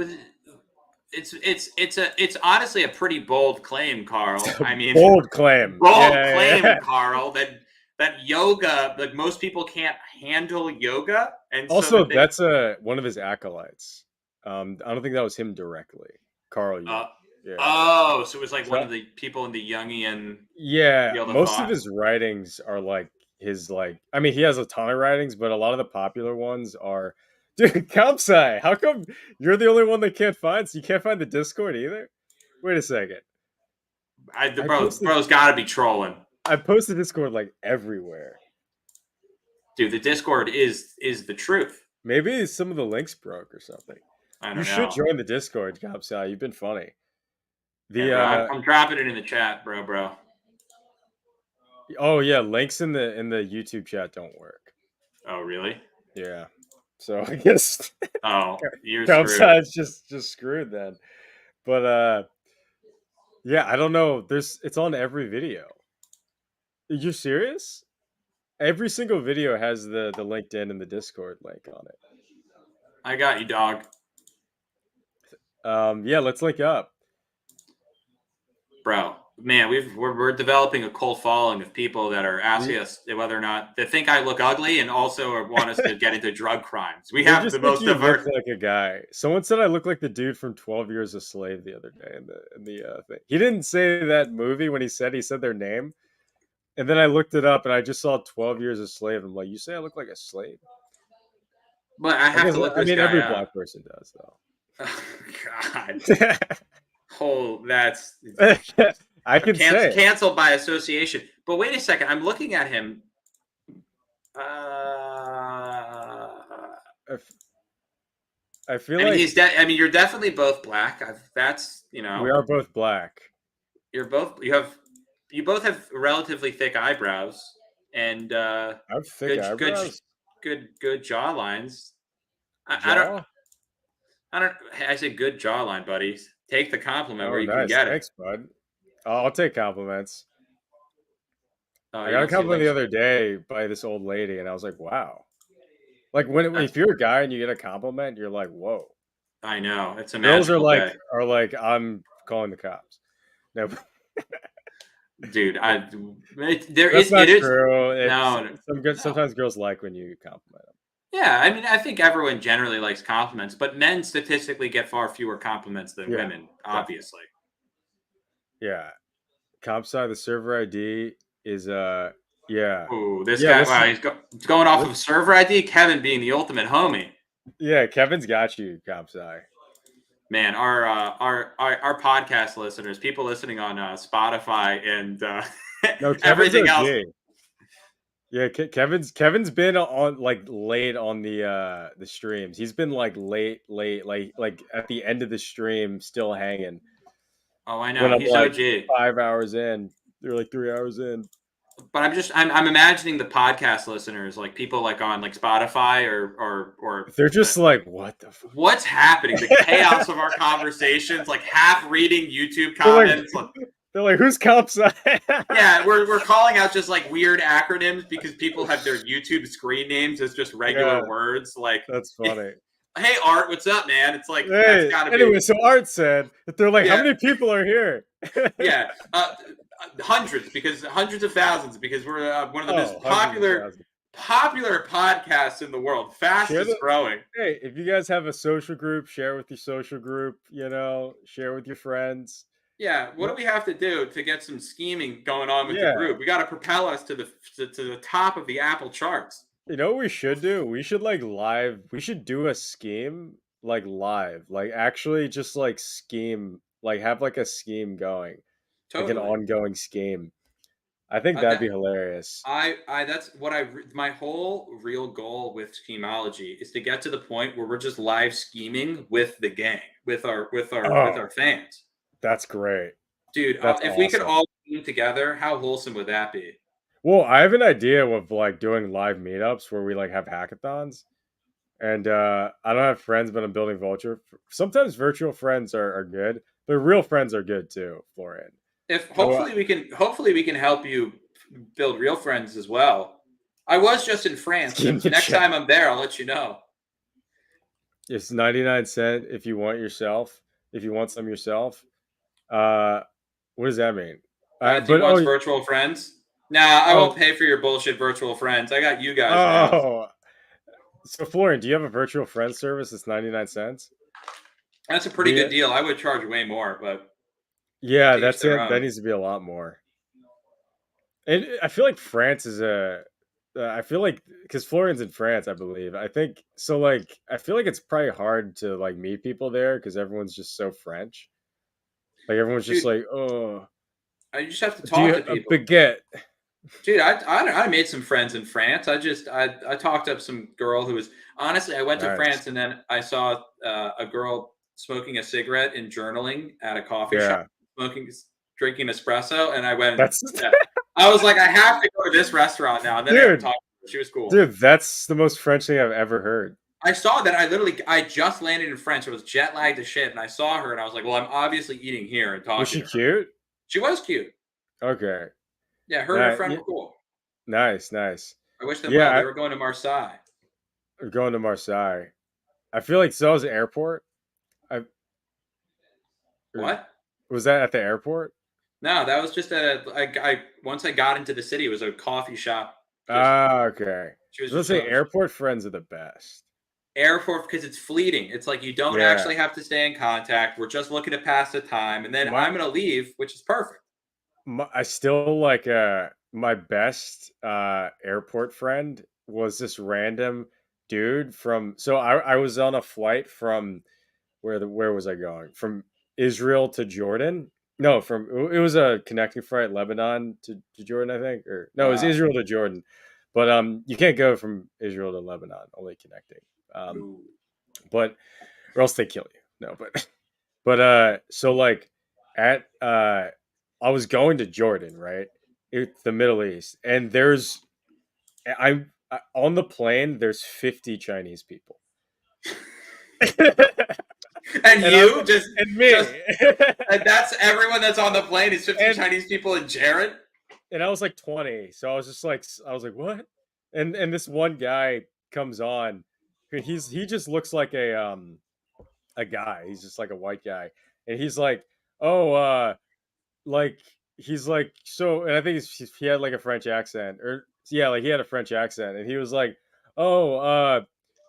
[SPEAKER 2] It's honestly a pretty bold claim, Carl. I mean,
[SPEAKER 1] Bold claim.
[SPEAKER 2] bold claim,
[SPEAKER 1] Yeah.
[SPEAKER 2] Carl, that yoga, like most people can't handle yoga, and so
[SPEAKER 1] Also,
[SPEAKER 2] that they
[SPEAKER 1] that's one of his acolytes. I don't think that was him directly. Carl Jung.
[SPEAKER 2] uh
[SPEAKER 1] Yeah.
[SPEAKER 2] oh, so it was like one
[SPEAKER 1] So
[SPEAKER 2] of the people in the Jungian
[SPEAKER 1] yeah,
[SPEAKER 2] field of
[SPEAKER 1] most of
[SPEAKER 2] thought.
[SPEAKER 1] his writings are like his like I mean he has a ton of writings, but a lot of the popular ones are dude, Kamsai, how come you're the only one that can't find so you can't find the Discord either? Wait a second.
[SPEAKER 2] The
[SPEAKER 1] I posted
[SPEAKER 2] bro's got to be trolling,
[SPEAKER 1] I posted Discord like everywhere.
[SPEAKER 2] dude. The Discord is the truth.
[SPEAKER 1] Maybe some of the links broke or something.
[SPEAKER 2] I
[SPEAKER 1] You
[SPEAKER 2] don't
[SPEAKER 1] should
[SPEAKER 2] know.
[SPEAKER 1] join the Discord, Kamsai. You've been funny.
[SPEAKER 2] Yeah,
[SPEAKER 1] The
[SPEAKER 2] bro. I'm dropping it in the chat, bro.
[SPEAKER 1] oh yeah, links in the YouTube chat don't work.
[SPEAKER 2] Oh, really?
[SPEAKER 1] Yeah. So I guess
[SPEAKER 2] Oh, you're screwed.
[SPEAKER 1] Kamsai's just screwed then. But yeah, I don't know. It's on every video. Are you serious? Every single video has the LinkedIn and the Discord link on it.
[SPEAKER 2] I got you, dog.
[SPEAKER 1] Yeah, let's link up.
[SPEAKER 2] Bro, man, we're developing a cult following of people that are asking
[SPEAKER 1] We,
[SPEAKER 2] us whether or not they think I look ugly and also want us to get into drug crimes. We
[SPEAKER 1] they
[SPEAKER 2] have the
[SPEAKER 1] just think
[SPEAKER 2] most
[SPEAKER 1] you look
[SPEAKER 2] diverse.
[SPEAKER 1] like a guy. Someone said I look like the dude from 12 Years a Slave the other day in the thing. He didn't say that movie when he said their name. And then I looked it up and I just saw 12 Years a Slave. I'm like, you say I look like a slave?
[SPEAKER 2] But I
[SPEAKER 1] I
[SPEAKER 2] have
[SPEAKER 1] guess
[SPEAKER 2] to look
[SPEAKER 1] I
[SPEAKER 2] this
[SPEAKER 1] mean
[SPEAKER 2] guy
[SPEAKER 1] every
[SPEAKER 2] up.
[SPEAKER 1] black person does
[SPEAKER 2] Oh, God.
[SPEAKER 1] though.
[SPEAKER 2] Oh, that's
[SPEAKER 1] I can say it.
[SPEAKER 2] canceled by association. But wait a second. I'm looking at him.
[SPEAKER 1] I f- I feel
[SPEAKER 2] I mean,
[SPEAKER 1] like
[SPEAKER 2] I mean, you're definitely both black. That's
[SPEAKER 1] we are both black.
[SPEAKER 2] you're both you both have relatively thick eyebrows and
[SPEAKER 1] I have thick
[SPEAKER 2] good good
[SPEAKER 1] eyebrows,
[SPEAKER 2] good jaw lines. I don't
[SPEAKER 1] jaw.
[SPEAKER 2] I don't I said good jawline, buddies. Take the compliment where
[SPEAKER 1] Oh,
[SPEAKER 2] you can
[SPEAKER 1] nice.
[SPEAKER 2] get it.
[SPEAKER 1] Thanks, bud. I'll take compliments.
[SPEAKER 2] Oh,
[SPEAKER 1] I
[SPEAKER 2] you
[SPEAKER 1] got a
[SPEAKER 2] don't see
[SPEAKER 1] compliment the
[SPEAKER 2] links.
[SPEAKER 1] other day by this old lady, and I was like, "Wow!" Like
[SPEAKER 2] That's
[SPEAKER 1] if you're a guy and you get a compliment, you're like, "Whoa!"
[SPEAKER 2] I know it's a
[SPEAKER 1] Girls
[SPEAKER 2] magical day,
[SPEAKER 1] are like, "I'm calling the cops." No,
[SPEAKER 2] dude. There
[SPEAKER 1] that's
[SPEAKER 2] is
[SPEAKER 1] not
[SPEAKER 2] it is
[SPEAKER 1] true. It's
[SPEAKER 2] no
[SPEAKER 1] some good.
[SPEAKER 2] no.
[SPEAKER 1] Sometimes girls like when you compliment them.
[SPEAKER 2] Yeah, I mean, I think everyone generally likes compliments, but men statistically get far fewer compliments than
[SPEAKER 1] Yeah,
[SPEAKER 2] women,
[SPEAKER 1] definitely.
[SPEAKER 2] obviously.
[SPEAKER 1] Yeah, comp sci the server ID is yeah.
[SPEAKER 2] Ooh, this
[SPEAKER 1] Yeah,
[SPEAKER 2] guy.
[SPEAKER 1] listen,
[SPEAKER 2] Wow, he's going off
[SPEAKER 1] listen
[SPEAKER 2] of server ID. Kevin being the ultimate homie.
[SPEAKER 1] yeah, Kevin's got you, Copsci.
[SPEAKER 2] Man, our podcast listeners, people listening on Spotify and
[SPEAKER 1] No, Kevin's
[SPEAKER 2] everything else.
[SPEAKER 1] OG. Yeah, Kevin's been on like late on the streams. He's been like late, like at the end of the stream, still hanging.
[SPEAKER 2] Oh, I
[SPEAKER 1] When
[SPEAKER 2] know
[SPEAKER 1] I'm
[SPEAKER 2] he's
[SPEAKER 1] like
[SPEAKER 2] OG.
[SPEAKER 1] 5 hours in, they're like 3 hours in.
[SPEAKER 2] But I'm imagining the podcast listeners, like people like on like Spotify or
[SPEAKER 1] They're just like, what the fuck?
[SPEAKER 2] what's happening? The chaos of our conversations, like half reading YouTube
[SPEAKER 1] They're like,
[SPEAKER 2] comments. Like,
[SPEAKER 1] they're like, who's Copsci?
[SPEAKER 2] yeah, we're calling out just like weird acronyms because people have their YouTube screen names as just
[SPEAKER 1] Yeah,
[SPEAKER 2] regular words. Like,
[SPEAKER 1] that's
[SPEAKER 2] hey
[SPEAKER 1] funny.
[SPEAKER 2] Art, what's up, man? It's like that's
[SPEAKER 1] Hey,
[SPEAKER 2] got to be
[SPEAKER 1] anyway, so Art said that they're like, how
[SPEAKER 2] yeah,
[SPEAKER 1] many people are here?
[SPEAKER 2] yeah. Hundreds because hundreds of thousands because we're one of the most
[SPEAKER 1] Oh, hundreds of thousands.
[SPEAKER 2] popular podcasts in the world,
[SPEAKER 1] Share
[SPEAKER 2] fastest
[SPEAKER 1] the
[SPEAKER 2] growing.
[SPEAKER 1] Hey, if you guys have a social group, share with your social group, share with your friends.
[SPEAKER 2] Yeah, what do we have to do to get some scheming going on with the
[SPEAKER 1] Yeah.
[SPEAKER 2] group? We got to propel us to the top of the Apple charts.
[SPEAKER 1] You know what we should do? We should like we should do a scheme like live. Like actually just like scheme, like have like a scheme going, like an
[SPEAKER 2] Totally.
[SPEAKER 1] ongoing scheme. I think that'd be
[SPEAKER 2] That
[SPEAKER 1] hilarious.
[SPEAKER 2] I that's what my whole real goal with Schemeology is to get to the point where we're just live scheming with the gang, with
[SPEAKER 1] Oh,
[SPEAKER 2] our fans.
[SPEAKER 1] that's great.
[SPEAKER 2] Dude,
[SPEAKER 1] That's
[SPEAKER 2] if we could
[SPEAKER 1] awesome.
[SPEAKER 2] all scheme together, how wholesome would that be?
[SPEAKER 1] Well, I have an idea of like doing live meetups where we like have hackathons. And I don't have friends, but I'm building Vulture. Sometimes virtual friends are good, but real friends are good too, Florian.
[SPEAKER 2] If
[SPEAKER 1] So
[SPEAKER 2] hopefully we can help you build real friends as well. I was just in France,
[SPEAKER 1] scheme
[SPEAKER 2] and
[SPEAKER 1] the
[SPEAKER 2] next
[SPEAKER 1] chat.
[SPEAKER 2] time I'm there, I'll let you know.
[SPEAKER 1] It's 99 cents if you want yourself. If you want some yourself, uh, what does that mean?
[SPEAKER 2] Matthew
[SPEAKER 1] But
[SPEAKER 2] wants virtual friends. Nah, I won't
[SPEAKER 1] oh,
[SPEAKER 2] pay for your bullshit virtual friends. I got you guys now.
[SPEAKER 1] oh. So Florian, do you have a virtual friend service that's 99 cents?
[SPEAKER 2] That's a pretty good
[SPEAKER 1] The
[SPEAKER 2] deal. I would charge way more, but
[SPEAKER 1] Yeah,
[SPEAKER 2] to each
[SPEAKER 1] that's
[SPEAKER 2] their
[SPEAKER 1] it. That
[SPEAKER 2] own.
[SPEAKER 1] needs to be a lot more. And I feel like France is a. I feel like because Florian's in France, I believe. I think so. Like, I feel like it's probably hard to like meet people there because everyone's just so French. Like everyone's just
[SPEAKER 2] Dude,
[SPEAKER 1] like, oh,
[SPEAKER 2] I just have to
[SPEAKER 1] do
[SPEAKER 2] talk
[SPEAKER 1] you
[SPEAKER 2] to
[SPEAKER 1] a
[SPEAKER 2] people.
[SPEAKER 1] baguette?
[SPEAKER 2] Dude, I made some friends in France. I talked up some girl who was honestly. I went to
[SPEAKER 1] Nice.
[SPEAKER 2] France and then I saw a girl smoking a cigarette and journaling at a coffee shop,
[SPEAKER 1] Yeah,
[SPEAKER 2] smoking drinking espresso, and I went.
[SPEAKER 1] that's
[SPEAKER 2] Yeah, I was like, I have to go to this restaurant now. And then I got to
[SPEAKER 1] dude,
[SPEAKER 2] talk. To her. She was cool.
[SPEAKER 1] dude. That's the most French thing I've ever heard.
[SPEAKER 2] I saw that. I just landed in France. I was jet lagged to shit, and I saw her, and I was like, well, I'm obviously eating here and
[SPEAKER 1] Was
[SPEAKER 2] talking
[SPEAKER 1] she
[SPEAKER 2] to her.
[SPEAKER 1] cute?
[SPEAKER 2] She was cute.
[SPEAKER 1] Okay,
[SPEAKER 2] Yeah, her and her
[SPEAKER 1] nice,
[SPEAKER 2] friend were cool.
[SPEAKER 1] nice, nice.
[SPEAKER 2] I wish them well.
[SPEAKER 1] Yeah,
[SPEAKER 2] They were going to Marseille.
[SPEAKER 1] I'm going to Marseille. I feel like so was the airport. I or
[SPEAKER 2] What?
[SPEAKER 1] was that at the airport?
[SPEAKER 2] No, that was just I once I got into the city, it was a coffee shop. Just
[SPEAKER 1] Ah, okay.
[SPEAKER 2] she was
[SPEAKER 1] Let's
[SPEAKER 2] just
[SPEAKER 1] say
[SPEAKER 2] chilling.
[SPEAKER 1] airport friends are the best.
[SPEAKER 2] Airport because it's fleeting. It's like you don't
[SPEAKER 1] Yeah.
[SPEAKER 2] actually have to stay in contact. We're just looking to pass the time, and then
[SPEAKER 1] My,
[SPEAKER 2] I'm gonna leave, which is perfect.
[SPEAKER 1] I still like my best airport friend was this random dude from so I was on a flight from where was I going? From Israel to Jordan. No, from it was a connecting flight Lebanon to Jordan, I think. Or no, it was
[SPEAKER 2] Wow.
[SPEAKER 1] Israel to Jordan. But you can't go from Israel to Lebanon, only connecting. Um
[SPEAKER 2] Ooh.
[SPEAKER 1] but or else they kill you. No, but so like at I was going to Jordan, right? It's the Middle East, and on the plane. There's 50 Chinese people,
[SPEAKER 2] And
[SPEAKER 1] and I'm
[SPEAKER 2] you just
[SPEAKER 1] and
[SPEAKER 2] just
[SPEAKER 1] me,
[SPEAKER 2] and that's everyone that's on the plane is 50
[SPEAKER 1] and
[SPEAKER 2] Chinese people and Jared.
[SPEAKER 1] I was like 20, so I was like what? And this one guy comes on, and he just looks like a guy. He's just like a white guy, and he's like, oh, like he's like so, and I think he had like a French accent, or yeah, like he had a French accent, and he was like, "Oh,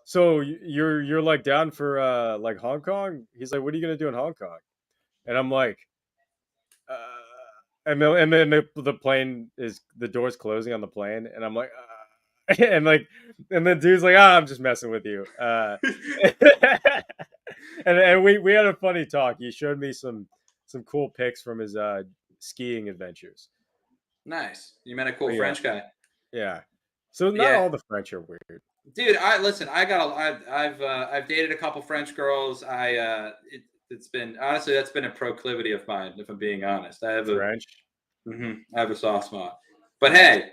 [SPEAKER 1] so you're like down for like Hong Kong?" He's like, "What are you gonna do in Hong Kong?" And I'm like, uh, and then the plane is the doors closing on the plane, and I'm like, and like, and the dude's like, I'm just messing with you. And we had a funny talk. He showed me some cool pics from his skiing adventures.
[SPEAKER 2] Nice. You met a cool
[SPEAKER 1] But yeah,
[SPEAKER 2] French guy.
[SPEAKER 1] yeah. So not
[SPEAKER 2] Yeah,
[SPEAKER 1] all the French are weird.
[SPEAKER 2] dude. I listen. I've dated a couple French girls. It's been honestly that's been a proclivity of mine. If I'm being honest,
[SPEAKER 1] The French.
[SPEAKER 2] I have a soft spot. But hey,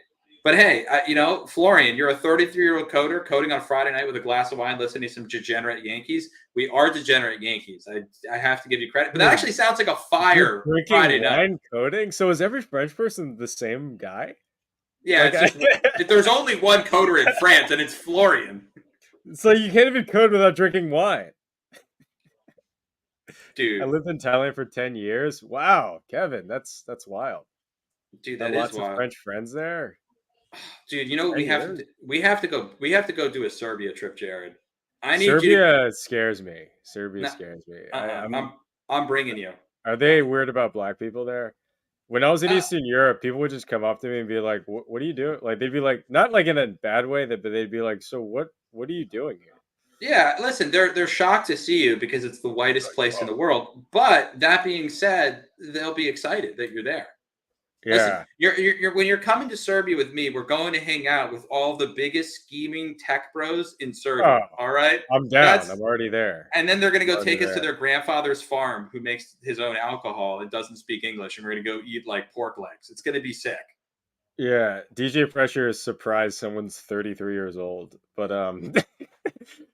[SPEAKER 2] Florian, you're a 33-year-old coder coding on Friday night with a glass of wine, listening to some degenerate Yankees. We are degenerate Yankees. I have to give you credit. But that
[SPEAKER 1] Dude,
[SPEAKER 2] actually sounds like a
[SPEAKER 1] you're
[SPEAKER 2] fire
[SPEAKER 1] drinking
[SPEAKER 2] Friday night.
[SPEAKER 1] wine coding. So is every French person the same guy?
[SPEAKER 2] Yeah,
[SPEAKER 1] Like,
[SPEAKER 2] it's just there's only one coder in France, and it's Florian,
[SPEAKER 1] so you can't even code without drinking wine. I
[SPEAKER 2] dude.
[SPEAKER 1] lived in Thailand for 10 years. Wow, Kevin, that's wild.
[SPEAKER 2] Dude,
[SPEAKER 1] Got
[SPEAKER 2] that is
[SPEAKER 1] lots of
[SPEAKER 2] wild.
[SPEAKER 1] French friends there.
[SPEAKER 2] Dude, you know what
[SPEAKER 1] 10 years.
[SPEAKER 2] we have to go do a Serbia trip, Jared. I need you to
[SPEAKER 1] Serbia scares me. Serbia
[SPEAKER 2] no,
[SPEAKER 1] scares me.
[SPEAKER 2] I'm I'm bringing you.
[SPEAKER 1] Are they weird about black people there? When I was in
[SPEAKER 2] Uh,
[SPEAKER 1] Eastern Europe, people would just come up to me and be like, What are you doing?" Like they'd be like, not like in a bad way, but they'd be like, "So what are you doing here?"
[SPEAKER 2] yeah, listen, they're shocked to see you because it's the whitest
[SPEAKER 1] Like,
[SPEAKER 2] place in
[SPEAKER 1] "Whoa."
[SPEAKER 2] the world. But that being said, they'll be excited that you're there. Listen,
[SPEAKER 1] Yeah.
[SPEAKER 2] you're when you're coming to Serbia with me, we're going to hang out with all the biggest scheming tech bros in
[SPEAKER 1] Oh,
[SPEAKER 2] Serbia. All right,
[SPEAKER 1] I'm down.
[SPEAKER 2] that's
[SPEAKER 1] I'm already there.
[SPEAKER 2] and then they're going to
[SPEAKER 1] I'm
[SPEAKER 2] go
[SPEAKER 1] already
[SPEAKER 2] take us to
[SPEAKER 1] there.
[SPEAKER 2] their grandfather's farm, who makes his own alcohol and doesn't speak English, and we're going to go eat like pork legs. It's going to be sick.
[SPEAKER 1] Yeah, DJ Pressure is surprised someone's 33 years old. But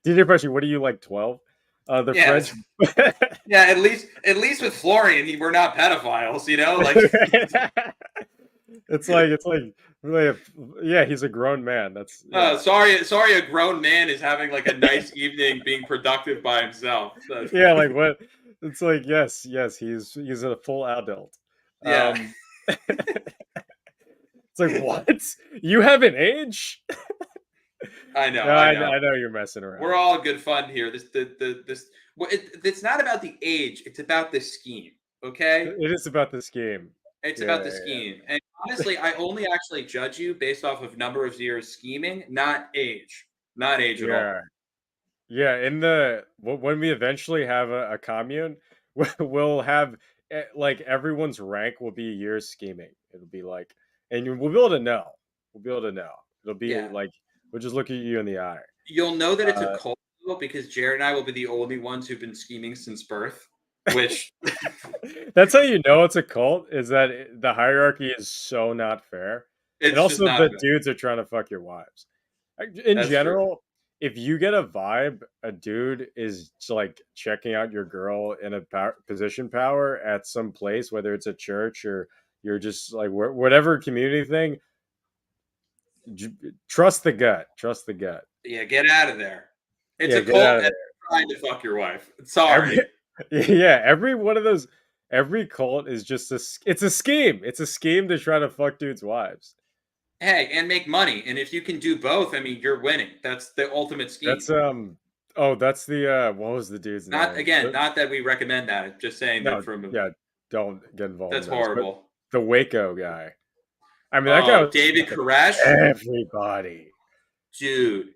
[SPEAKER 1] DJ Pressure, what are you like 12? The
[SPEAKER 2] Yeah,
[SPEAKER 1] French
[SPEAKER 2] yeah. At least with Florian, we're not pedophiles. You know, like
[SPEAKER 1] it's like really yeah, he's a grown man. That's yeah.
[SPEAKER 2] sorry, a grown man is having like a nice evening, being productive by himself. So,
[SPEAKER 1] Yeah, like what it's like yes, he's a full adult.
[SPEAKER 2] yeah,
[SPEAKER 1] Um it's like what? You have an age?
[SPEAKER 2] I know,
[SPEAKER 1] No,
[SPEAKER 2] I
[SPEAKER 1] I
[SPEAKER 2] know.
[SPEAKER 1] know you're messing
[SPEAKER 2] We're
[SPEAKER 1] around.
[SPEAKER 2] all good fun here. This. Well, it's not about the age. It's about the scheme. Okay,
[SPEAKER 1] It is about this game.
[SPEAKER 2] it's
[SPEAKER 1] Yeah,
[SPEAKER 2] about the
[SPEAKER 1] yeah,
[SPEAKER 2] scheme. And honestly, I only actually judge you based off of number of years scheming, not age at
[SPEAKER 1] yeah.
[SPEAKER 2] all.
[SPEAKER 1] Yeah, in the when we eventually have a commune, we'll have like everyone's rank will be years scheming. It'll be like, and we'll be able to know. We'll be able to know. It'll be
[SPEAKER 2] Yeah,
[SPEAKER 1] like we'll just look at you in the eye.
[SPEAKER 2] you'll know that it's a
[SPEAKER 1] Uh,
[SPEAKER 2] cult though, because Jared and I will be the only ones who've been scheming since birth. Which
[SPEAKER 1] that's how you know it's a cult. Is that the hierarchy is so not fair, and
[SPEAKER 2] it's just
[SPEAKER 1] also
[SPEAKER 2] not
[SPEAKER 1] the
[SPEAKER 2] good.
[SPEAKER 1] dudes are trying to fuck your wives. In
[SPEAKER 2] That's true.
[SPEAKER 1] general, if you get a vibe, a dude is like checking out your girl in a position power at some place, whether it's a church or you're just like whatever community thing. Trust the gut. Trust the gut.
[SPEAKER 2] Yeah, get out of there. It's
[SPEAKER 1] Yeah,
[SPEAKER 2] a
[SPEAKER 1] get out
[SPEAKER 2] cult
[SPEAKER 1] of
[SPEAKER 2] and
[SPEAKER 1] there.
[SPEAKER 2] trying to fuck your wife.
[SPEAKER 1] Every
[SPEAKER 2] Sorry.
[SPEAKER 1] yeah, every one of those. Every cult is just it's a scheme. It's a scheme to try to fuck dudes' wives.
[SPEAKER 2] Hey, and make money. And if you can do both, I mean, you're winning. That's the ultimate scheme.
[SPEAKER 1] That's oh, that's the what was the dude's
[SPEAKER 2] Not
[SPEAKER 1] name?
[SPEAKER 2] again, not that we recommend that. Just saying that
[SPEAKER 1] No,
[SPEAKER 2] from
[SPEAKER 1] yeah, don't get involved in
[SPEAKER 2] that's
[SPEAKER 1] those. But
[SPEAKER 2] horrible.
[SPEAKER 1] the Waco guy. I mean, that guy
[SPEAKER 2] Oh,
[SPEAKER 1] was
[SPEAKER 2] David
[SPEAKER 1] fucking
[SPEAKER 2] Koresh,
[SPEAKER 1] everybody.
[SPEAKER 2] dude.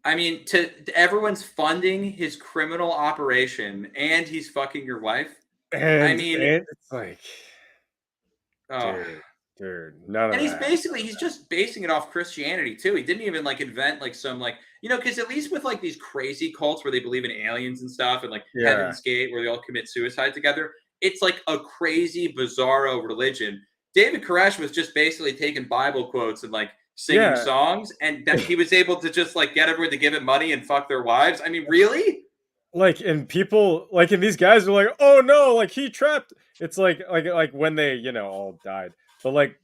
[SPEAKER 2] I mean, to everyone's funding his criminal operation, and he's fucking your wife. I mean,
[SPEAKER 1] And it's like,
[SPEAKER 2] oh,
[SPEAKER 1] dude, none of
[SPEAKER 2] and
[SPEAKER 1] that.
[SPEAKER 2] he's just basing it off Christianity too. He didn't even like invent like some like because at least with like these crazy cults where they believe in aliens and stuff and like
[SPEAKER 1] Yeah.
[SPEAKER 2] Heaven's Gate where they all commit suicide together, it's like a crazy bizarro religion. David Koresh was just basically taking Bible quotes and like singing
[SPEAKER 1] Yeah.
[SPEAKER 2] songs, and that he was able to just like get everyone to give him money and fuck their wives. I mean, really?
[SPEAKER 1] Like, and people like, and these guys are like, oh no, like he trapped. It's like when they, all died. But like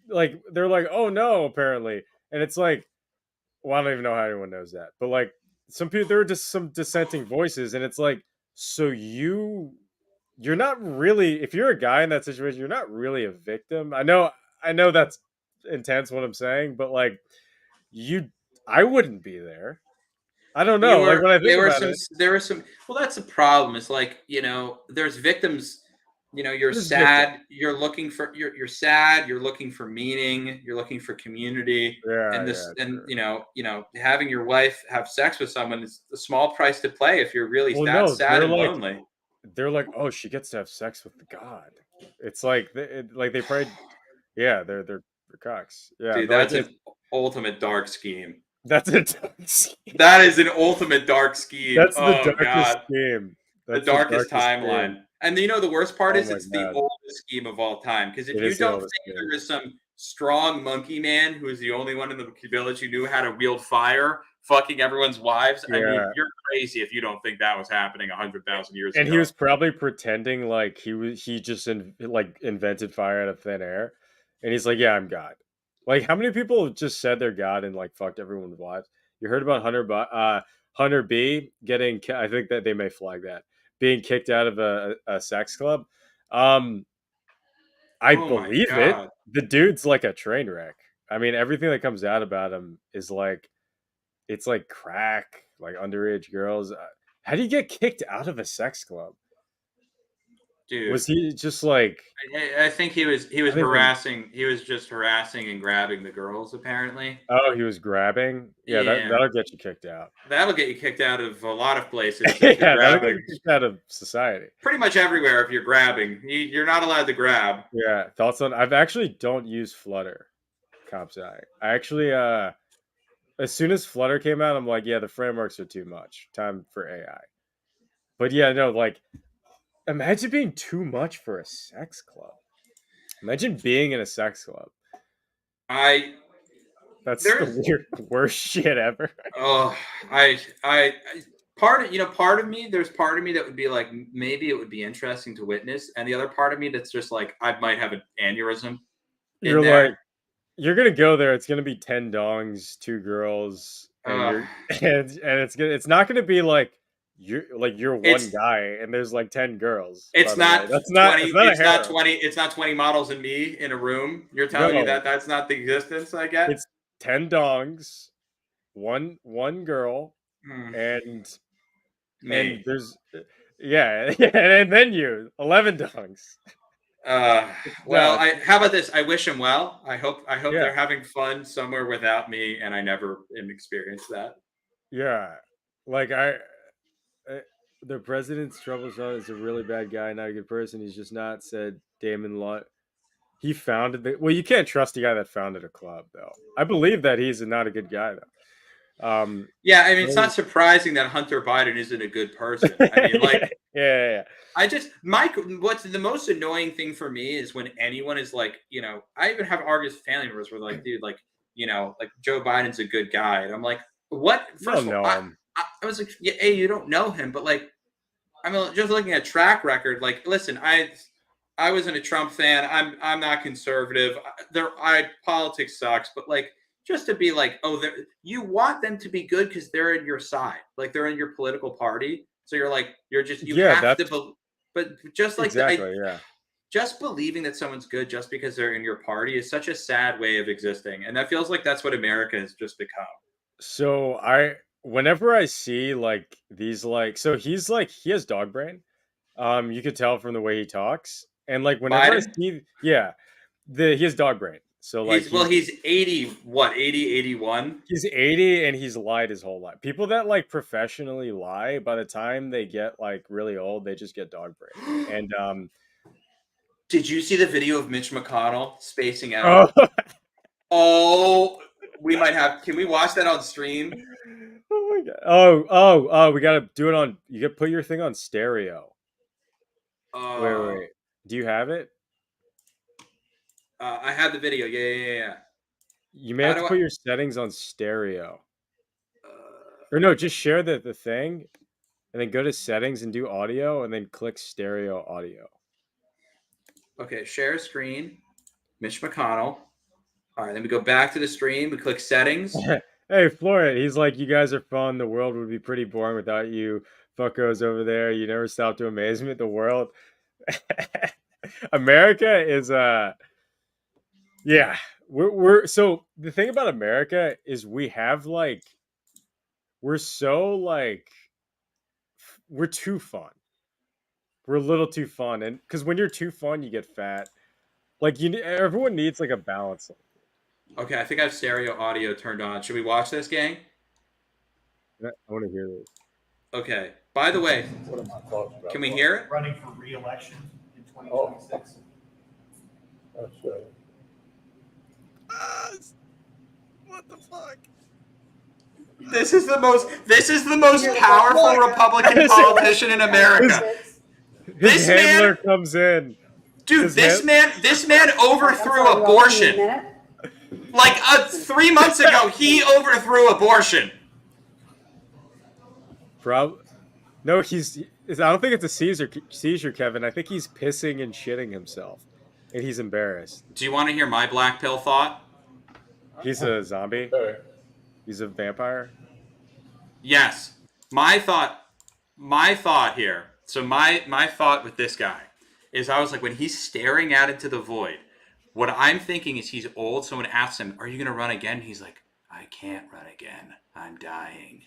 [SPEAKER 1] they're like, oh no, apparently. And it's like, well, I don't even know how anyone knows that. But like some people, there are just some dissenting voices, and it's like, so you're not really, if you're a guy in that situation, you're not really a victim. I know that's intense what I'm saying, but like you I wouldn't be there. I don't
[SPEAKER 2] You
[SPEAKER 1] know. Like
[SPEAKER 2] were
[SPEAKER 1] when I think
[SPEAKER 2] there were
[SPEAKER 1] about
[SPEAKER 2] some
[SPEAKER 1] it,
[SPEAKER 2] there were some well, that's the problem. It's like, there's victims you're
[SPEAKER 1] This is different.
[SPEAKER 2] sad, you're sad, you're looking for meaning, you're looking for community,
[SPEAKER 1] Yeah,
[SPEAKER 2] and this
[SPEAKER 1] yeah,
[SPEAKER 2] and
[SPEAKER 1] true.
[SPEAKER 2] having your wife have sex with someone is a small price to play if you're really
[SPEAKER 1] Well,
[SPEAKER 2] that
[SPEAKER 1] no,
[SPEAKER 2] sad and lonely.
[SPEAKER 1] they're like, oh, she gets to have sex with the god. It's like, like they probably, yeah, they're cocks. Yeah,
[SPEAKER 2] Dude,
[SPEAKER 1] like
[SPEAKER 2] that's
[SPEAKER 1] it's
[SPEAKER 2] an ultimate dark scheme.
[SPEAKER 1] that's a dark scheme.
[SPEAKER 2] That is an ultimate dark scheme.
[SPEAKER 1] That's the
[SPEAKER 2] Oh
[SPEAKER 1] darkest
[SPEAKER 2] god.
[SPEAKER 1] scheme.
[SPEAKER 2] The
[SPEAKER 1] That's the
[SPEAKER 2] darkest
[SPEAKER 1] darkest scheme.
[SPEAKER 2] timeline. And the worst part
[SPEAKER 1] Oh
[SPEAKER 2] is
[SPEAKER 1] my
[SPEAKER 2] it's the
[SPEAKER 1] god,
[SPEAKER 2] oldest scheme of all time. Because if
[SPEAKER 1] it
[SPEAKER 2] you
[SPEAKER 1] is the
[SPEAKER 2] don't
[SPEAKER 1] oldest
[SPEAKER 2] think
[SPEAKER 1] scheme.
[SPEAKER 2] there was some strong monkey man who was the only one in the village who knew how to wield fire, fucking everyone's wives, I mean,
[SPEAKER 1] Yeah,
[SPEAKER 2] you're crazy if you don't think that was happening 100,000 years
[SPEAKER 1] and he
[SPEAKER 2] ago.
[SPEAKER 1] was probably pretending like he just like invented fire out of thin air, and he's like, yeah, I'm God. Like, how many people just said they're God and like fucked everyone's wives? You heard about Hunter B getting? I think that they may flag that being kicked out of a sex club. Um, I
[SPEAKER 2] Oh my
[SPEAKER 1] believe it.
[SPEAKER 2] god.
[SPEAKER 1] The dude's like a train wreck. I mean, everything that comes out about him is like it's like crack, like underage girls. How do you get kicked out of a sex club? Was
[SPEAKER 2] Dude.
[SPEAKER 1] he just like
[SPEAKER 2] I think he was
[SPEAKER 1] I don't even
[SPEAKER 2] harassing he was just harassing and grabbing the girls apparently.
[SPEAKER 1] oh, he was grabbing? Yeah,
[SPEAKER 2] Yeah.
[SPEAKER 1] that'll get you kicked out.
[SPEAKER 2] That'll get you kicked out of a lot of places if you're
[SPEAKER 1] Yeah, that'll get you
[SPEAKER 2] grabbing.
[SPEAKER 1] kicked out of society.
[SPEAKER 2] Pretty much everywhere if you're grabbing. You're not allowed to grab.
[SPEAKER 1] Yeah, thoughts on I've actually don't use Flutter, comps I actually as soon as Flutter came out, I'm like, yeah, the frameworks are too much. Time for AI. But yeah, no, like imagine being too much for a sex club. Imagine being in a sex club.
[SPEAKER 2] I
[SPEAKER 1] That's the
[SPEAKER 2] there's
[SPEAKER 1] weird worst shit ever.
[SPEAKER 2] oh I part of me there's part of me that would be like maybe it would be interesting to witness, and the other part of me that's just like I might have an aneurysm in
[SPEAKER 1] You're like,
[SPEAKER 2] there.
[SPEAKER 1] you're gonna go there. It's gonna be 10 dongs, two girls, and
[SPEAKER 2] Uh,
[SPEAKER 1] you're and it's not gonna be like you're one
[SPEAKER 2] it's
[SPEAKER 1] guy and there's like 10 girls. By
[SPEAKER 2] it's
[SPEAKER 1] the way,
[SPEAKER 2] not
[SPEAKER 1] that's not
[SPEAKER 2] 20
[SPEAKER 1] it's not a harem.
[SPEAKER 2] 20 models and me in a room. You're telling me
[SPEAKER 1] No,
[SPEAKER 2] that that's not the existence I get?
[SPEAKER 1] it's 10 dongs, one girl,
[SPEAKER 2] Hmm,
[SPEAKER 1] and
[SPEAKER 2] me.
[SPEAKER 1] there's yeah, and then you 11 dongs.
[SPEAKER 2] Uh,
[SPEAKER 1] No,
[SPEAKER 2] well, I how about this? I wish them well. I hope
[SPEAKER 1] yeah,
[SPEAKER 2] they're having fun somewhere without me, and I never experience that.
[SPEAKER 1] yeah. Like uh, the president's trouble son is a really bad guy, not a good person. He's just not said Damon Lunt. He founded the well. You can't trust a guy that founded a club, though. I believe that he's not a good guy, though.
[SPEAKER 2] Yeah, I mean, it's
[SPEAKER 1] Really-
[SPEAKER 2] not surprising that Hunter Biden isn't a good person. I mean,
[SPEAKER 1] yeah,
[SPEAKER 2] like,
[SPEAKER 1] yeah,
[SPEAKER 2] I just Mike. What's the most annoying thing for me is when anyone is like, I even have arguments with family members where they're like, dude, like, like Joe Biden's a good guy, and I'm like, what?
[SPEAKER 1] you
[SPEAKER 2] First
[SPEAKER 1] don't
[SPEAKER 2] of all,
[SPEAKER 1] know him.
[SPEAKER 2] I was like, yeah, hey, you don't know him, but like, I mean, just looking at track record, like, listen, I wasn't a Trump fan. I'm not conservative. Politics sucks, but like just to be like, oh, you want them to be good because they're in your side, like they're in your political party. So you're like, you
[SPEAKER 1] Yeah,
[SPEAKER 2] have
[SPEAKER 1] that's
[SPEAKER 2] to, but just like
[SPEAKER 1] exactly. Yeah.
[SPEAKER 2] just believing that someone's good just because they're in your party is such a sad way of existing, and that feels like that's what America has just become.
[SPEAKER 1] So whenever I see like these, like, so he's like he has dog brain. You could tell from the way he talks, and like whenever I
[SPEAKER 2] Biden,
[SPEAKER 1] see, yeah, he has dog brain. So like
[SPEAKER 2] he's 80, what, 80, 81.
[SPEAKER 1] he's 80 and he's lied his whole life. People that like professionally lie, by the time they get like really old, they just get dog brain. And
[SPEAKER 2] Did you see the video of Mitch McConnell spacing
[SPEAKER 1] oh,
[SPEAKER 2] out? Oh, we might have. Can we watch that on stream?
[SPEAKER 1] oh my god. Oh, we gotta do it on you gotta put your thing on stereo.
[SPEAKER 2] Uh,
[SPEAKER 1] Wait. Do you have it?
[SPEAKER 2] I have the video. Yeah, yeah, yeah, yeah.
[SPEAKER 1] You may
[SPEAKER 2] How
[SPEAKER 1] have
[SPEAKER 2] do
[SPEAKER 1] to
[SPEAKER 2] I?
[SPEAKER 1] put your settings on stereo. Or
[SPEAKER 2] Uh,
[SPEAKER 1] no, just share the thing and then go to settings and do audio and then click stereo audio.
[SPEAKER 2] okay, share screen. Mitch McConnell. All right, then we go back to the stream. We click settings.
[SPEAKER 1] Hey, Florian, he's like, you guys are fun. The world would be pretty boring without you fuckos over there. You never stop to amaze me at the world. America is yeah. We're so the thing about America is we have like we're so like we're too fun. we're a little too fun, and because when you're too fun, you get fat. Like everyone needs like a balance.
[SPEAKER 2] Okay, I think I have stereo audio turned on. Should we watch this, gang?
[SPEAKER 1] I want to hear this.
[SPEAKER 2] Okay. By the way,
[SPEAKER 3] What are my thoughts
[SPEAKER 2] can
[SPEAKER 3] about
[SPEAKER 2] we hear it?
[SPEAKER 3] running for re-election in 2026? That's
[SPEAKER 1] What the fuck?
[SPEAKER 2] This is the most powerful Republican politician in America.
[SPEAKER 1] His
[SPEAKER 2] This
[SPEAKER 1] handler
[SPEAKER 2] man,
[SPEAKER 1] comes in.
[SPEAKER 2] dude, this man overthrew abortion. Like 3 months ago, he overthrew abortion.
[SPEAKER 1] No, I don't think it's a seizure, Kevin. I think he's pissing and shitting himself, and he's embarrassed.
[SPEAKER 2] Do you want to hear my black pill thought?
[SPEAKER 1] He's a zombie.
[SPEAKER 3] okay.
[SPEAKER 1] He's a vampire.
[SPEAKER 2] Yes. My thought here. So my thought with this guy is I was like, when he's staring out into the void, what I'm thinking is he's old. Someone asks him, "Are you gonna run again?" He's like, "I can't run again. I'm dying."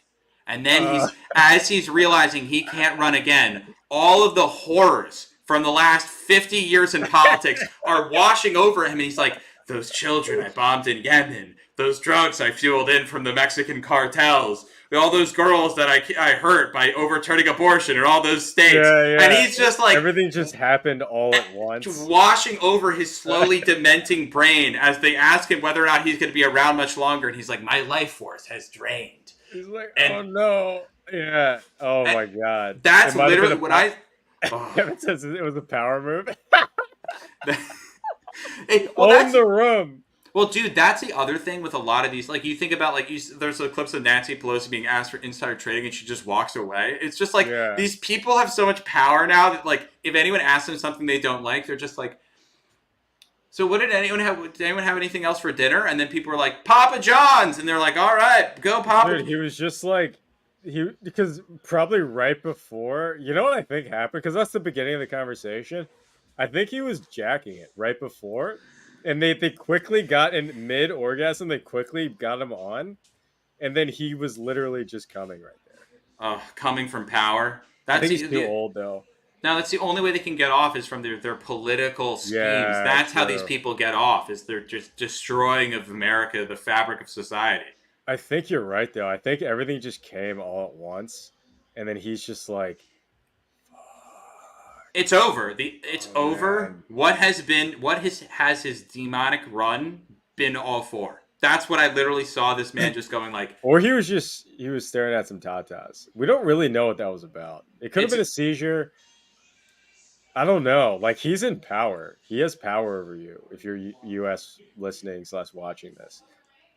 [SPEAKER 2] And then as he's realizing he can't run again, all of the horrors from the last 50 years in politics are washing over him, and he's like, "Those children I bombed in Yemen, those drugs I fueled in from the Mexican cartels, all those girls that I hurt by overturning abortion in all those states."
[SPEAKER 1] Yeah.
[SPEAKER 2] And he's just like,
[SPEAKER 1] everything just happened all at once.
[SPEAKER 2] washing over his slowly dementing brain as they ask him whether or not he's going to be around much longer. And he's like, "My life force has drained."
[SPEAKER 1] He's like,
[SPEAKER 2] And-
[SPEAKER 1] oh no. Yeah. Oh my god.
[SPEAKER 2] That's
[SPEAKER 1] It might have
[SPEAKER 2] literally
[SPEAKER 1] been
[SPEAKER 2] what I. Oh.
[SPEAKER 1] Kevin says it was a power move.
[SPEAKER 2] Well,
[SPEAKER 1] Own the room.
[SPEAKER 2] Well, dude, that's the other thing with a lot of these. Like, you think about, there's the clips of Nancy Pelosi being asked for insider trading and she just walks away. It's just like, these people have so much power now that, like, if anyone asks them something they don't like, they're just like, "So what did anyone have? Did anyone have anything else for dinner?" And then people are like, "Papa John's." And they're like, "All right, go Papa."
[SPEAKER 1] Dude, he was just like, because probably right before, you know what I think happened? Because that's the beginning of the conversation. I think he was jacking it right before. And they quickly got in mid orgasm, they quickly got him on. And then he was literally just coming right there.
[SPEAKER 2] Coming from power.
[SPEAKER 1] I think he's too old, though.
[SPEAKER 2] Now, that's the only way they can get off is from their political schemes.
[SPEAKER 1] Yeah,
[SPEAKER 2] that's how these people get off, is they're just destroying of America, the fabric of society.
[SPEAKER 1] I think you're right, though. I think everything just came all at once. And then he's just like,
[SPEAKER 2] it's over. It's over.
[SPEAKER 1] Man.
[SPEAKER 2] What has his demonic run been all for? That's what I literally saw this man just going like.
[SPEAKER 1] Or he was staring at some tatas. We don't really know what that was about. It could have been a seizure. I don't know. Like, he's in power. He has power over you. If you're U.S. listening / watching this,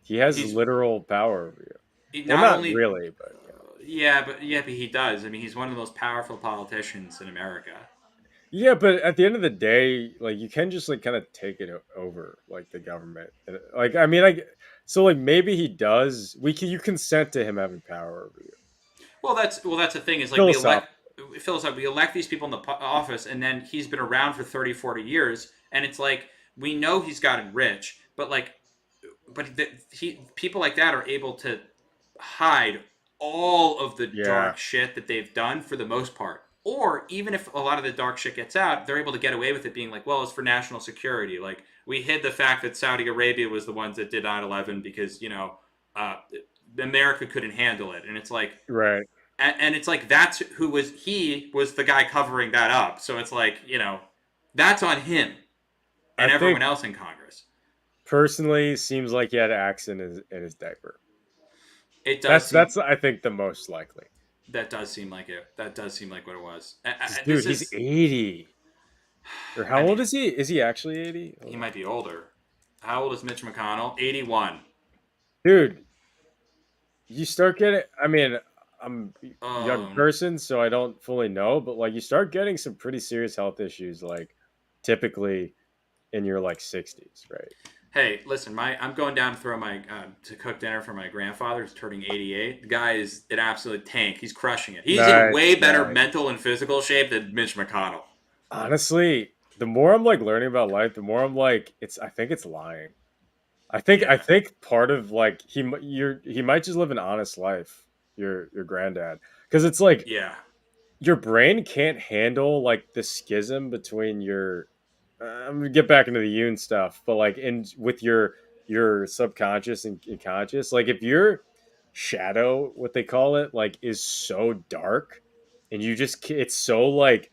[SPEAKER 1] he's literal power over you. Not really, but
[SPEAKER 2] yeah, but he does. I mean, he's one of the most powerful politicians in America.
[SPEAKER 1] Yeah, but at the end of the day, like, you can just like kind of take it over, like, the government. Like, I mean, so like maybe he does. You consent to him having power over you.
[SPEAKER 2] Well, that's the thing is, like, we elect these people in the office, and then he's been around for 30, 40 years, and it's like, we know he's gotten rich, but people like that are able to hide all of the dark shit that they've done for the most part. Or even if a lot of the dark shit gets out, they're able to get away with it being like, well, it's for national security. Like, we hid the fact that Saudi Arabia was the ones that did 9/11 because, America couldn't handle it. And it's like,
[SPEAKER 1] right.
[SPEAKER 2] And it's like, he was the guy covering that up. So it's like, that's on him and everyone else in Congress.
[SPEAKER 1] Personally, seems like he had axe in his diaper.
[SPEAKER 2] It does.
[SPEAKER 1] That's I think the most likely.
[SPEAKER 2] That does seem like it. That does seem like what it was.
[SPEAKER 1] Dude, he's 80. Or how old is he? Is he actually 80?
[SPEAKER 2] He might be older. How old is Mitch McConnell? 81.
[SPEAKER 1] Dude, you start getting... I mean, I'm a young person, so I don't fully know, but like, you start getting some pretty serious health issues, like, typically in your like 60s, right?
[SPEAKER 2] Hey, listen, I'm going down to throw to cook dinner for my grandfather who's turning 88. The guy is an absolute tank. He's crushing it. He's in way better mental and physical shape than Mitch McConnell.
[SPEAKER 1] Honestly, the more I'm like learning about life, the more I'm like, I think it's lying. I think part of like he might just live an honest life. Your granddad, because it's like, your brain can't handle like the schism between your I'm gonna get back into the Yoon stuff, but like in with your subconscious and conscious, like if your shadow, what they call it, like is so dark, and it's so like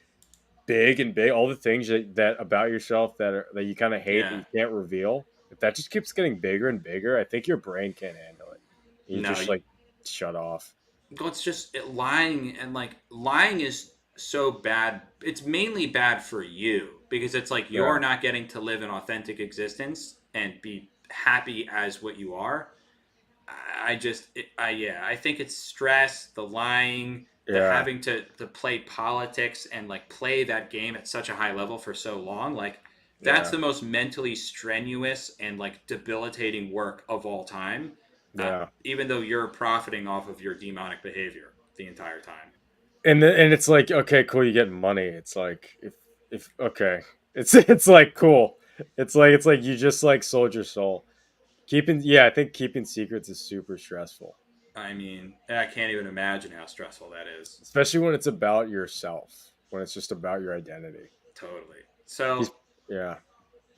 [SPEAKER 1] big and big, all the things that about yourself that you kind of hate that
[SPEAKER 2] Yeah.
[SPEAKER 1] you can't reveal. If that just keeps getting bigger and bigger, I think your brain can't handle it. You
[SPEAKER 2] No,
[SPEAKER 1] just like shut off.
[SPEAKER 2] well, it's just lying, and like lying is so bad. It's mainly bad for you because it's like you're
[SPEAKER 1] Yeah,
[SPEAKER 2] not getting to live an authentic existence and be happy as what you are. I just, yeah, I think it's stress, the lying, the
[SPEAKER 1] yeah,
[SPEAKER 2] having to play politics and like play that game at such a high level for so long. Like, that's
[SPEAKER 1] yeah,
[SPEAKER 2] the most mentally strenuous and like debilitating work of all time.
[SPEAKER 1] yeah.
[SPEAKER 2] Even though you're profiting off of your demonic behavior the entire time.
[SPEAKER 1] And it's like, okay, cool, you get money. It's like if okay, it's like cool. It's like you just like sold your soul. Keeping Yeah, I think keeping secrets is super stressful,
[SPEAKER 2] I mean, I can't even imagine how stressful that is.
[SPEAKER 1] especially when it's about yourself. When it's just about your identity.
[SPEAKER 2] Totally.
[SPEAKER 1] These
[SPEAKER 2] So
[SPEAKER 1] Yeah.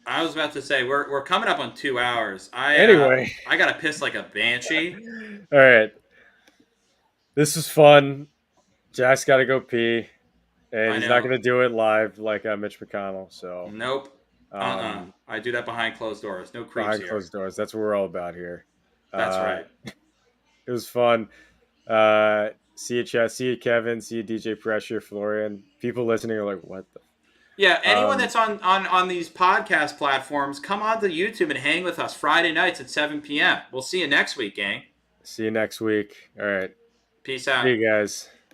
[SPEAKER 2] I was about to say we're coming up on 2 hours.
[SPEAKER 1] Anyway,
[SPEAKER 2] I gotta piss like a banshee.
[SPEAKER 1] all right. This was fun. Jack's got to go pee, and
[SPEAKER 2] I
[SPEAKER 1] he's not
[SPEAKER 2] know.
[SPEAKER 1] going to do it live like Mitch McConnell. So,
[SPEAKER 2] Nope.
[SPEAKER 1] um,
[SPEAKER 2] I do that behind closed doors. No creeps
[SPEAKER 1] behind
[SPEAKER 2] here.
[SPEAKER 1] closed doors, that's what we're all about here.
[SPEAKER 2] That's
[SPEAKER 1] Uh,
[SPEAKER 2] right.
[SPEAKER 1] it was fun. See you, Chad. See you, Kevin. See you, DJ Pressure, Florian. People listening are like, "What the?"
[SPEAKER 2] Yeah, anyone
[SPEAKER 1] Um,
[SPEAKER 2] that's on these podcast platforms, come on to YouTube and hang with us Friday nights at 7 p.m. We'll see you next week, gang.
[SPEAKER 1] See you next week. All right.
[SPEAKER 2] Peace
[SPEAKER 1] See
[SPEAKER 2] out.
[SPEAKER 1] you guys.